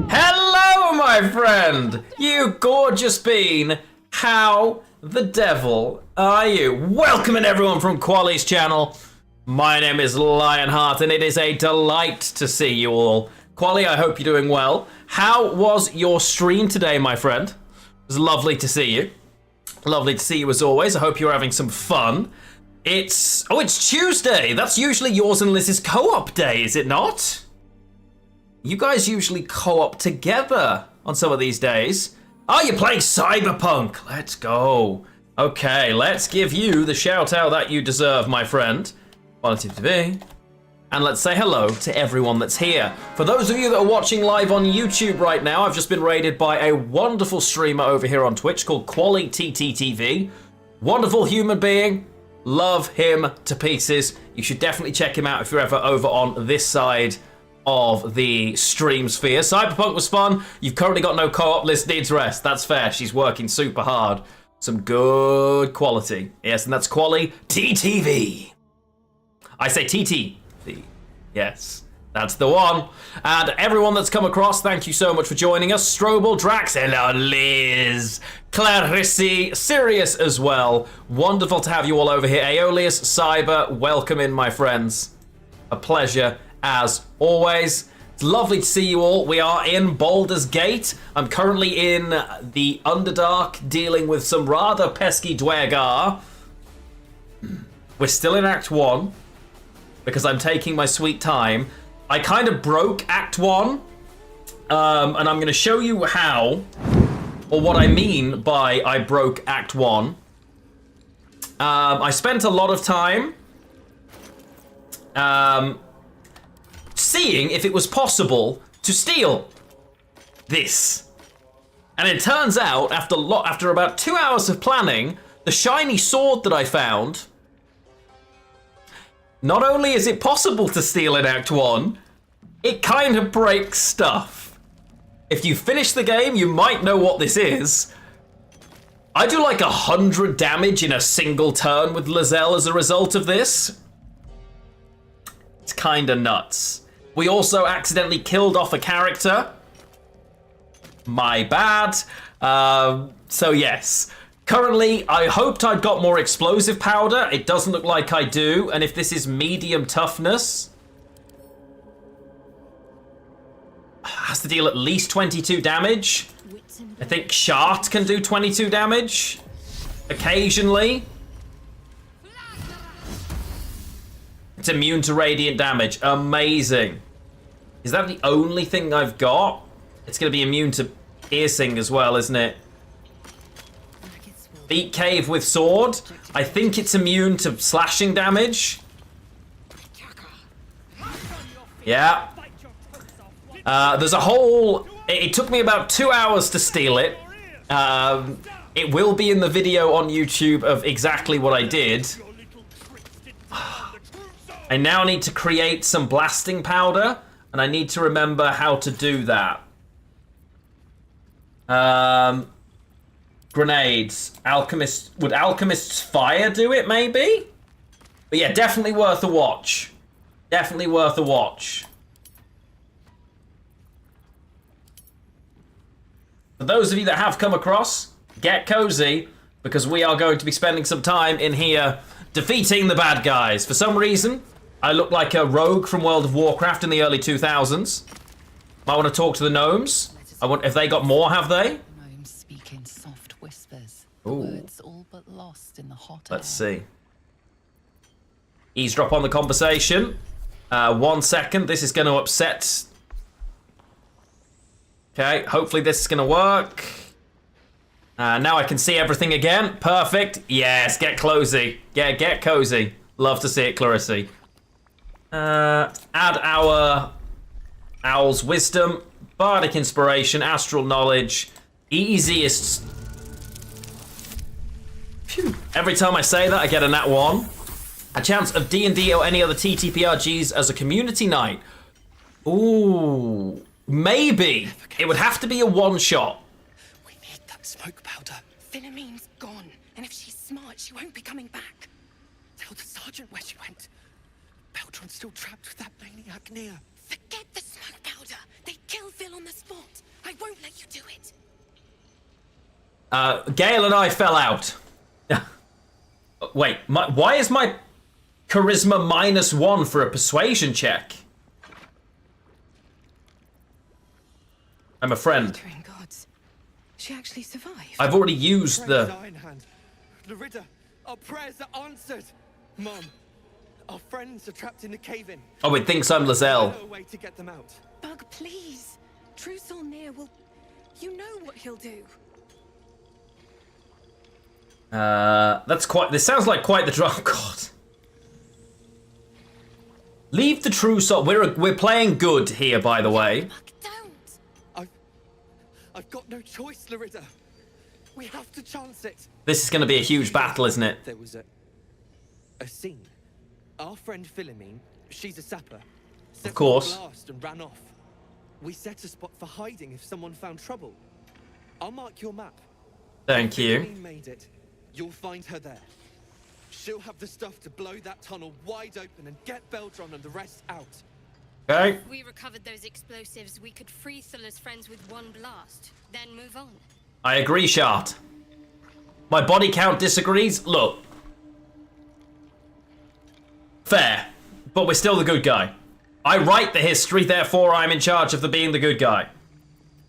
Hello, my friend! You gorgeous bean! How the devil are you? Welcome in everyone from Quali's channel. My name is Lionheart, and it is a delight to see you all. Quali, I hope you're doing well. How was your stream today, my friend? It was lovely to see you. Lovely to see you as always. I hope you're having some fun. It's Tuesday. That's usually yours and Liz's co-op day, is it not? You guys usually co-op together on some of these days. Oh, you're playing Cyberpunk. Let's go. Okay, let's give you the shout out that you deserve, my friend. Quality TV. And let's say hello to everyone that's here. For those of you that are watching live on YouTube right now, I've just been raided by a wonderful streamer over here on Twitch called QualiTTTV. Wonderful human being. Love him to pieces. You should definitely check him out if you're ever over on this side of the stream sphere. Cyberpunk was fun. You've currently got no co-op. Liz needs rest. That's fair. She's working super hard. Some good quality. Yes, and that's QualiTTV. I say TT. Yes, that's the one. And everyone that's come across, thank you so much for joining us. Strobel, Drax, hello, Liz, Clarisse, Sirius as well. Wonderful to have you all over here. Aeolius, Cyber, welcome in, my friends. A pleasure as always. It's lovely to see you all. We are in Baldur's Gate. I'm currently in the Underdark dealing with some rather pesky Dwergar. We're still in Act 1. Because I'm taking my sweet time. I kind of broke Act 1. And I'm going to show you how, or what I mean by I broke Act 1. I spent a lot of time seeing if it was possible to steal this. And it turns out, after about 2 hours of planning, the shiny sword that I found... Not only is it possible to steal in Act 1, it kind of breaks stuff. If you finish the game, you might know what this is. I do like 100 damage in a single turn with Lizelle as a result of this. It's kind of nuts. We also accidentally killed off a character. My bad. So yes. Currently, I hoped I'd got more explosive powder. It doesn't look like I do. And if this is medium toughness, has to deal at least 22 damage. I think Shart can do 22 damage. occasionally. It's immune to radiant damage. Amazing. Is that the only thing I've got? It's going to be immune to piercing as well, isn't it? Beat Cave with sword. I think it's immune to slashing damage. Yeah. There's a whole... It took me about 2 hours to steal it. It will be in the video on YouTube of exactly what I did. I now need to create some blasting powder, and I need to remember how to do that. Grenades. Alchemist. Would Alchemist's Fire do it, maybe? But yeah, definitely worth a watch. Definitely worth a watch. For those of you that have come across, get cozy, because we are going to be spending some time in here defeating the bad guys. For some reason, I look like a rogue from World of Warcraft in the early 2000s. Might want to talk to the gnomes. I want if they got more, have they? Gnomes speak in soft whispers. Ooh. Words all but lost in the hot Let's air. see. Eavesdrop on the conversation. 1 second. This is going to upset. Okay, hopefully this is going to work. Now I can see everything again. Perfect. Yes, get cozy. Yeah, get cozy. Love to see it, Clarissy. Add our Owl's Wisdom, Bardic Inspiration, Astral Knowledge, easiest. Phew. Every time I say that, I get a nat 1. A chance of D&D or any other TTRPGs as a community night. Ooh, maybe. It would have to be a one-shot. We need that smoke powder. Philommene's gone, and if she's smart, she won't be coming back. Tell the sergeant where she went. Beltron's still trapped with that maniac near. Forget the smoke powder. They'd kill Phil on the spot. I won't let you do it. Gale and I fell out. Wait, why is my charisma -1 for a persuasion check? I'm a friend. Gods. She actually survived. I've already used the... Iron Hand. Larida, our prayers are answered. Mom, our friends are trapped in the cave-in. Oh, it thinks I'm Lizelle. No way to get them out. Bug, please. True Solnir will... You know what he'll do. That's quite... This sounds like quite the drama. God. Leave the true soul. We're playing good here, by the way. I've got no choice, Larida. We have to chance it. This is going to be a huge battle, isn't it? There was a scene. Our friend Philomene, she's a sapper, set Of course. off a blast and ran off. We set a spot for hiding if someone found trouble. I'll mark your map. Thank you. Philomene made it. You'll find her there. She'll have the stuff to blow that tunnel wide open and get Beldron and the rest out. Okay. If we recovered those explosives, we could free Thulla's friends with one blast, then move on. I agree, Shart. My body count disagrees. Look. Fair. But we're still the good guy. I write the history, therefore I'm in charge of being the good guy.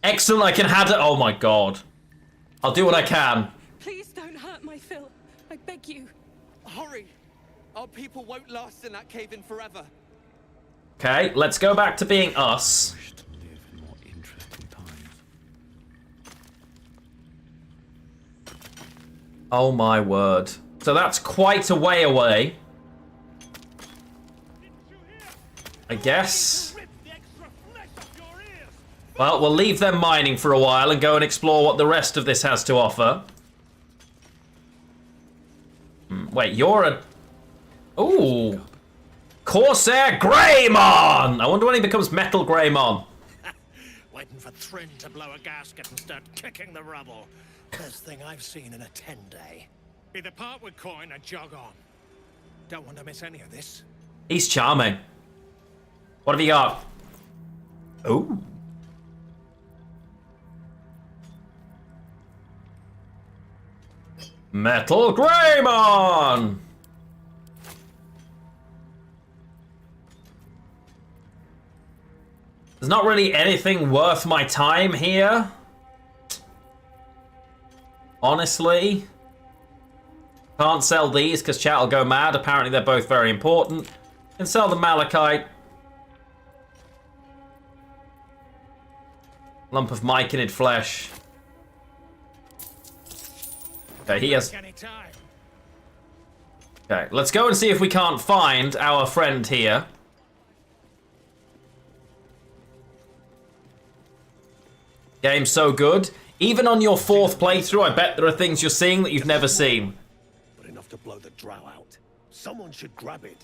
Excellent, I can have it. Oh my god. I'll do what I can. Please don't hurt my Phil. I beg you. Hurry! Our people won't last in that cave-in forever. Okay, let's go back to being us. Oh my word. So that's quite a way away. I guess. Well, we'll leave them mining for a while and go and explore what the rest of this has to offer. Wait, you're a... Ooh. Corsair Greymon! I wonder when he becomes Metal Greymon. Waiting for Thryn to blow a gasket and start kicking the rubble. Best thing I've seen in a 10-day. Either part with coin or jog on. Don't want to miss any of this. He's charming. What have you got? Ooh. Metal Greymon! There's not really anything worth my time here. Honestly. Can't sell these because chat will go mad. Apparently they're both very important. Can sell the malachite. Lump of myconid flesh. Okay, he has... Okay, let's go and see if we can't find our friend here. Game's so good. Even on your 4th playthrough, I bet there are things you're seeing that you've never seen. But enough to blow the drow out. Someone should grab it.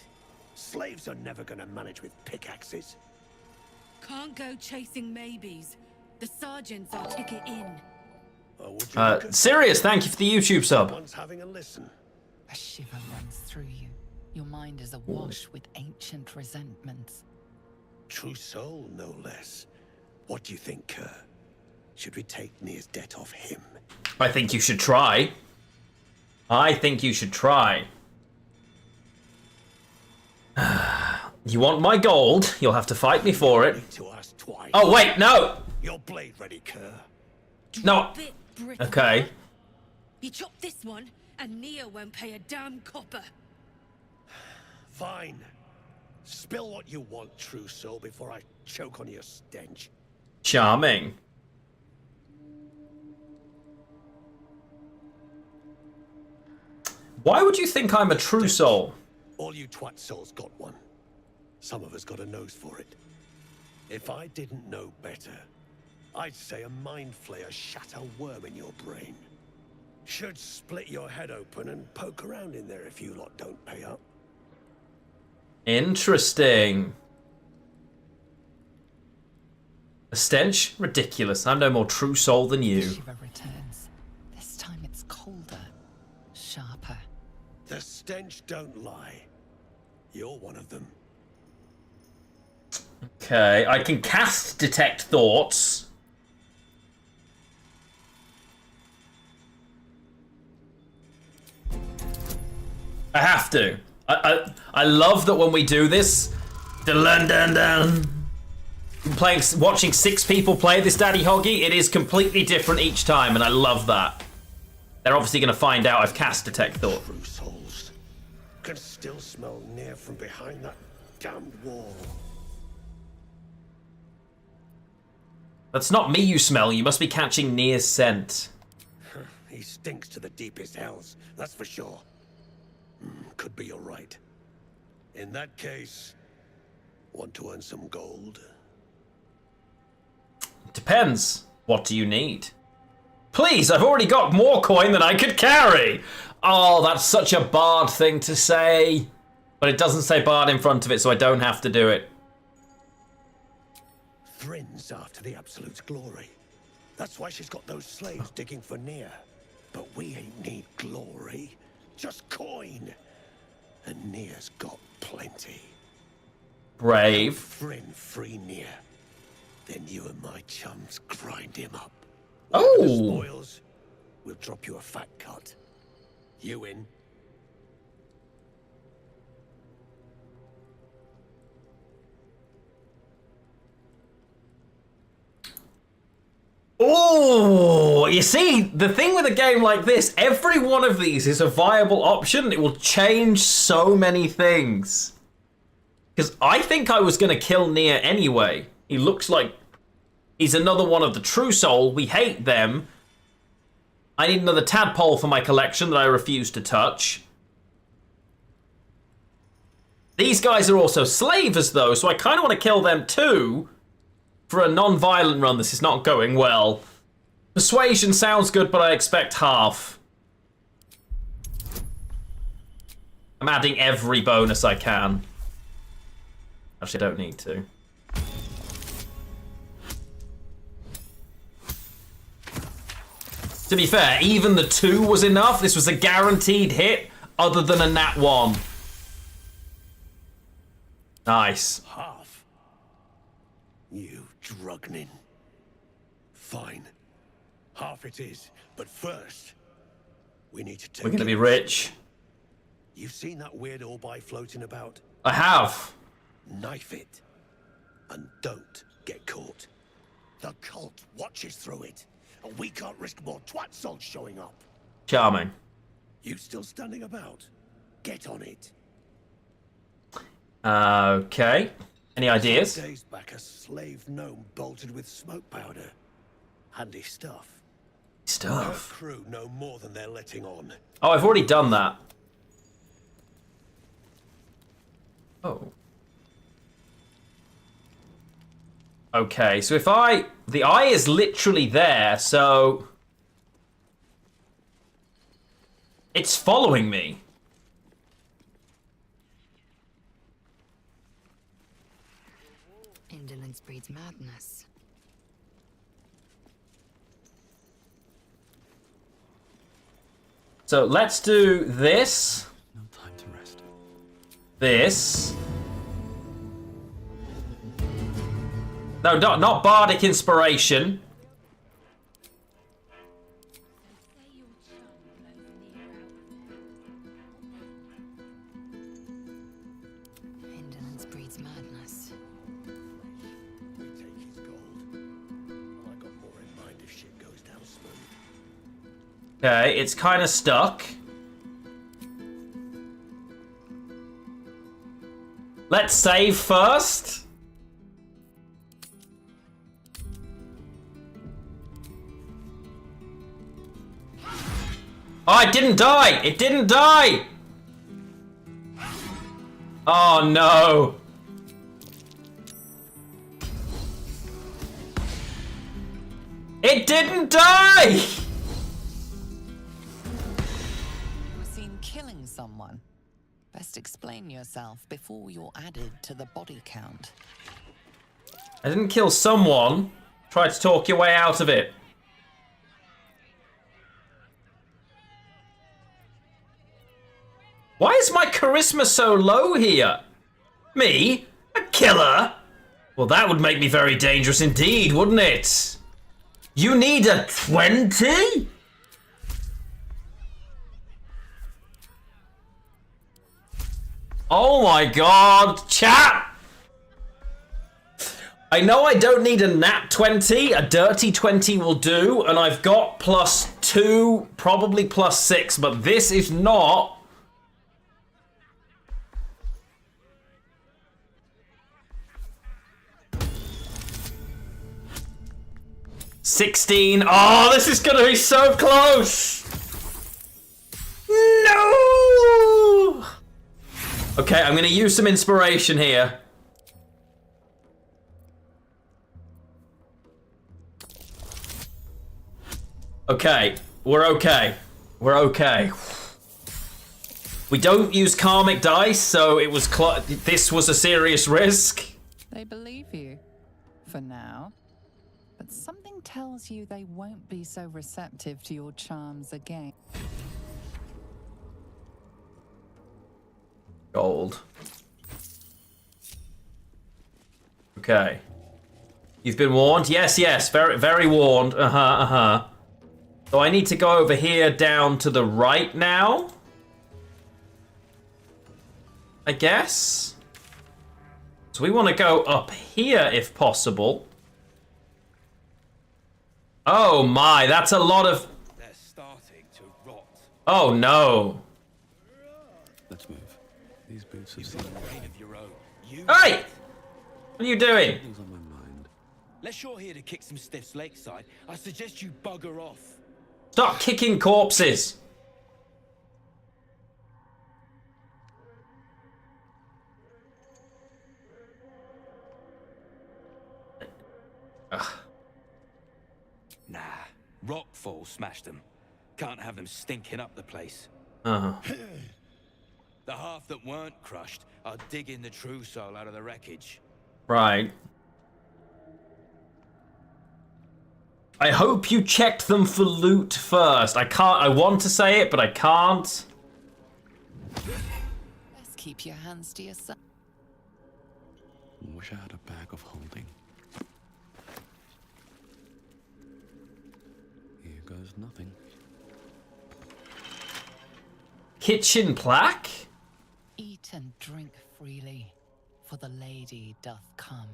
Slaves are never gonna manage with pickaxes. Can't go chasing maybes. The sergeants are ticket in. Sirius, thank you for the YouTube sub. Someone's having a listen. A shiver runs through you. Your mind is awash with ancient resentments. True soul, no less. What do you think, Kerr? Should we take Nia's debt off him? I think you should try. I think you should try. You want my gold? You'll have to fight me for it. Oh, wait, no! Your blade ready, Kerr. No. Okay. You chop this one, and Nia won't pay a damn copper. Fine. Spill what you want, true soul, before I choke on your stench. Charming. Why would you think I'm a true soul? All you twat souls got one. Some of us got a nose for it. If I didn't know better, I'd say a mind flayer shat a worm in your brain. Should split your head open and poke around in there if you lot don't pay up. Interesting. A stench? Ridiculous. I'm no more true soul than you. The shiver returns. This time it's colder, sharper. The stench don't lie. You're one of them. Okay, I can cast Detect Thoughts. I have to. I love that when we do this, watching 6 people play this Daddy Hoggy, it is completely different each time, and I love that. They're obviously going to find out I've cast Detect Thought. True souls can still smell near from behind that damned wall. That's not me you smell. You must be catching Nia's scent. He stinks to the deepest hells, that's for sure. Could be you're right. In that case, want to earn some gold? Depends. What do you need? Please, I've already got more coin than I could carry. Oh, that's such a bard thing to say. But it doesn't say bard in front of it, so I don't have to do it. Thrin's after the Absolute's glory. That's why she's got those slaves digging for Nia. But we ain't need glory, just coin. And Nia's got plenty. Brave. Thryn free Nia. Then you and my chums grind him up. Oh. The spoils, we'll drop you a fat cut. You in? Oh, you see, the thing with a game like this, every one of these is a viable option. It will change so many things. Because I think I was going to kill Nia anyway. He looks like he's another one of the True Soul. We hate them. I need another tadpole for my collection that I refuse to touch. These guys are also slavers, though, so I kind of want to kill them too. For a non-violent run, this is not going well. Persuasion sounds good, but I expect half. I'm adding every bonus I can. Actually, I don't need to. To be fair, even the 2 was enough. This was a guaranteed hit, other than a nat 1. Nice. Half. You drugnin. Fine. Half it is. But first, we need to take... We're gonna be rich. You've seen that weird orbi floating about? I have. Knife it. And don't get caught. The cult watches through it. And we can't risk more twat souls showing up. Charming. You still standing about? Get on it. Okay. Any ideas? Some days back, a slave gnome bolted with smoke powder. Handy stuff. Stuff. Her crew know more than they're letting on. Oh, I've already done that. Oh. Okay, so if the eye is literally there, so it's following me. Indolence breeds madness. So let's do this. No time to rest. This. No, not bardic inspiration. Indolence breeds madness. We take his gold. I got more in mind if shit goes down smooth. Okay, it's kind of stuck. Let's save first. Oh, it didn't die! It didn't die! Oh, no. It didn't die! You were seen killing someone. Best explain yourself before you're added to the body count. I didn't kill someone. Try to talk your way out of it. Why is my charisma so low here? Me? A killer? Well, that would make me very dangerous indeed, wouldn't it? You need a 20? Oh my god, chat! I know I don't need a nat 20, a dirty 20 will do, and I've got +2, probably +6, but this is not... $16. Oh, this is gonna be so close! No! Okay, I'm gonna use some inspiration here. Okay, we're okay. We're okay. We don't use karmic dice, so it was this was a serious risk. They believe you, for now. But something tells you they won't be so receptive to your charms again. Gold. Okay. You've been warned? Yes, yes. Very, very warned. Uh-huh. So I need to go over here down to the right now. I guess. So we want to go up here if possible. Oh my, that's a lot of... They're starting to rot. Oh no. Let's move. These boots have seen Pain of your own. You Hey! What are you doing? things on my mind. Unless you're here to kick some stiffs lakeside, I suggest you bugger off. Stop kicking corpses. Ugh. Nah, rockfall smashed them. Can't have them stinking up the place. Uh-huh. The half that weren't crushed are digging the true soul out of the wreckage. Right. I hope you checked them for loot first. I want to say it, but I can't. Best keep your hands to yourself. Wish I had a bag of holding. Here goes nothing. Kitchen plaque? Eat and drink freely, for the lady doth come.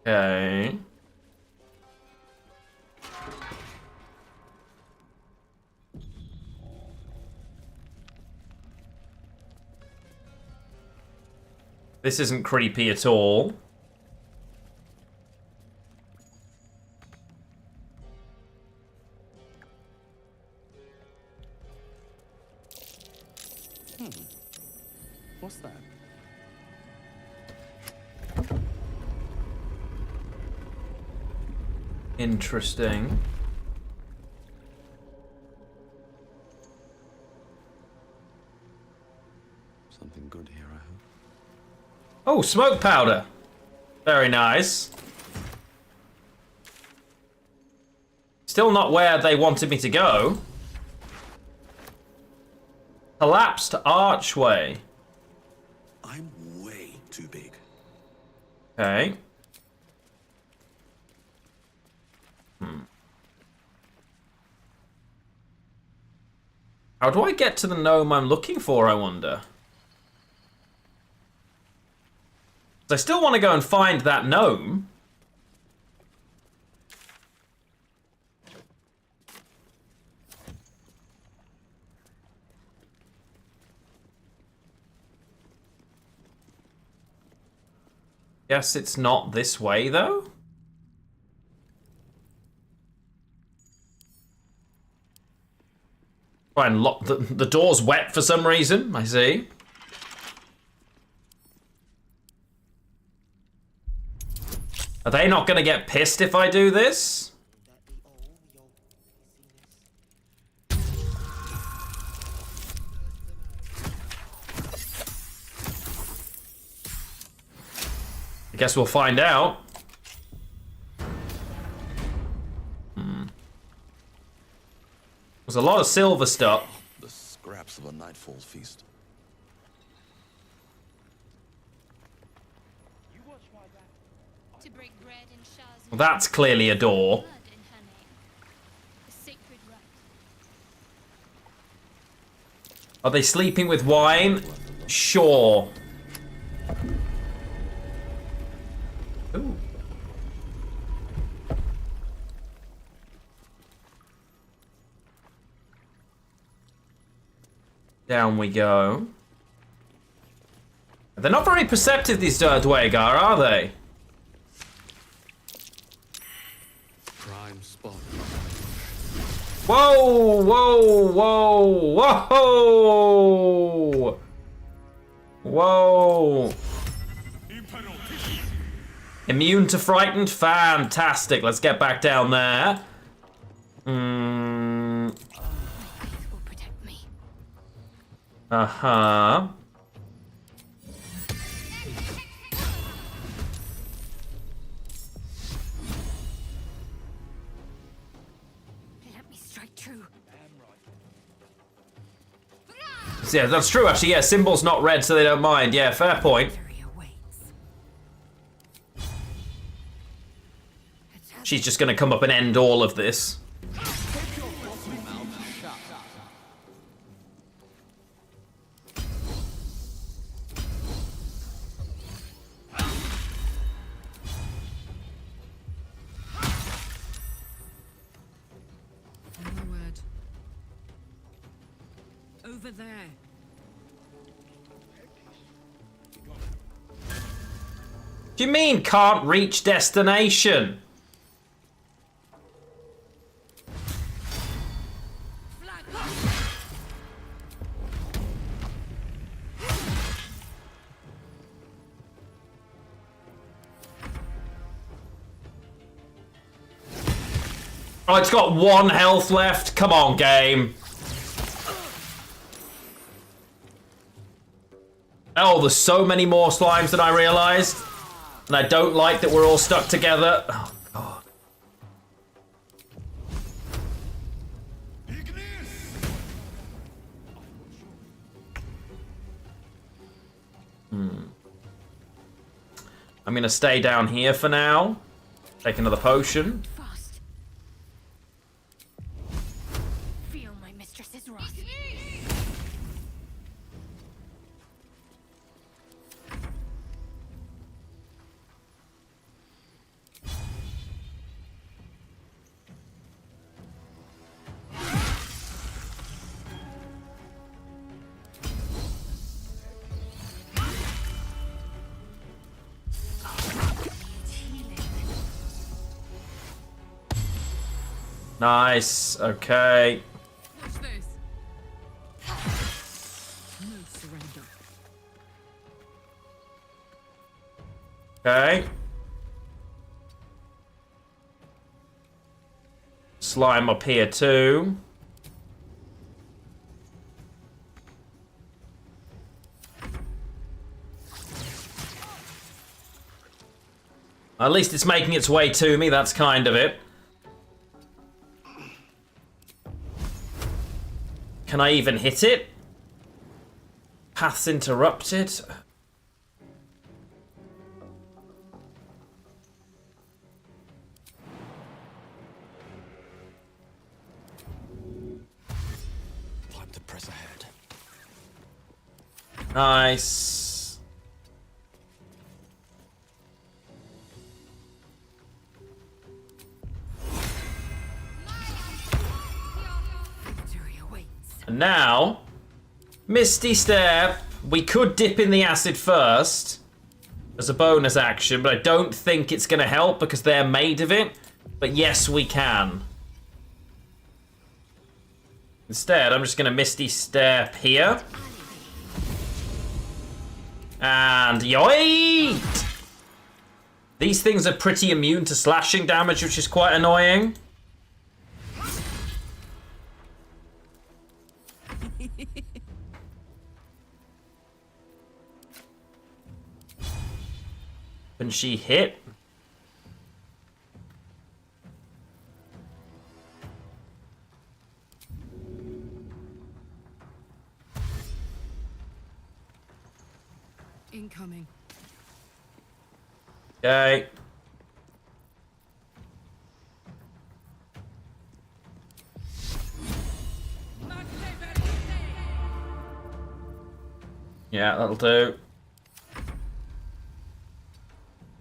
Okay. This isn't creepy at all. What's that? Interesting. Something good here, I hope. Oh, smoke powder. Very nice. Still not where they wanted me to go. Collapsed archway. I'm way too big. Okay. How do I get to the gnome I'm looking for, I wonder? I still want to go and find that gnome. Guess it's not this way, though? Try and lock the door's wet for some reason, I see. Are they not gonna get pissed if I do this? I guess we'll find out. There's a lot of silver stuff. The scraps of a nightfall feast. To break bread in Shah's Well, that's clearly a door. blood in her name. A sacred rite. Are they sleeping with wine? Sure. Ooh. Down we go. They're not very perceptive, these Dwagar, are they? Prime spot. Whoa, whoa, whoa, whoa! Whoa! Immune to frightened? Fantastic. Let's get back down there. Uh-huh. Let me strike true. Yeah, that's true, actually. Yeah, symbol's not red, so they don't mind. Yeah, fair point. She's just gonna come up and end all of this. Onward. Over there. Do you mean can't reach destination? Oh, it's got 1 health left. Come on, game. Oh, there's so many more slimes than I realized. And I don't like that we're all stuck together. Oh, God. I'm gonna stay down here for now. Take another potion. Fast. Feel my mistress's wrath. Nice. Okay. Watch this. No surrender. Okay. Slime up here too. At least it's making its way to me, that's kind of it. Can I even hit it? Paths interrupted. Time to press ahead. Nice. And now, Misty Step. We could dip in the acid first as a bonus action, but I don't think it's going to help because they're made of it. But yes, we can. Instead, I'm just going to Misty Step here. And yoit! These things are pretty immune to slashing damage, which is quite annoying. Can she hit? Incoming. Okay. Yeah, that'll do.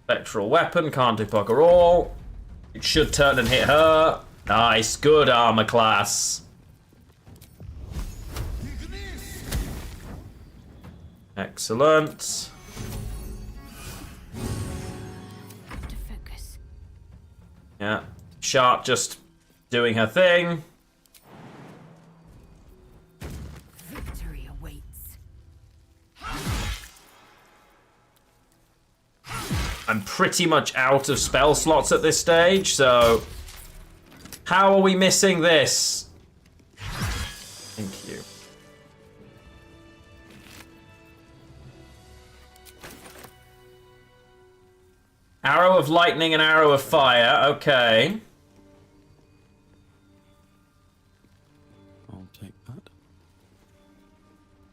Spectral weapon, can't do bugger all. It should turn and hit her. Nice, good armor class. Excellent. Yeah, Shark just doing her thing. Victory awaits. I'm pretty much out of spell slots at this stage, so how are we missing this? Thank you. Arrow of lightning and arrow of fire, okay. I'll take that.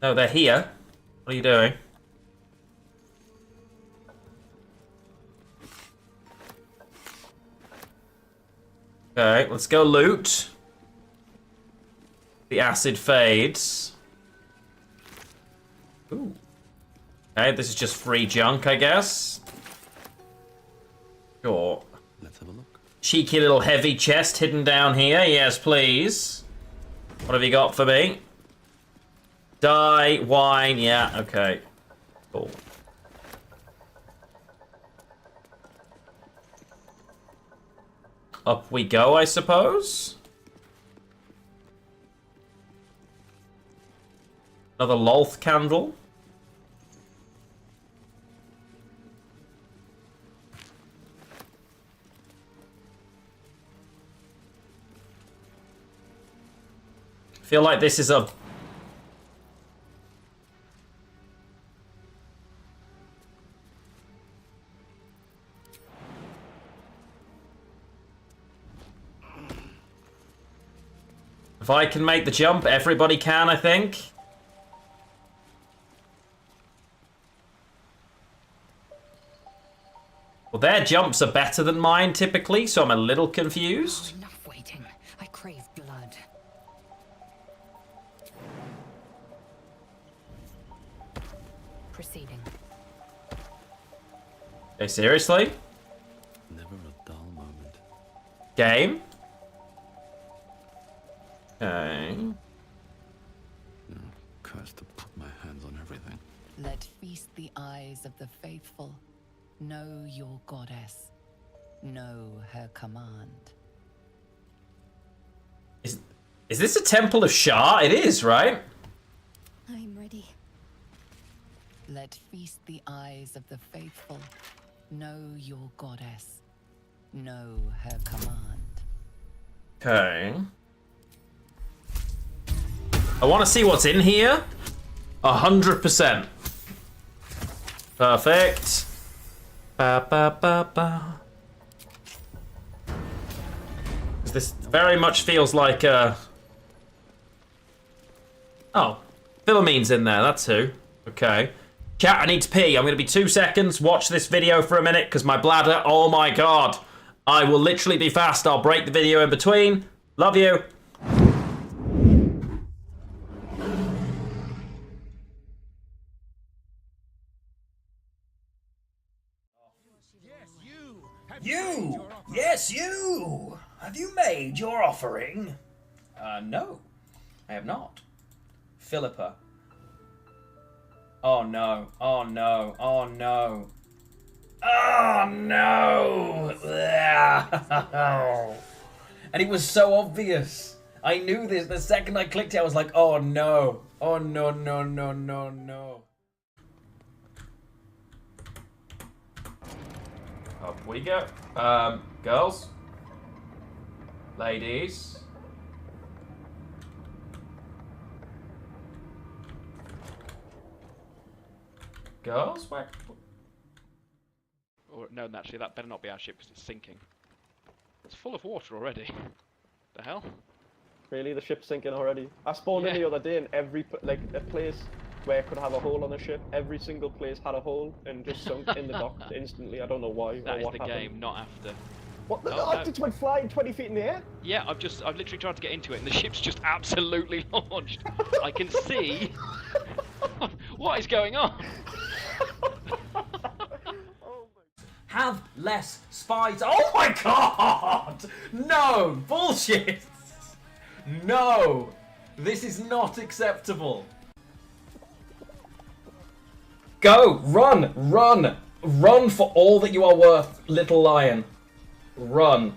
No, they're here. What are you doing? Okay, let's go loot. The acid fades. Ooh. Okay, this is just free junk, I guess. Sure. Let's have a look. Cheeky little heavy chest hidden down here. Yes, please. What have you got for me? Dye, wine, yeah, okay. Cool. Up we go, I suppose. Another Lolth candle. I feel like this is a... If I can make the jump, everybody can, I think. Well, their jumps are better than mine, typically, so I'm a little confused. Oh, enough waiting. I crave blood. Proceeding. Okay, seriously? Never a dull moment. Game? Okay. Cursed to put my hands on everything. Let feast the eyes of the faithful. Know your goddess. Know her command. Is this a temple of Shah? It is, right? I am ready. Let feast the eyes of the faithful. Know your goddess. Know her command. Okay. I want to see what's in here. 100%. Perfect. Ba ba ba ba. This very much feels like Oh, Philomene's in there. That's who. Okay. Chat, I need to pee. I'm going to be 2 seconds. Watch this video for a minute because my bladder, oh my god. I will literally be fast. I'll break the video in between. Love you. You! Yes, you! Have you made your offering? No. I have not. Philippa. Oh no. Oh no. Oh no. Oh no! And it was so obvious. I knew this. The second I clicked it, I was like, oh no. Oh no, no, no, no, no. Up we go. Girls. Ladies. Girls? Where? Or, no, actually, that better not be our ship because it's sinking. It's full of water already. The hell? Really, the ship's sinking already. I spawned in the other day and every, like, a place where it could have a hole on the ship, every single place had a hole and just sunk in the dock instantly. I don't know why That or is what the happened. game, not after. What the? Oh, I no. just went flying 20 feet in the air. Yeah, I've literally tried to get into it and the ship's just absolutely launched. I can see. What is going on? Have less spies. Oh my god! No! Bullshit! No! This is not acceptable. Go! Run! Run! Run for all that you are worth, little lion. Run.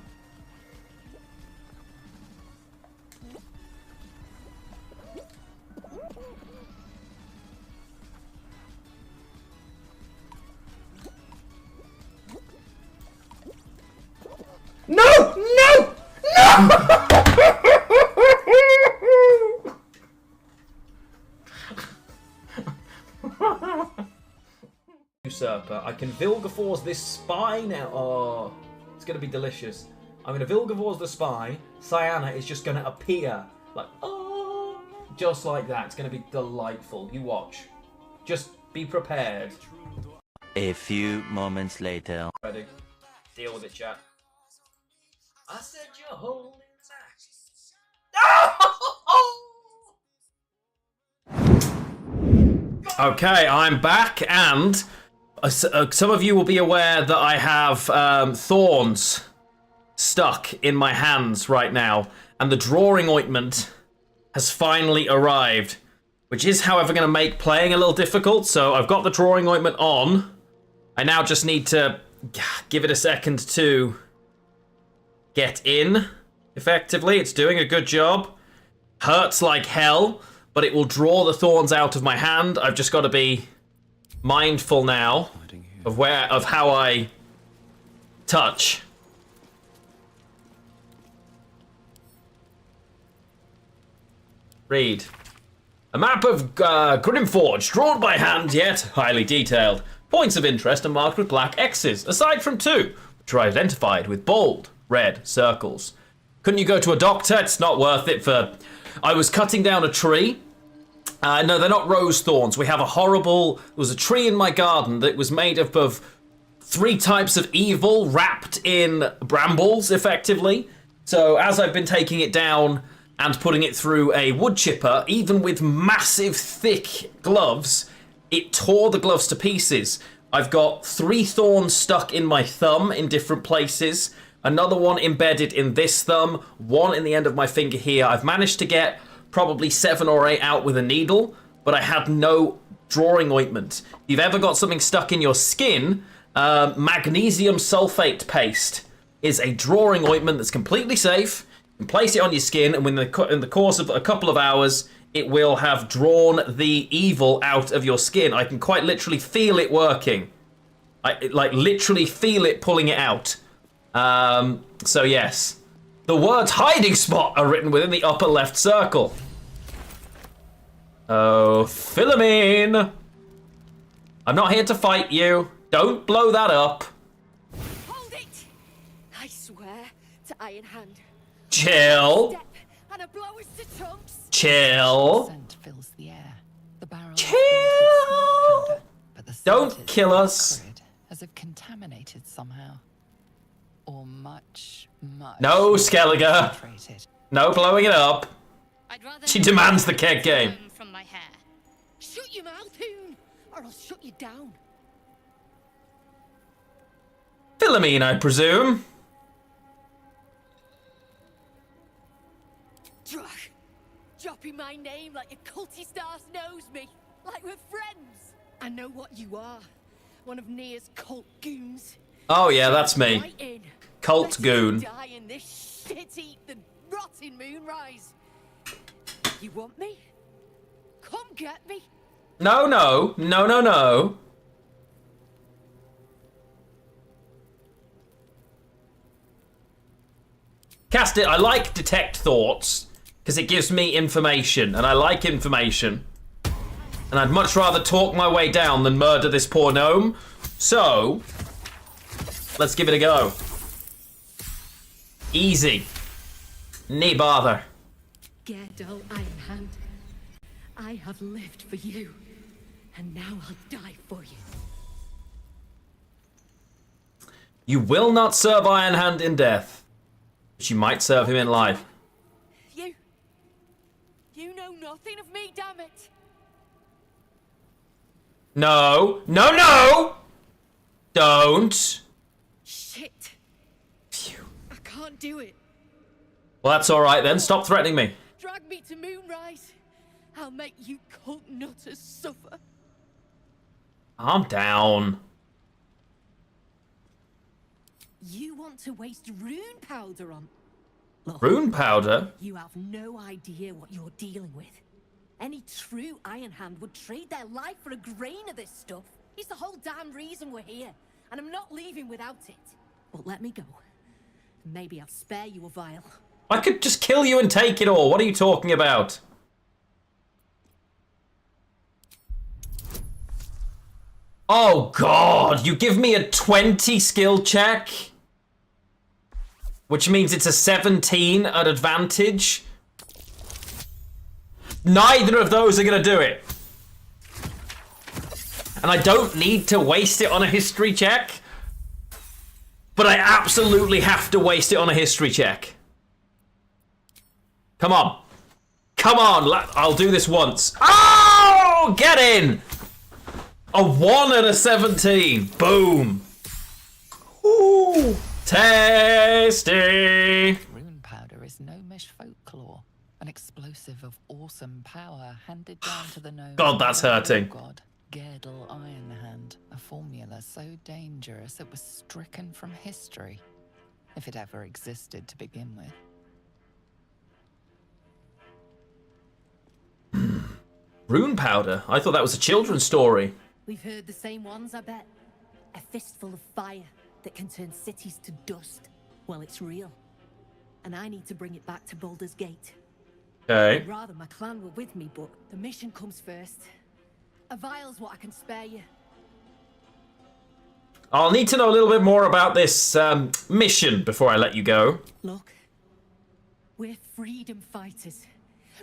No! No! No! Usurper. I can Vilgaforce this spy now. Oh, it's gonna be delicious. I'm gonna Vilgaforce the spy. Cyanna is just gonna appear like, oh, just like that. It's gonna be delightful. You watch. Just be prepared. A few moments later. Ready? Deal with it, chat. I said you're holding tight. Okay, I'm back, and some of you will be aware that I have thorns stuck in my hands right now, and the drawing ointment has finally arrived, which is, however, going to make playing a little difficult. So I've got the drawing ointment on. I now just need to give it a second to get in, effectively. It's doing a good job. Hurts like hell, but it will draw the thorns out of my hand. I've just got to be mindful now of how I touch. Read. A map of Grimforge, drawn by hand, yet highly detailed. Points of interest are marked with black X's, aside from 2, which are identified with bold red circles. Couldn't you go to a doctor? It's not worth it for... I was cutting down a tree. No, they're not rose thorns. We have a horrible... There was a tree in my garden that was made up of 3 types of evil wrapped in brambles, effectively. So as I've been taking it down and putting it through a wood chipper, even with massive, thick gloves, it tore the gloves to pieces. I've got 3 thorns stuck in my thumb in different places. Another one embedded in this thumb. 1 in the end of my finger here. I've managed to get probably 7 or 8 out with a needle, but I had no drawing ointment. If you've ever got something stuck in your skin, magnesium sulfate paste is a drawing ointment that's completely safe. And place it on your skin, and in the course of a couple of hours, it will have drawn the evil out of your skin. I can quite literally feel it working. I like literally feel it pulling it out. So yes. The words hiding spot are written within the upper left circle. Oh, Philomene! I'm not here to fight you. Don't blow that up. Hold it! I swear to Iron Hand. Chill. Step and a blow is to chunks. Chill. Scent fills the air. The barrel Chill. but the Don't scent is kill us. acrid, as if contaminated somehow. Or much. No, Skelliger. concentrated. No blowing it up. I'd rather She demands the keg game. from my hair. Shut your mouth, Hoon, or I'll shut you down. Philomene, I presume. Dropping my name like your cultist ass knows me. Like we're friends. I know what you are. One of Nia's cult goons. Oh yeah, that's me. Right in. Cult Let's goon. die in this shit-eaten, rotting moonrise. You want me? Come get me. No, no. No, no, no. Cast it. I like detect thoughts because it gives me information, and I like information. And I'd much rather talk my way down than murder this poor gnome. So, let's give it a go. Easy. Nee bother. Gerdel Ironhand, I have lived for you, and now I'll die for you. You will not serve Ironhand in death, but you might serve him in life. You know nothing of me, damn it. No. No, no! Don't. Shit. Phew. I can't do it. Well, that's alright then. Stop threatening me. Drag me to Moonrise. I'll make you cult nutters suffer. I'm down. You want to waste rune powder on... Look, Rune powder? you have no idea what you're dealing with. Any true Iron Hand would trade their life for a grain of this stuff. It's the whole damn reason we're here, and I'm not leaving without it. But let me go. Maybe I'll spare you a vial. I could just kill you and take it all. What are you talking about? Oh god, you give me a 20 skill check? Which means it's a 17 at advantage? Neither of those are gonna do it. And I don't need to waste it on a history check. But I absolutely have to waste it on a history check. Come on. Come on, I'll do this once. Oh! Get in! A 1 and a 17. Boom. Ooh. Tasty. Rune powder is gnomish folklore, an explosive of awesome power handed down to the gnome. God, that's hurting. God, Gerdel Ironhand, a formula so dangerous it was stricken from history, if it ever existed to begin with. Rune powder? I thought that was a children's story. We've heard the same ones, I bet. A fistful of fire that can turn cities to dust. Well, it's real. And I need to bring it back to Baldur's Gate. Okay. I'd rather my clan were with me, but the mission comes first. A vial's what I can spare you. I'll need to know a little bit more about this mission before I let you go. Look, we're freedom fighters.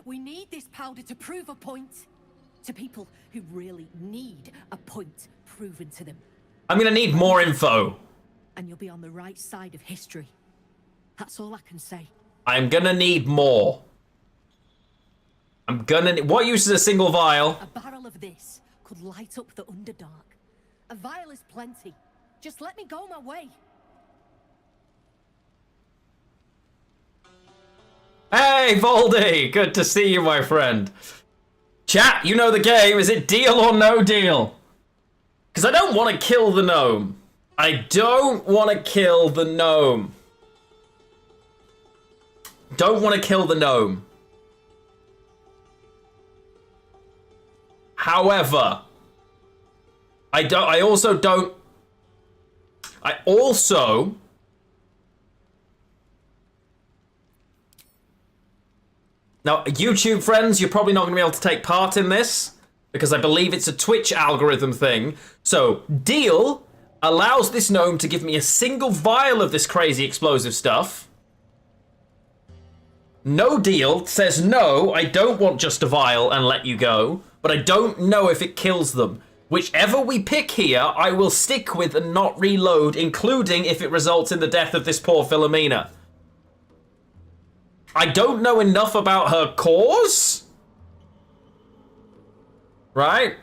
We need this powder to prove a point. To people who really need a point proven to them. I'm gonna need more info. And you'll be on the right side of history. That's all I can say. I'm gonna need more. I'm gonna... What uses a single vial? A barrel of this could light up the Underdark. A vial is plenty. Just let me go my way. Hey, Voldy! Good to see you, my friend. Chat, you know the game. Is it deal or no deal? Because I don't want to kill the gnome. I don't want to kill the gnome. don't want to kill the gnome. However, I also now, YouTube friends, you're probably not going to be able to take part in this because I believe it's a Twitch algorithm thing. So, deal allows this gnome to give me a single vial of this crazy explosive stuff. No deal says, no, I don't want just a vial and let you go, but I don't know if it kills them. Whichever we pick here, I will stick with and not reload, including if it results in the death of this poor Philomena. I don't know enough about her cause. Right?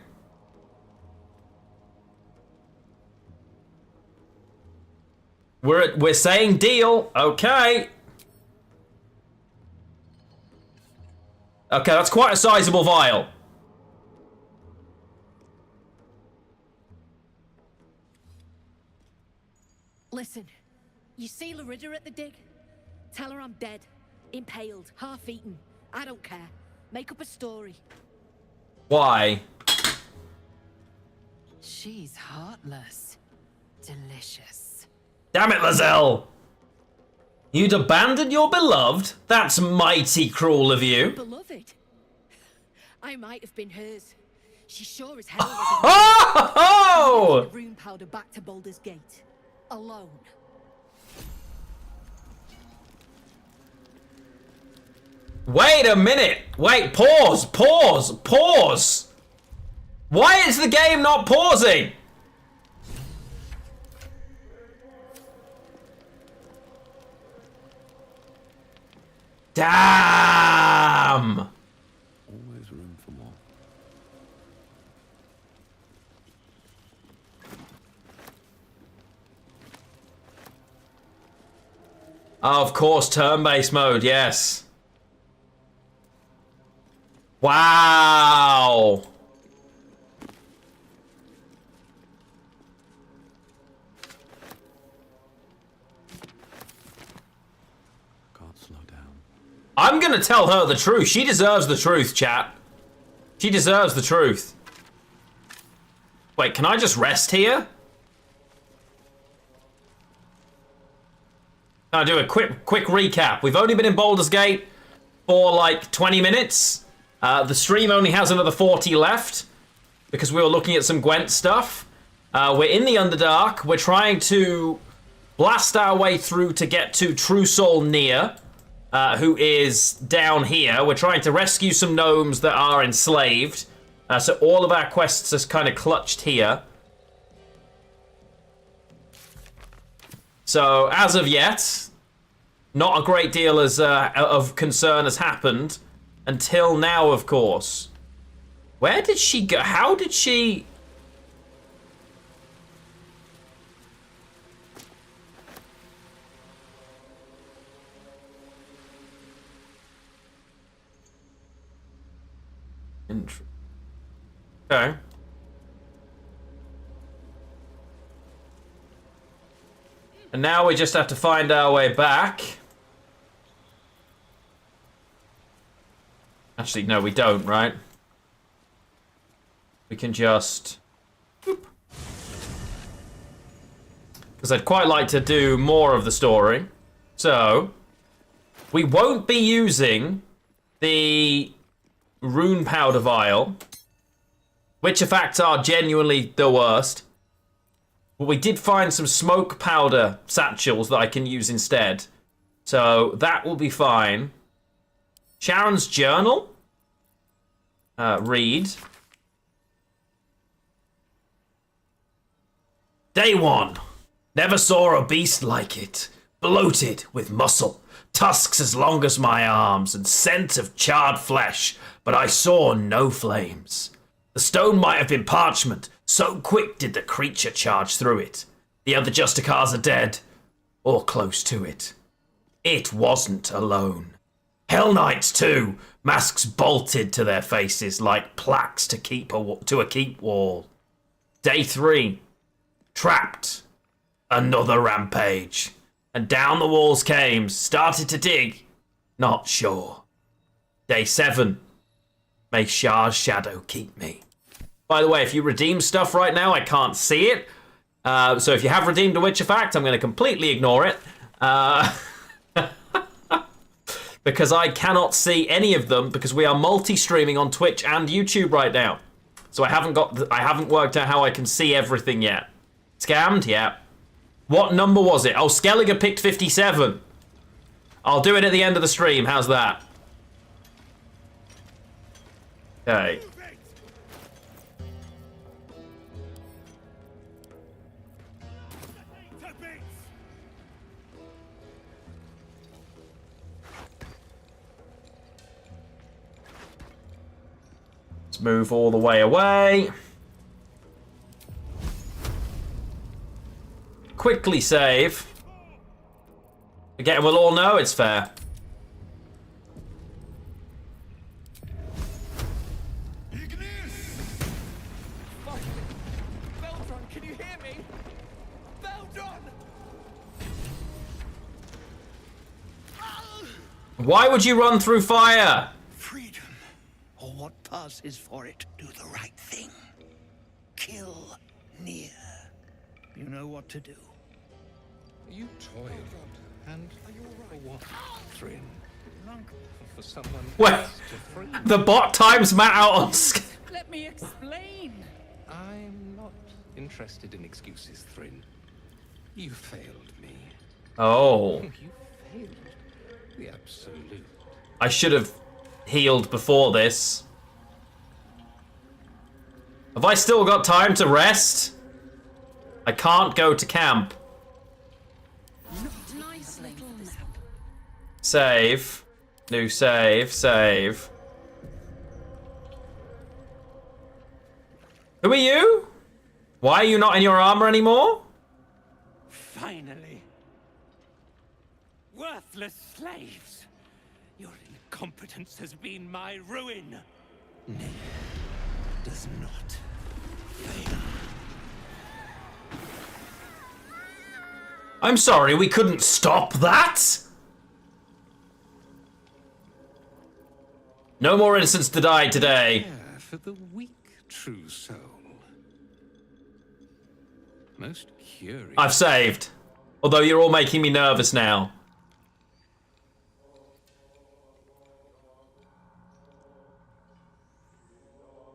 We're saying deal. Okay. Okay, that's quite a sizable vial. Listen, you see Larida at the dig? Tell her I'm dead, impaled, half-eaten. I don't care. Make up a story. Why? She's heartless. Delicious. Damn it, Lazelle! You'd abandon your beloved? That's mighty cruel of you. Beloved? I might have been hers. She sure as hell was. Oh! The rune powder back to Baldur's Gate. Alone. Wait a minute. Wait, pause. Why is the game not pausing? Damn. Always room for more. Oh, of course, turn-based mode, yes. Wow. Can't slow down. I'm gonna tell her the truth. She deserves the truth, chat. She deserves the truth. Wait, can I just rest here? I'll do a quick recap. We've only been in Baldur's Gate for like 20 minutes. The stream only has another 40 left because we were looking at some Gwent stuff. We're in the Underdark. We're trying to blast our way through to get to True Soul Nia, who is down here. We're trying to rescue some gnomes that are enslaved. So all of our quests are kind of clutched here. So, as of yet, not a great deal of concern has happened. Until now, of course. Where did she go? How did she... Okay. And now we just have to find our way back. Actually, no, we don't, right? We can just... Because I'd quite like to do more of the story. So, we won't be using the rune powder vial, which in fact are genuinely the worst. But we did find some smoke powder satchels that I can use instead. So that will be fine. Sharon's journal. Read. Day 1. Never saw a beast like it. Bloated with muscle. Tusks as long as my arms and scent of charred flesh. But I saw no flames. The stone might have been parchment. So quick did the creature charge through it. The other Justicars are dead. Or close to it. It wasn't alone. Hell Knights too. Masks bolted to their faces like plaques to a keep wall. Day 3. Trapped. Another rampage. And down the walls came. Started to dig. Not sure. Day 7. May Shah's shadow keep me. By the way, if you redeem stuff right now, I can't see it. So if you have redeemed a Witcher fact, I'm going to completely ignore it. Because I cannot see any of them because we are multi-streaming on Twitch and YouTube right now. So I haven't worked out how I can see everything yet. Scammed? Yeah. What number was it? Oh, Skelliger picked 57. I'll do it at the end of the stream. How's that? Okay. Let's move all the way away. Quickly save. Again, we'll all know it's fair. Beldron, can you hear me? Beldron! Why would you run through fire? Freedom, or what passes for it, do the right thing. Kill Nier. You know what to do. You toiled, and for what? Thryn. For someone Wait, else to free. the bot times Matt out on Let me explain. I'm not interested in excuses, Thryn. You failed me. Oh. You failed the absolute. I should have healed before this. Have I still got time to rest? I can't go to camp. Nice little nap. Save. New save. Save. Who are you? Why are you not in your armor anymore? Finally. Worthless slaves. Your incompetence has been my ruin. Nier does not fail. I'm sorry, we couldn't stop that? No more innocents to die today. Care for the weak, true soul. Most curious. I've saved. Although you're all making me nervous now.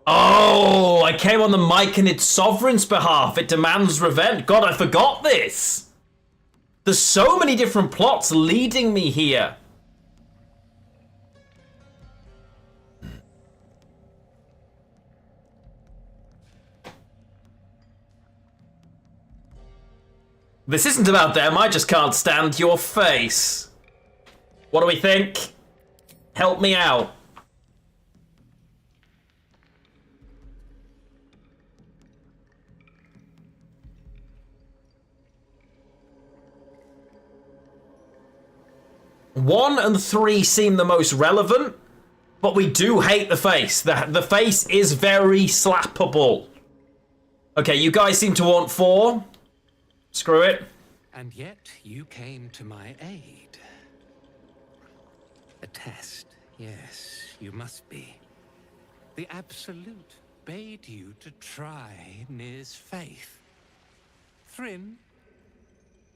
Oh, I came on the mic in its sovereign's behalf. It demands revenge. God, I forgot this. There's so many different plots leading me here. This isn't about them, I just can't stand your face. What do we think? Help me out. One and 3 seem the most relevant, but we do hate the face. The face is very slappable. Okay, you guys seem to want 4. Screw it. And yet you came to my aid. A test, yes, you must be. The Absolute bade you to try Nir's faith. Thryn,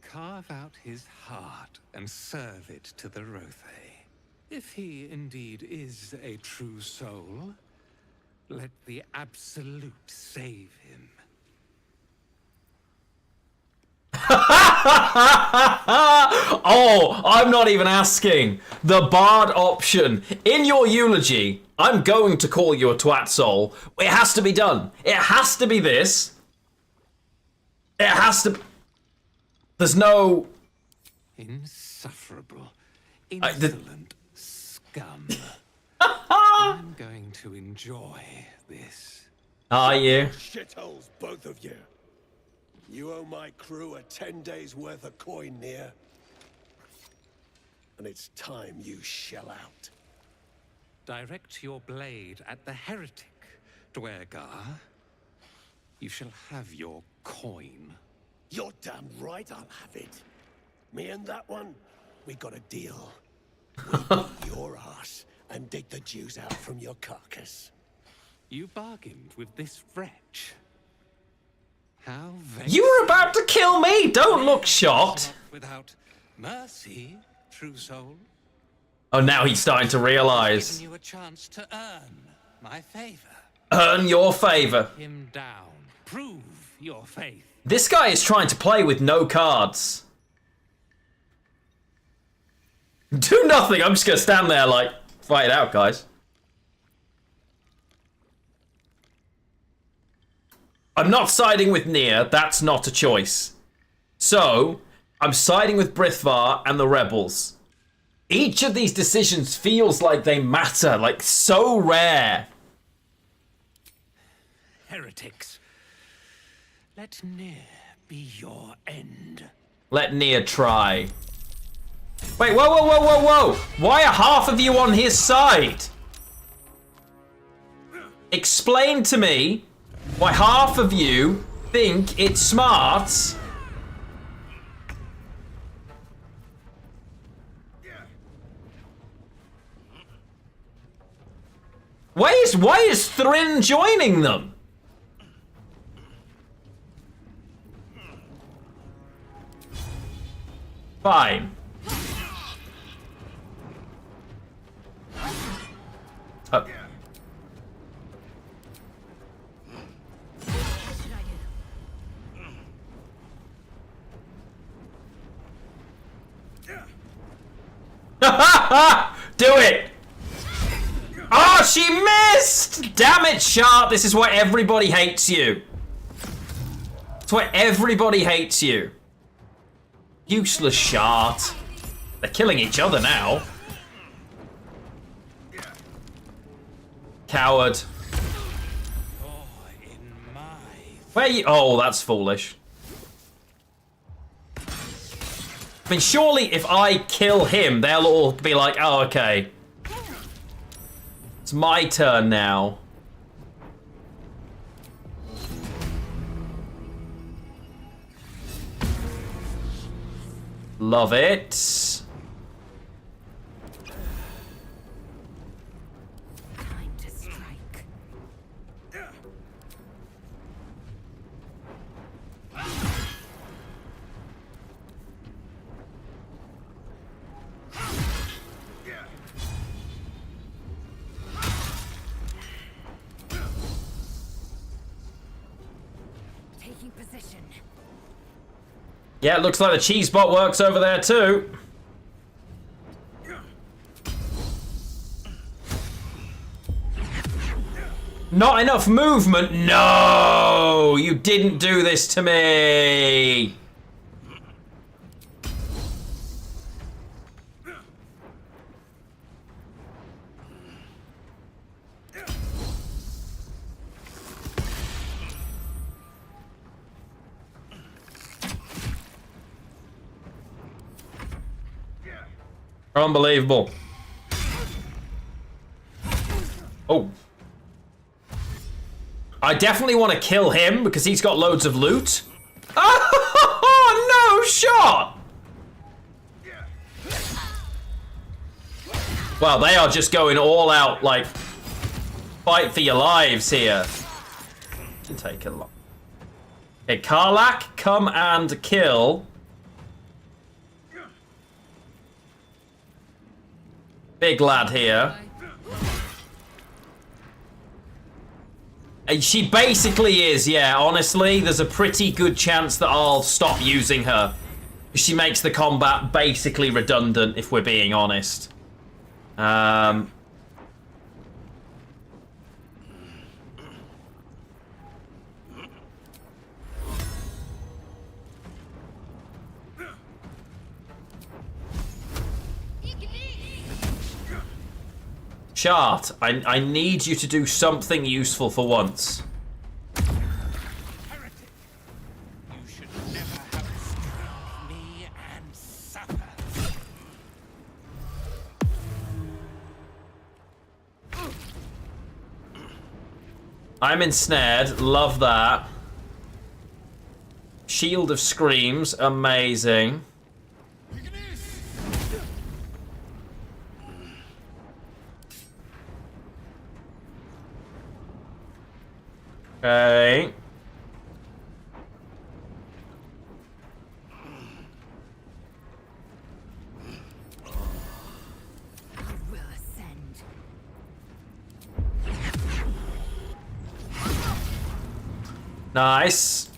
carve out his heart and serve it to the Rothe. If he indeed is a true soul, let the Absolute save him. Oh, I'm not even asking. The Bard option. In your eulogy, I'm going to call you a twat soul. It has to be done. It has to be this. It has to... There's no... Insufferable, insolent scum. I'm going to enjoy this. Are you? Shitholes, both of you. You owe my crew a 10 days worth of coin, Nier. And it's time you shell out. Direct your blade at the heretic, Dwergar. You shall have your coin. You're damn right I'll have it. Me and that one, we got a deal. Your ass and dig the Jews out from your carcass. You bargained with this wretch. How You were about to kill me! Don't look shocked! without mercy, true soul. Oh, now he's starting to realise. Giving you a chance to earn my favor. Earn your favour. Him down. Prove your faith. This guy is trying to play with no cards. Do nothing, I'm just gonna stand there like, fight it out, guys. I'm not siding with Nier, that's not a choice. So, I'm siding with Brithvar and the rebels. Each of these decisions feels like they matter, like so rare. Heretics. Let Nier be your end. Let Nier try. Wait, whoa, whoa, whoa, whoa, whoa! Why are half of you on his side? Explain to me why half of you think it's smart why is Thrin joining them? Fine. Oh. Do it! Oh, she missed! Damn it, Sharp. This is why everybody hates you. That's why everybody hates you. Useless Shart. They're killing each other now. Coward. Where you? Oh, that's foolish. I mean, surely if I kill him, they'll all be like, oh, okay. It's my turn now. Love it. Yeah, it looks like the cheese bot works over there too. Not enough movement? No! You didn't do this to me! Unbelievable. Oh. I definitely want to kill him because he's got loads of loot. Oh, no shot! Well, they are just going all out, like, fight for your lives here. Can take a lot. Okay, Karlak, come and kill. Big lad here. And she basically is, yeah, honestly, there's a pretty good chance that I'll stop using her. She makes the combat basically redundant, if we're being honest. Chart, I need you to do something useful for once. I'm ensnared, love that. Shield of Screams, amazing. Okay. Nice.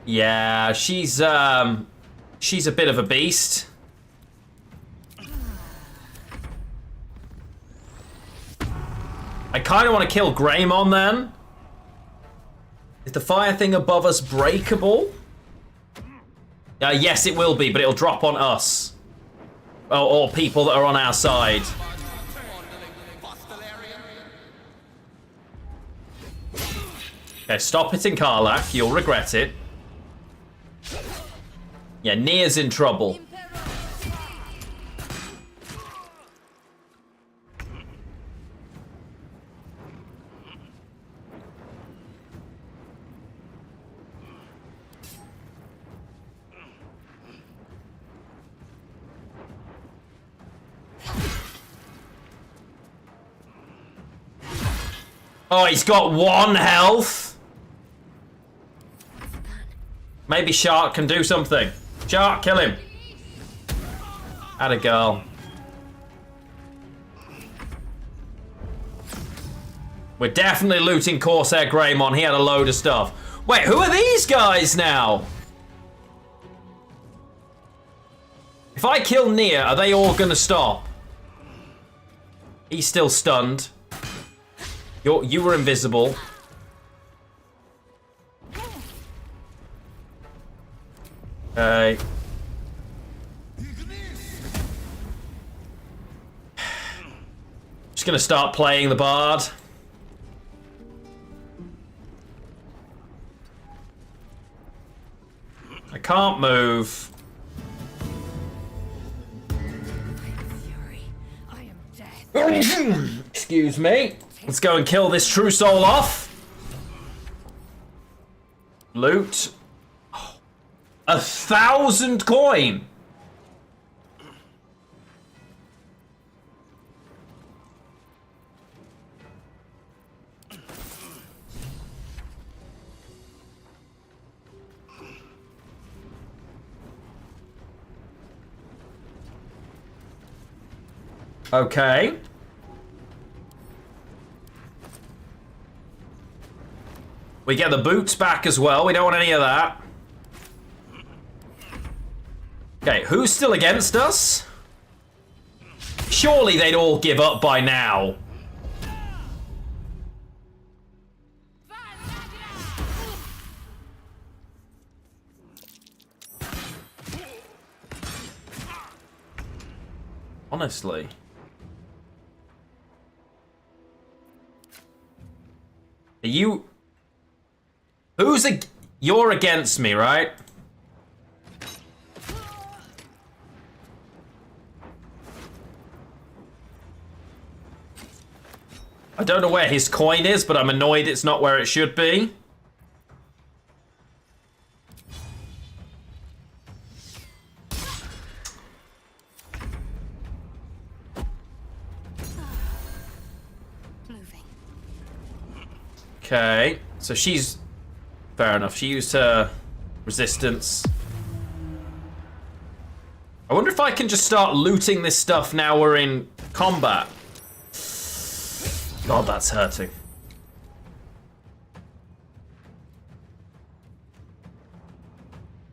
Yeah, she's a bit of a beast. I kind of want to kill Greymon then. Is the fire thing above us breakable? Yes, it will be, but it'll drop on us. Or people that are on our side. Okay, stop hitting Karlach. You'll regret it. Yeah, Nia's in trouble. Oh, he's got 1 health. Maybe Shark can do something. Shark, kill him. Atta girl. We're definitely looting Corsair Greymon. He had a load of stuff. Wait, who are these guys now? If I kill Nia, are they all gonna stop? He's still stunned. You were invisible. Okay. Just gonna start playing the bard. I can't move. Excuse me. Let's go and kill this true soul off. Loot. 1,000 coin. Okay. We get the boots back as well. We don't want any of that. Okay, who's still against us? Surely they'd all give up by now. Honestly. Are you... You're against me, right? I don't know where his coin is, but I'm annoyed it's not where it should be. Okay, so she's... Fair enough, she used her resistance. I wonder if I can just start looting this stuff now we're in combat. God, that's hurting.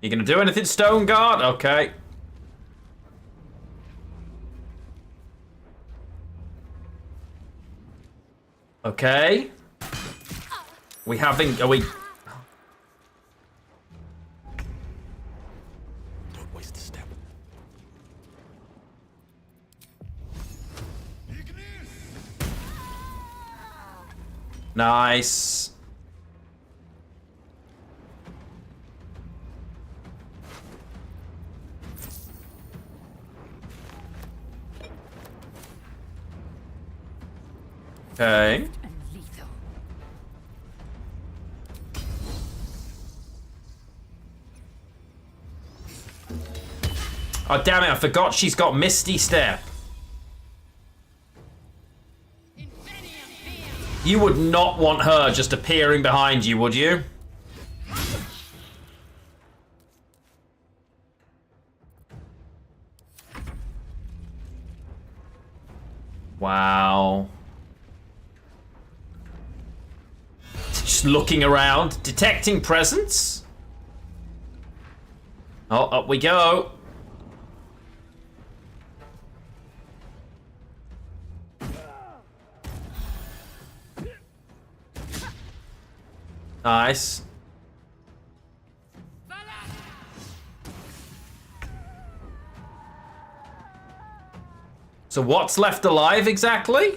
You gonna do anything, Stone Guard? Okay. Okay. Are we... Don't waste a step. Nice. Okay. Oh, damn it, I forgot she's got Misty Step. You would not want her just appearing behind you, would you? Wow. Just looking around, detecting presence. Oh, up we go. Nice. So what's left alive exactly?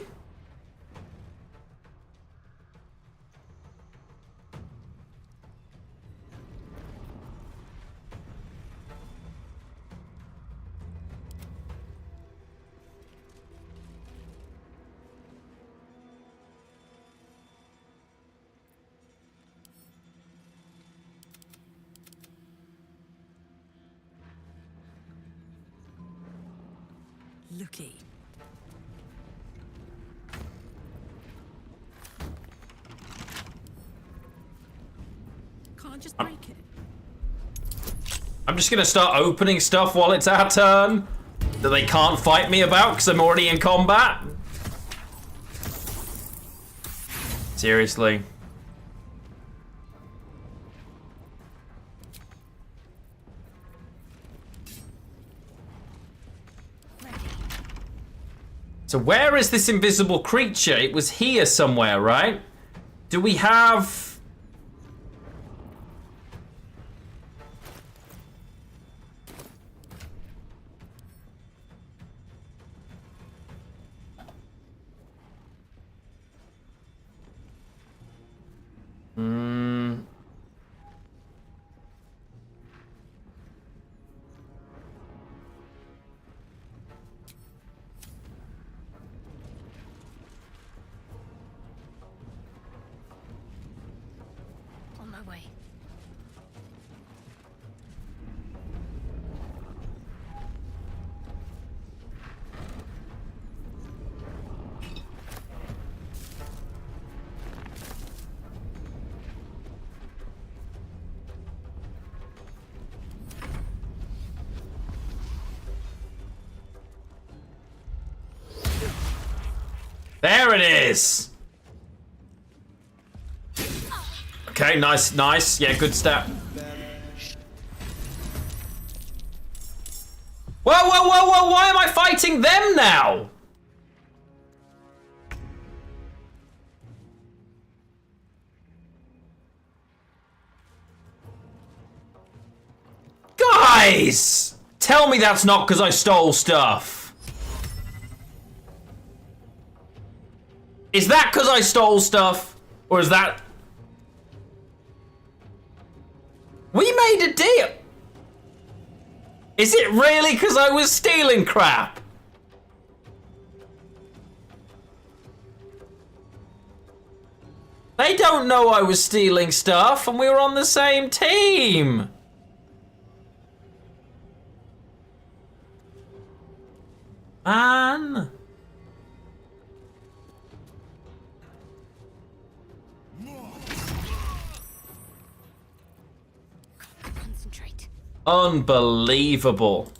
Looky. Can't just break it. I'm just gonna start opening stuff while it's our turn that they can't fight me about because I'm already in combat. Seriously. So where is this invisible creature? It was here somewhere, right? Do we have... On my way. There it is! Okay, nice, nice. Yeah, good step. Whoa, whoa, whoa, whoa! Why am I fighting them now? Guys! Tell me that's not because I stole stuff. Is that because I stole stuff? Or is that... We made a deal! Is it really because I was stealing crap? They don't know I was stealing stuff and we were on the same team. Man. Concentrate. Unbelievable.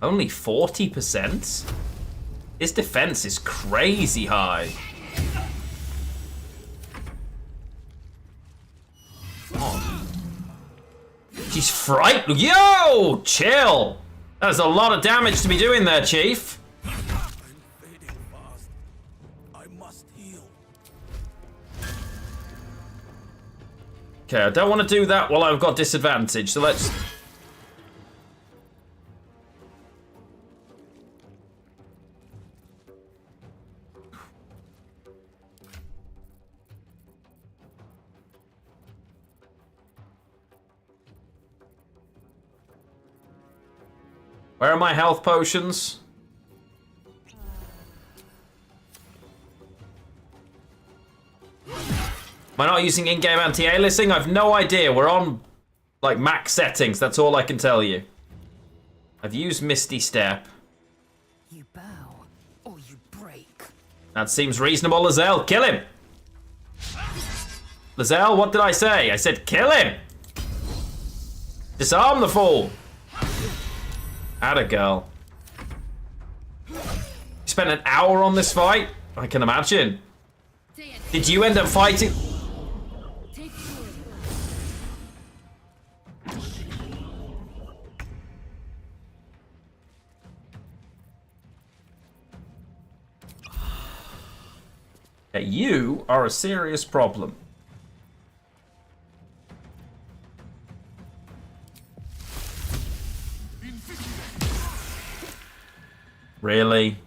Only 40%? His defense is crazy high. Oh. She's frightened. Yo! Chill! That's a lot of damage to be doing there, Chief. Okay, I don't want to do that while I've got disadvantage, so let's... Where are my health potions? Am I not using in-game anti-aliasing? I've no idea. We're on, like, max settings. That's all I can tell you. I've used Misty Step. You bow, or you break. That seems reasonable, Lizelle. Kill him! Lizelle, what did I say? I said kill him! Disarm the fool! Atta girl. You spent an hour on this fight? I can imagine. Did you end up fighting? You are a serious problem. Really?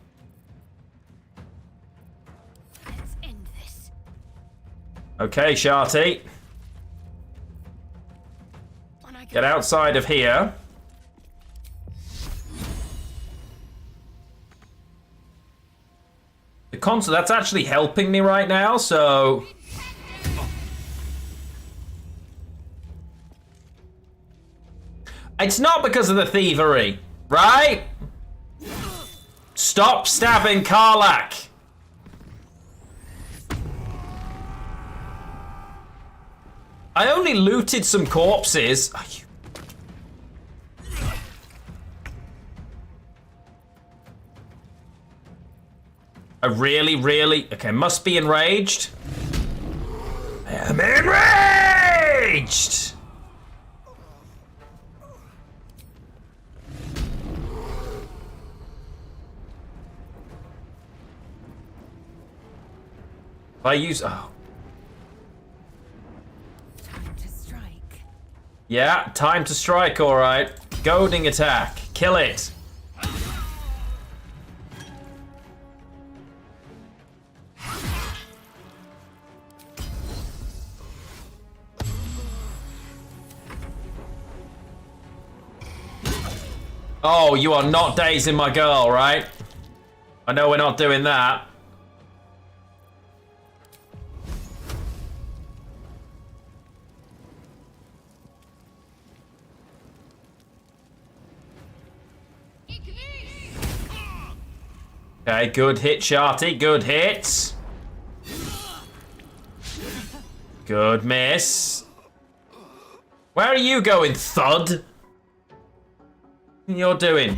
Let's end this. Okay, Sharty. Get outside of here. The console, that's actually helping me right now, so... It's not because of the thievery, right? Stop stabbing Karlach! I only looted some corpses. I really... Okay, must be enraged. I am enraged! If I use... Oh. Time to strike. Yeah, time to strike, alright. Goading attack. Kill it. Oh, you are not dazing my girl, right? I know we're not doing that. Okay, good hit, Sharty. Good hit. Good miss. Where are you going, thud? What you're doing?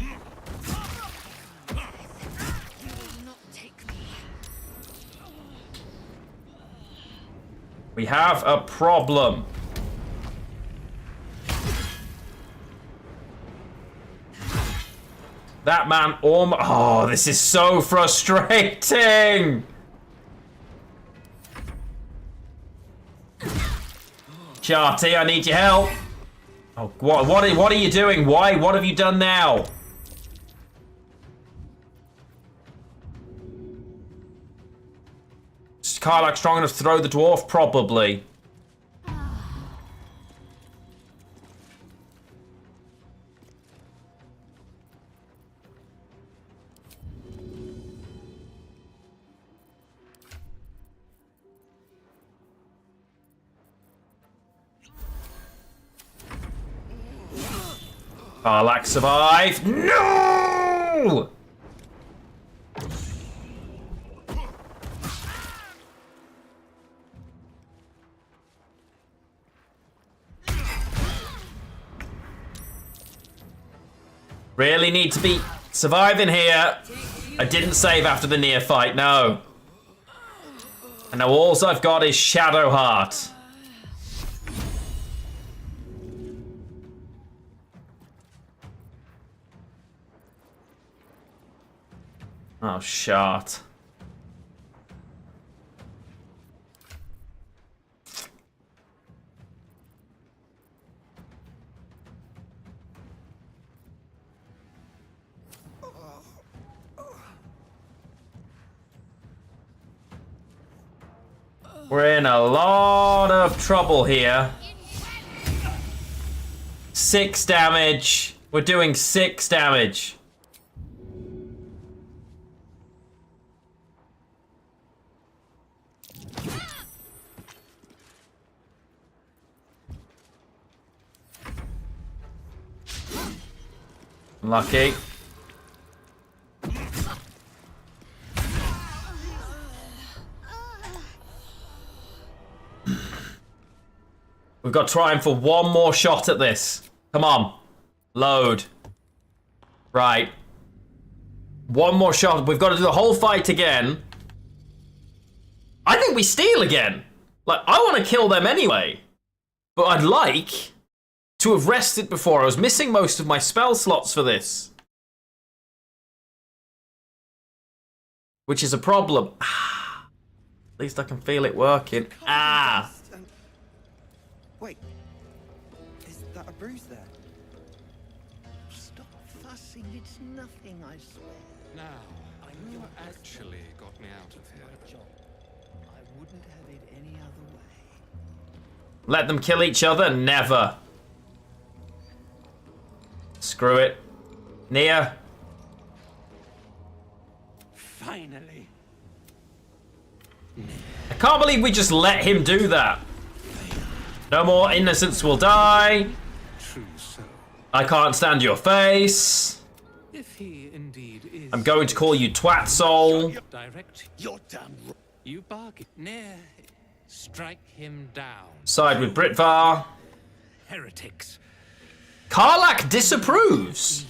We have a problem. That man almost... Oh, this is so frustrating! Sharty, I need your help. Oh, what are you doing? Why? What have you done now? Is Karlach strong enough to throw the dwarf? Probably. Karlach survived. No! Really need to be surviving here. I didn't save after the near fight, no. And now all I've got is Shadowheart. Oh, shot. We're in a lot of trouble here. 6 damage. We're doing 6 damage. Lucky. We've got time for one more shot at this. Come on. Load. Right. One more shot. We've got to do the whole fight again. I think we steal again. Like, I want to kill them anyway. But I'd like to have rested before. I was missing most of my spell slots for this. Which is a problem. Ah. At least I can feel it working. Ah. Wait. Is that a bruise there? Stop fussing. It's nothing, I swear. Now, you actually got me out of here. I wouldn't have it any other way. Let them kill each other? Never. Screw it. Nia. Finally. I can't believe we just let him do that. No more innocents will die. True so. I can't stand your face. If he indeed is. I'm going to call you twat soul. Direct. You're damn right. You bargain. Near. Strike him down. Side with Britvar. Heretics. Karlach disapproves.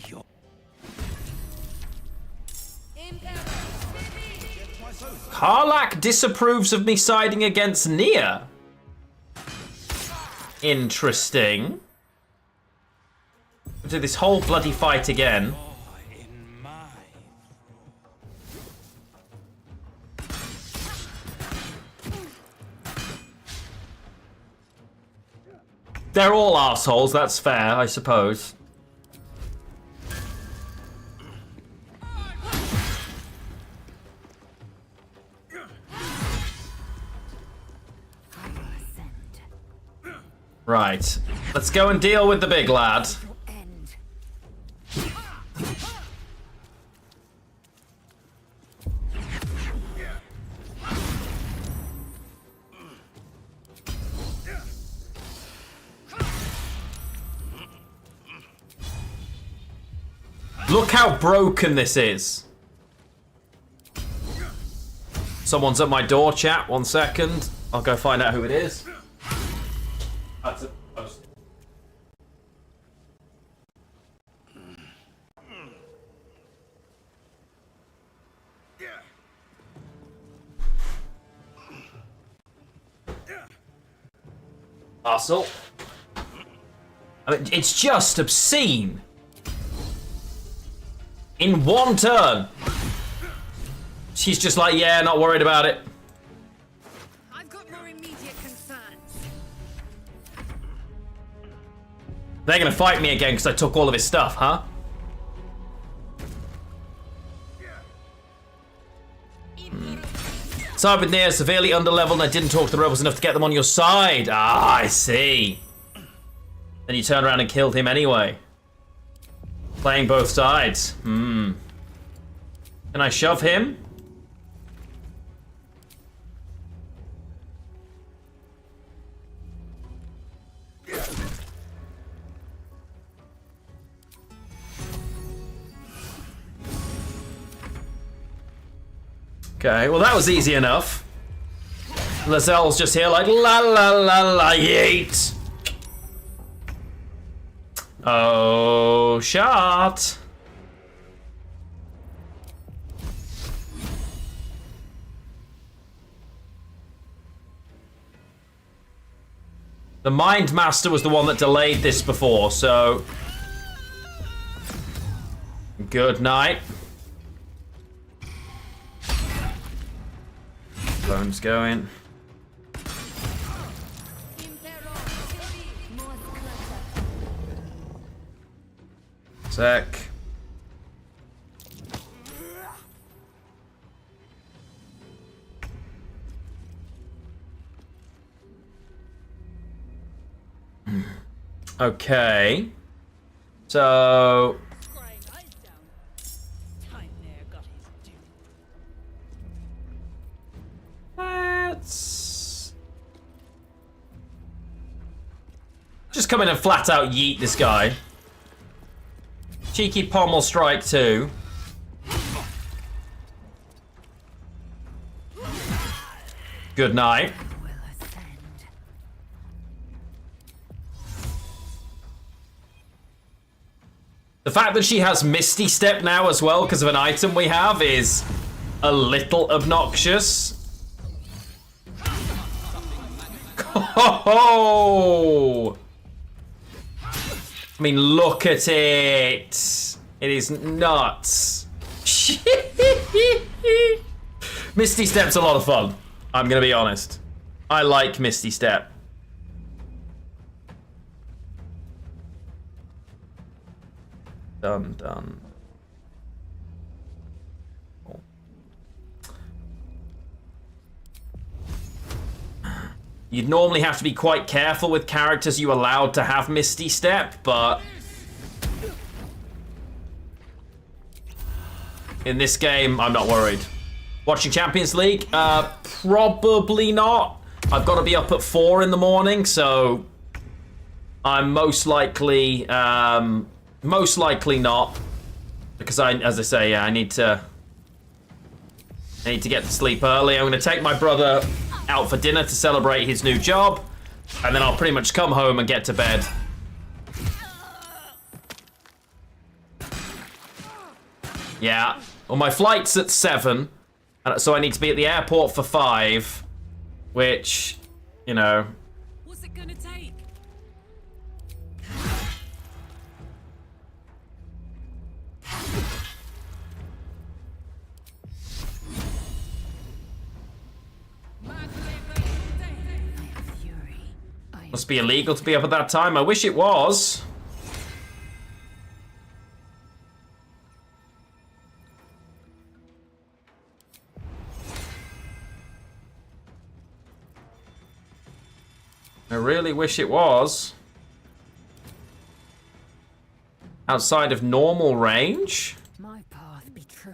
Karlach disapproves of me siding against Nia. Interesting. We'll do this whole bloody fight again. They're all assholes, that's fair, I suppose. Right, let's go and deal with the big lad. Look how broken this is. Someone's at my door, chat. 1 second. I'll go find out who it is. That's a post. Arsehole. I mean, it's just obscene. In one turn. She's just like, yeah, not worried about it. I've got more immediate concerns. They're gonna fight me again because I took all of his stuff, huh? Side with Nia, severely underleveled, and I didn't talk to the rebels enough to get them on your side. Ah, I see. Then you turned around and killed him anyway. Playing both sides. Can I shove him? Okay, well that was easy enough. Lazelle's just here like la la la la yeet. Oh, shot. The Mind Master was the one that delayed this before, so... Good night. Phone's going. Sec. Okay. So... Let's... just come in and flat out yeet this guy. Cheeky pommel strike too. Good night. The fact that she has Misty Step now as well because of an item we have is a little obnoxious. Oh! I mean, look at it. It is nuts. Misty Step's a lot of fun. I'm gonna be honest. I like Misty Step. Done. You'd normally have to be quite careful with characters you allowed to have Misty Step, but in this game, I'm not worried. Watching Champions League? Probably not. I've got to be up at 4 in the morning, so I'm most likely not, because as I say, yeah, I need to get to sleep early. I'm going to take my brother out for dinner to celebrate his new job, and then I'll pretty much come home and get to bed. Yeah. Well, my flight's at 7, so I need to be at the airport for 5, which, you know. What's it gonna take? Must be illegal to be up at that time. I wish it was. I really wish it was. Outside of normal range? My path be true.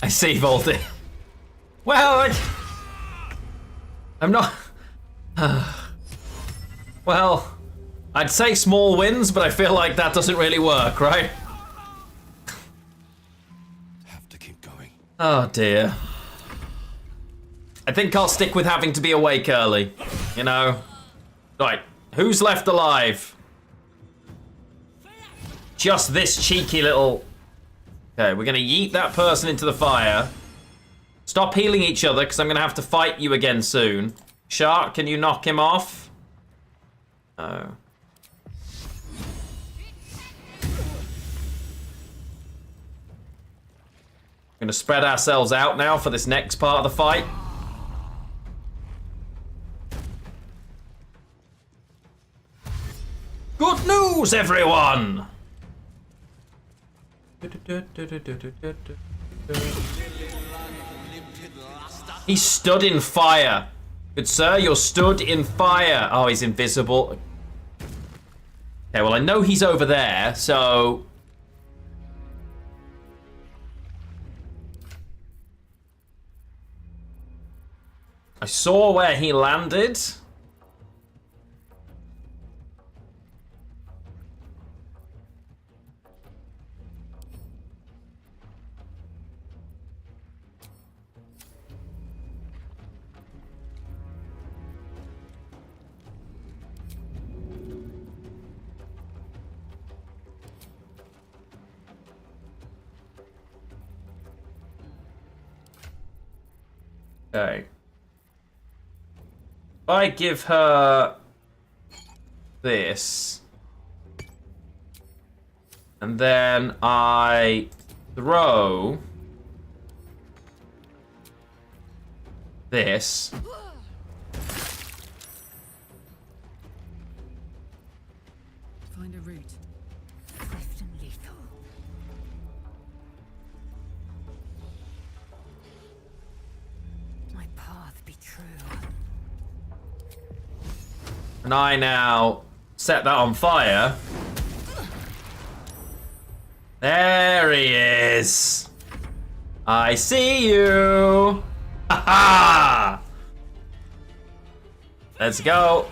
I see, Voldy. Well, I'm not... well, I'd say small wins, but I feel like that doesn't really work, right? Have to keep going. Oh dear. I think I'll stick with having to be awake early, you know? Right, who's left alive? Just this cheeky little... Okay, we're gonna yeet that person into the fire. Stop healing each other, because I'm gonna have to fight you again soon. Shark, can you knock him off? Oh. We're gonna spread ourselves out now for this next part of the fight. Good news, everyone! He stood in fire. Good sir, you're stood in fire. Oh, he's invisible. Okay, well, I know he's over there, so... I saw where he landed. Okay. If I give her this, and then I throw this. Find a route. Swift and lethal. My path be true. And I now set that on fire. There he is. I see you. Ha ha! Let's go.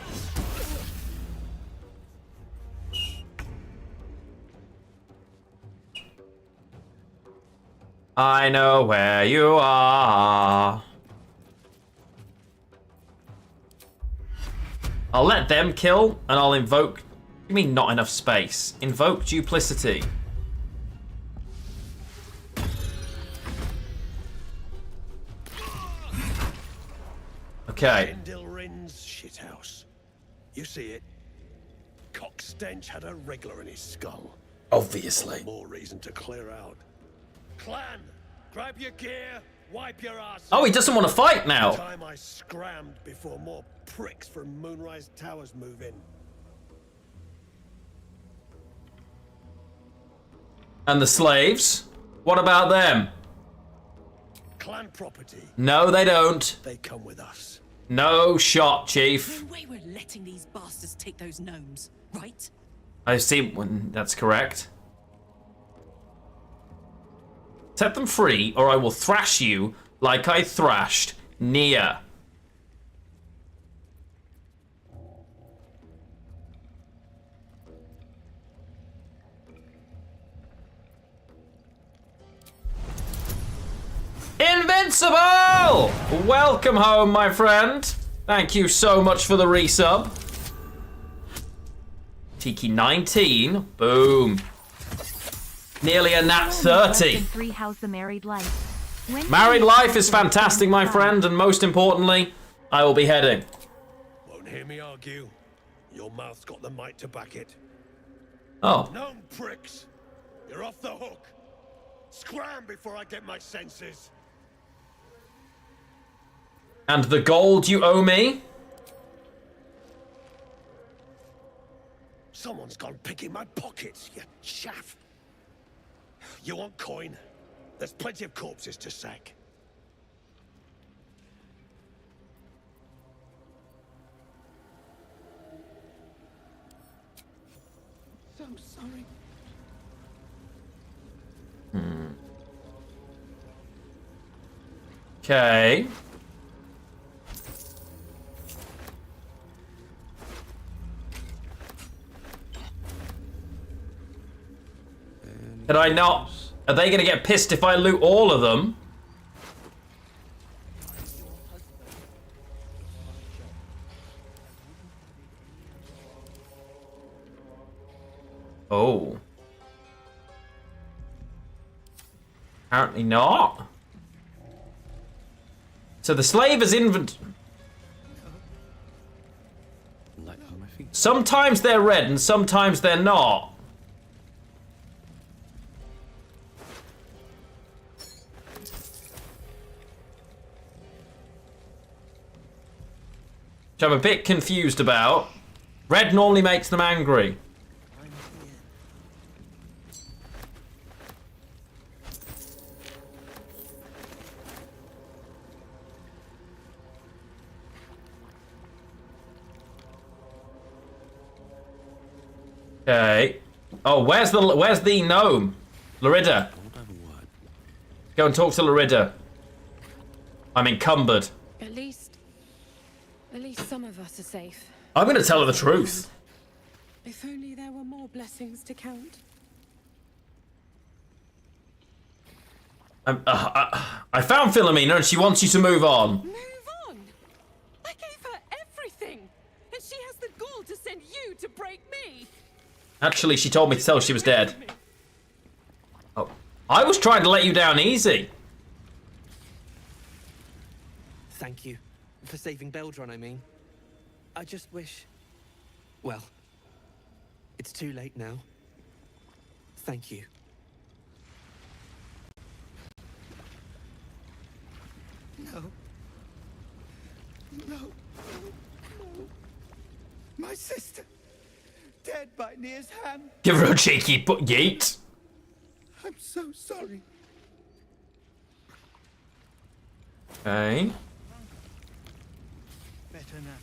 I know where you are. I'll let them kill, and I'll invoke... You mean not enough space? Invoke duplicity. Okay. Endilrin's shithouse. You see it? Cock stench had a wriggler in his skull. Obviously. More reason to clear out. Clan, grab your gear, wipe your ass. Oh, he doesn't want to fight now. Time I scrammed before more pricks from Moonrise Towers move in. And the slaves? What about them? Clan property. No, they don't. They come with us. No shot, Chief. No way we're letting these bastards take those gnomes, right? I see. That's correct. Set them free, or I will thrash you like I thrashed Nia. Invincible! Welcome home, my friend. Thank you so much for the resub. Tiki 19. Boom. Nearly a nat 30. How's the married life? Married life is fantastic, my friend, and most importantly, I will be heading. Won't hear me argue. Your mouth's got the might to back it. Oh. Gnome pricks! You're off the hook. Scram before I get my senses. And the gold you owe me? Someone's gone picking my pockets, you chaff. You want coin? There's plenty of corpses to sack. So sorry. Okay. Can I not? Are they going to get pissed if I loot all of them? Oh. Apparently not. So the slave is sometimes they're red and sometimes they're not. Which I'm a bit confused about. Red normally makes them angry. Okay. Oh, where's the gnome? Larida. Go and talk to Larida. I'm encumbered. At least some of us are safe. I'm going to tell her the truth. If only there were more blessings to count. I found Philomena and she wants you to move on. Move on? I gave her everything, and she has the gall to send you to break me. Actually, she told me to tell her she was dead. Oh, I was trying to let you down easy. Thank you for saving Beldron, I mean. I just wish... Well, it's too late now. Thank you. No. No. No. My sister. Dead by Nia's hand. Give her a cheeky yeet. I'm so sorry. Okay. Better now.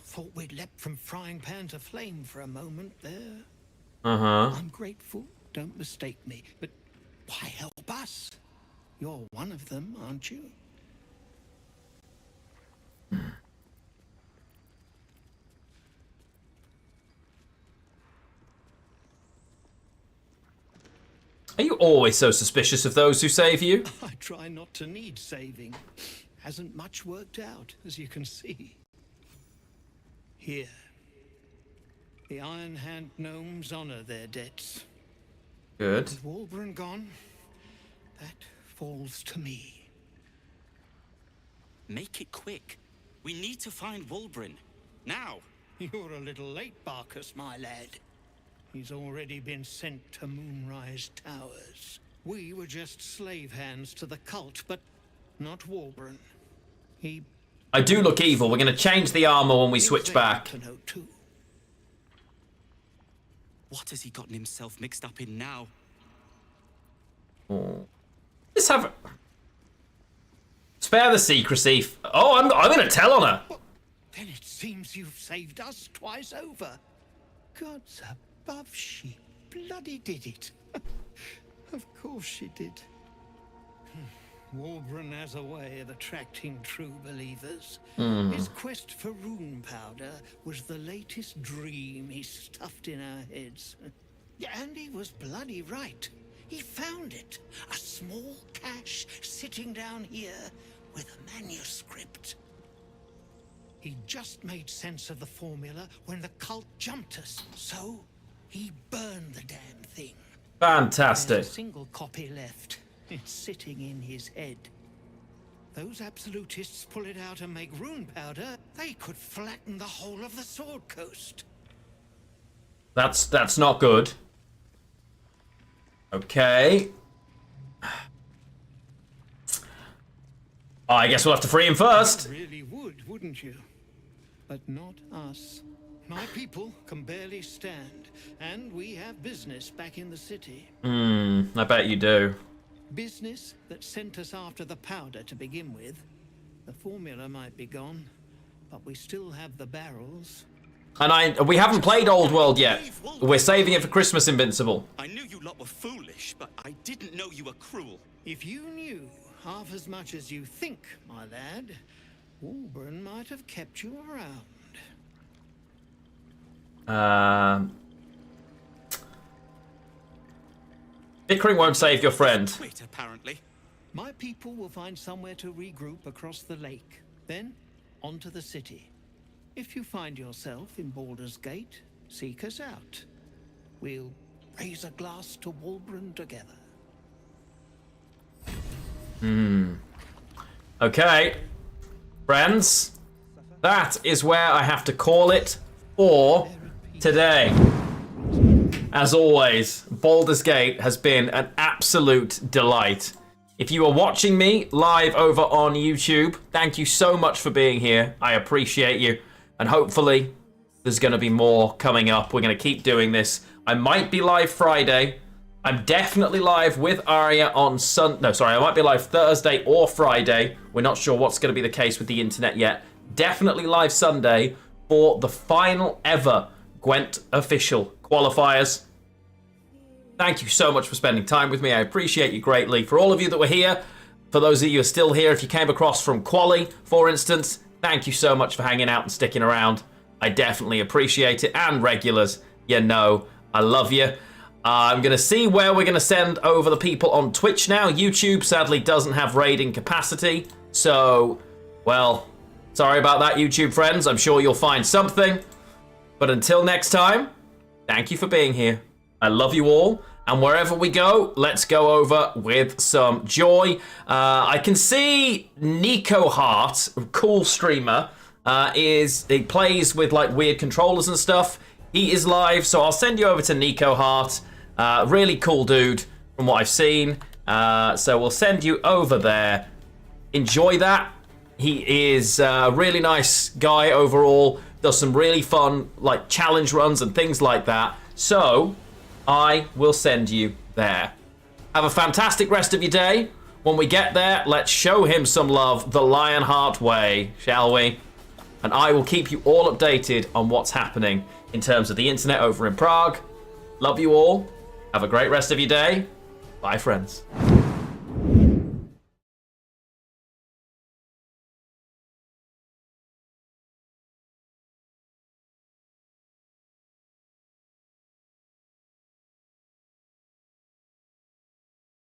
Thought we'd leapt from frying pan to flame for a moment there. Uh-huh. I'm grateful, don't mistake me, but why help us? You're one of them, aren't you? Are you always so suspicious of those who save you? I try not to need saving. Hasn't much worked out, as you can see. Here. The Iron Hand gnomes honor their debts. Good. With Walbran gone, that falls to me. Make it quick. We need to find Walbran. Now. You're a little late, Barkus, my lad. He's already been sent to Moonrise Towers. We were just slave hands to the cult, but not Walbran. I do look evil. We're going to change the armor when we switch back. What has he gotten himself mixed up in now? Oh. Let's have... Spare the secrecy. Oh, I'm going to tell on her. Then it seems you've saved us twice over. Gods above, she bloody did it. Of course she did. Walbran has a way of attracting true believers. His quest for rune powder was the latest dream he stuffed in our heads. Yeah, and he was bloody right. He found it. A small cache sitting down here with a manuscript. He just made sense of the formula when the cult jumped us. So he burned the damn thing. Fantastic. There's a single copy left. It's sitting in his head. Those absolutists pull it out and make rune powder, they could flatten the whole of the Sword Coast. That's not good. Okay. I guess we'll have to free him first. You really would, wouldn't you? But not us. My people can barely stand, and we have business back in the city. I bet you do. Business that sent us after the powder to begin with. The formula might be gone, but we still have the barrels. And we haven't played Old World yet. We're saving it for Christmas, Invincible. I knew you lot were foolish, but I didn't know you were cruel. If you knew half as much as you think, my lad, Walbran might have kept you around. Bickering won't save your friend. Quit, apparently. My people will find somewhere to regroup across the lake. Then, onto the city. If you find yourself in Baldur's Gate, seek us out. We'll raise a glass to Walbran together. Okay. Friends, that is where I have to call it for today. As always, Baldur's Gate has been an absolute delight. If you are watching me live over on YouTube, thank you so much for being here. I appreciate you. And hopefully, there's going to be more coming up. We're going to keep doing this. I might be live Friday. I'm definitely live with Arya on I might be live Thursday or Friday. We're not sure what's going to be the case with the internet yet. Definitely live Sunday for the final ever Gwent official qualifiers. Thank you so much for spending time with me. I appreciate you greatly. For all of you that were here, for those of you who are still here, if you came across from Quali, for instance, thank you so much for hanging out and sticking around. I definitely appreciate it. And regulars, you know, I love you. I'm going to see where we're going to send over the people on Twitch now. YouTube sadly doesn't have raiding capacity. So, well, sorry about that, YouTube friends. I'm sure you'll find something. But until next time, thank you for being here. I love you all. And wherever we go, let's go over with some joy. I can see Nico Hart, cool streamer, he plays with like weird controllers and stuff. He is live, so I'll send you over to Nico Hart. Really cool dude from what I've seen. So we'll send you over there. Enjoy that. He is a really nice guy overall. Does some really fun like challenge runs and things like that. So I will send you there. Have a fantastic rest of your day. When we get there, let's show him some love the Lionheart way, shall we? And I will keep you all updated on what's happening in terms of the internet over in Prague. Love you all. Have a great rest of your day. Bye, friends.